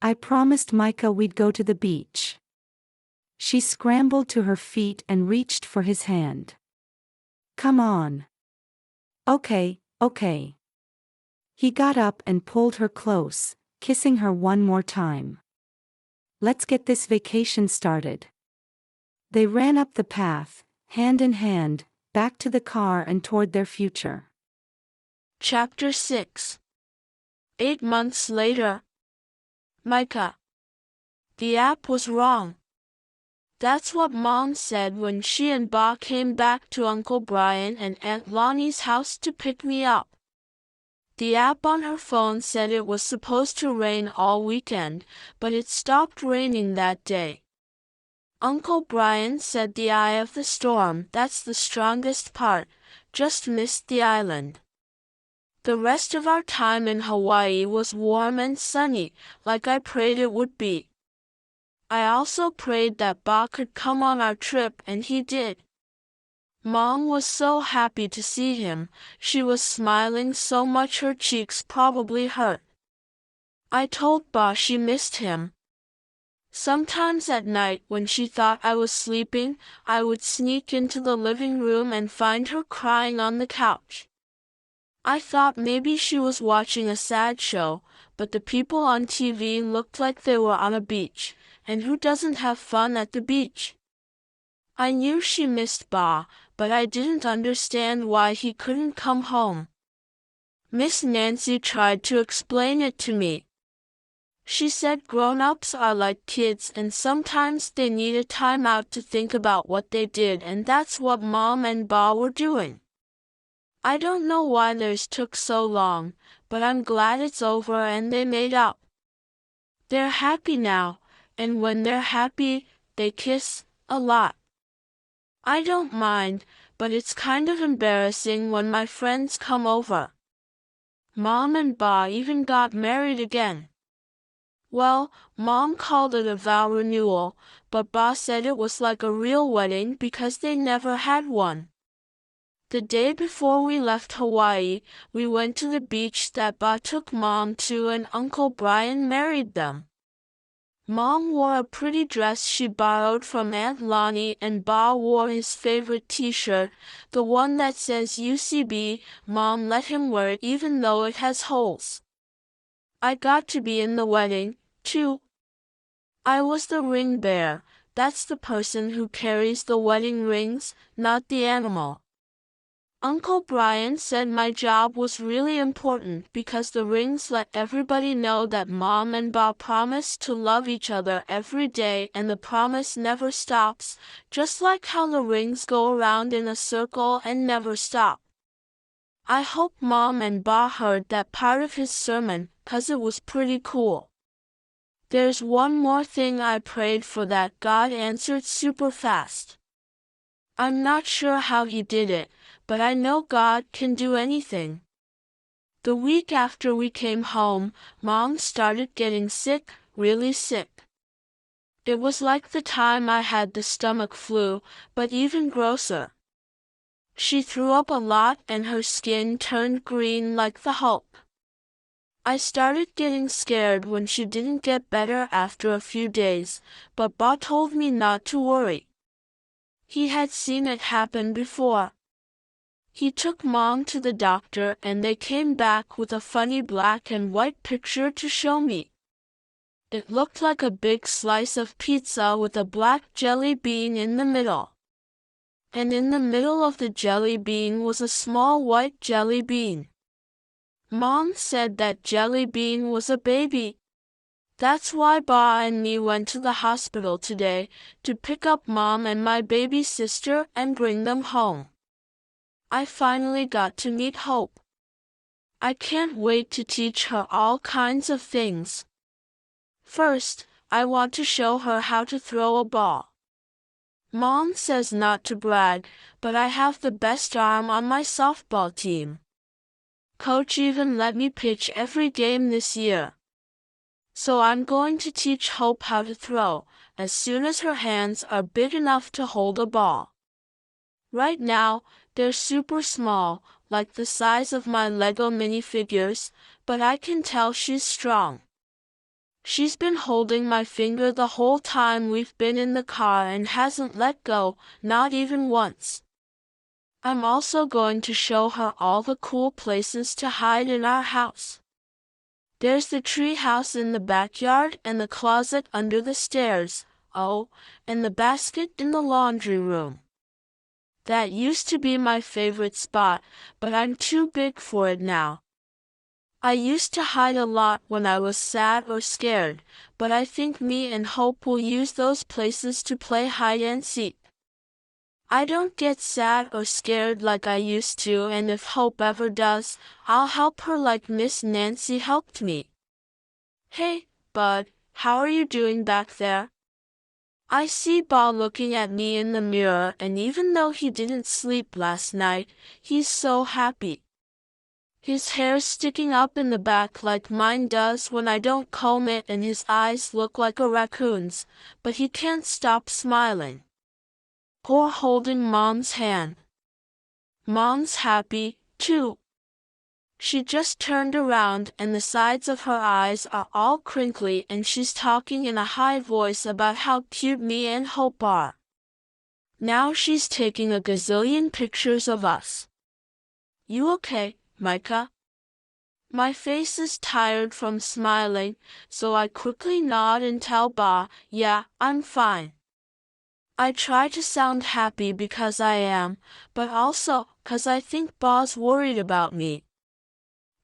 I promised Micah we'd go to the beach. She scrambled to her feet and reached for his hand. Come on. Okay. He got up and pulled her close, kissing her one more time. Let's get this vacation started. They ran up the path, hand in hand, back to the car and toward their future. Chapter 6. 8 months later. Micah. The app was wrong. That's what Mom said when she and Ba came back to Uncle Brian and Aunt Lonnie's house to pick me up. The app on her phone said it was supposed to rain all weekend, but it stopped raining that day. Uncle Brian said the eye of the storm, that's the strongest part, just missed the island. The rest of our time in Hawaii was warm and sunny, like I prayed it would be. I also prayed that Ba could come on our trip and he did. Mom was so happy to see him, she was smiling so much her cheeks probably hurt. I told Ba she missed him. Sometimes at night when she thought I was sleeping, I would sneak into the living room and find her crying on the couch. I thought maybe she was watching a sad show, but the people on TV looked like they were on a beach, and who doesn't have fun at the beach? I knew she missed Ba, but I didn't understand why he couldn't come home. Miss Nancy tried to explain it to me. She said grown-ups are like kids and sometimes they need a time out to think about what they did, and that's what Mom and Ba were doing. I don't know why theirs took so long, but I'm glad it's over and they made up. They're happy now, and when they're happy, they kiss a lot. I don't mind, but it's kind of embarrassing when my friends come over. Mom and Ba even got married again. Well, Mom called it a vow renewal, but Ba said it was like a real wedding because they never had one. The day before we left Hawaii, we went to the beach that Ba took Mom to and Uncle Brian married them. Mom wore a pretty dress she borrowed from Aunt Lonnie, and Ba wore his favorite t-shirt, the one that says UCB. Mom let him wear it even though it has holes. I got to be in the wedding, too. I was the ring bearer. That's the person who carries the wedding rings, not the animal. Uncle Brian said my job was really important because the rings let everybody know that Mom and Ba promised to love each other every day, and the promise never stops, just like how the rings go around in a circle and never stop. I hope Mom and Ba heard that part of his sermon, 'cause it was pretty cool. There's one more thing I prayed for that God answered super fast. I'm not sure how he did it, but I know God can do anything. The week after we came home, Mom started getting sick, really sick. It was like the time I had the stomach flu, but even grosser. She threw up a lot and her skin turned green like the Hulk. I started getting scared when she didn't get better after a few days, but Ba told me not to worry. He had seen it happen before. He took Mom to the doctor and they came back with a funny black and white picture to show me. It looked like a big slice of pizza with a black jelly bean in the middle. And in the middle of the jelly bean was a small white jelly bean. Mom said that jelly bean was a baby. That's why Ba and me went to the hospital today, to pick up Mom and my baby sister and bring them home. I finally got to meet Hope. I can't wait to teach her all kinds of things. First, I want to show her how to throw a ball. Mom says not to brag, but I have the best arm on my softball team. Coach even let me pitch every game this year. So I'm going to teach Hope how to throw, as soon as her hands are big enough to hold a ball. Right now, they're super small, like the size of my Lego minifigures, but I can tell she's strong. She's been holding my finger the whole time we've been in the car and hasn't let go, not even once. I'm also going to show her all the cool places to hide in our house. There's the tree house in the backyard and the closet under the stairs, oh, and the basket in the laundry room. That used to be my favorite spot, but I'm too big for it now. I used to hide a lot when I was sad or scared, but I think me and Hope will use those places to play hide and seek. I don't get sad or scared like I used to, and if Hope ever does, I'll help her like Miss Nancy helped me. Hey, bud, how are you doing back there? I see Ba looking at me in the mirror, and even though he didn't sleep last night, he's so happy. His hair's sticking up in the back like mine does when I don't comb it, and his eyes look like a raccoon's, but he can't stop smiling. Or holding Mom's hand. Mom's happy, too. She just turned around and the sides of her eyes are all crinkly, and she's talking in a high voice about how cute me and Hope are. Now she's taking a gazillion pictures of us. You okay, Micah? My face is tired from smiling, so I quickly nod and tell Ba, yeah, I'm fine. I try to sound happy because I am, but also 'cause I think Ba's worried about me.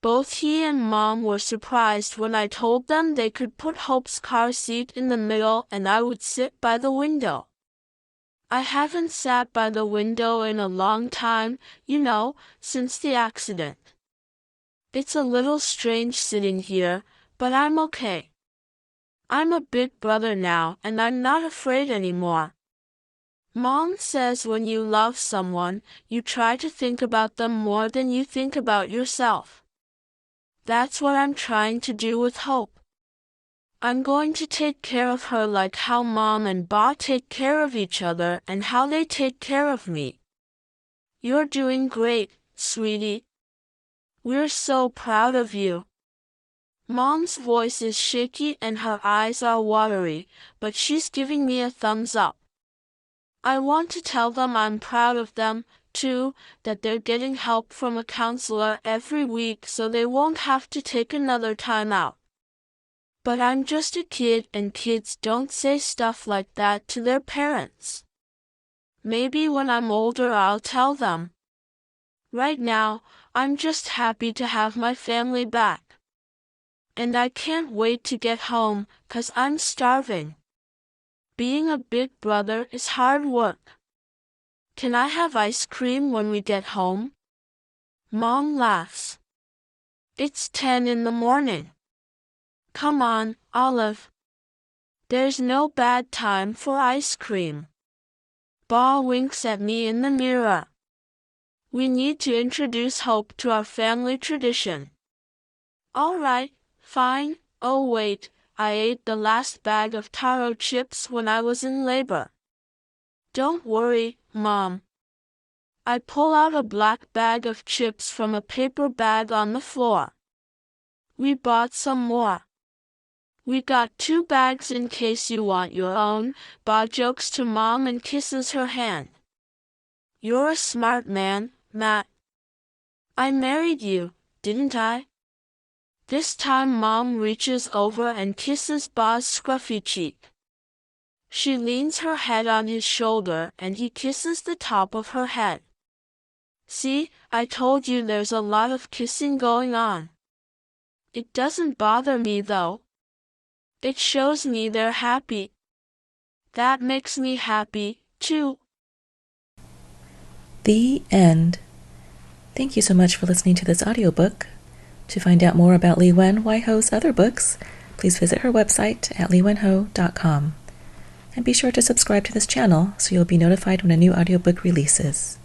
Both he and Mom were surprised when I told them they could put Hope's car seat in the middle and I would sit by the window. I haven't sat by the window in a long time, since the accident. It's a little strange sitting here, but I'm okay. I'm a big brother now and I'm not afraid anymore. Mom says when you love someone, you try to think about them more than you think about yourself. That's what I'm trying to do with Hope. I'm going to take care of her like how Mom and Ba take care of each other and how they take care of me. You're doing great, sweetie. We're so proud of you. Mom's voice is shaky and her eyes are watery, but she's giving me a thumbs up. I want to tell them I'm proud of them, too, that they're getting help from a counselor every week so they won't have to take another time out. But I'm just a kid and kids don't say stuff like that to their parents. Maybe when I'm older I'll tell them. Right now, I'm just happy to have my family back. And I can't wait to get home, 'cause I'm starving. Being a big brother is hard work. Can I have ice cream when we get home? Mom laughs. It's 10 in the morning. Come on, Olive. There's no bad time for ice cream. Ba winks at me in the mirror. We need to introduce hope to our family tradition. All right, fine. Oh wait, I ate the last bag of taro chips when I was in labor. Don't worry, Mom. I pull out a black bag of chips from a paper bag on the floor. We bought some more. We got 2 bags in case you want your own, Ba jokes to Mom and kisses her hand. You're a smart man, Matt. I married you, didn't I? This time Mom reaches over and kisses Ba's scruffy cheek. She leans her head on his shoulder and he kisses the top of her head. See, I told you there's a lot of kissing going on. It doesn't bother me though. It shows me they're happy. That makes me happy, too. The end. Thank you so much for listening to this audiobook. To find out more about Liwen Waiho's other books, please visit her website at liwenho.com. And be sure to subscribe to this channel so you'll be notified when a new audiobook releases.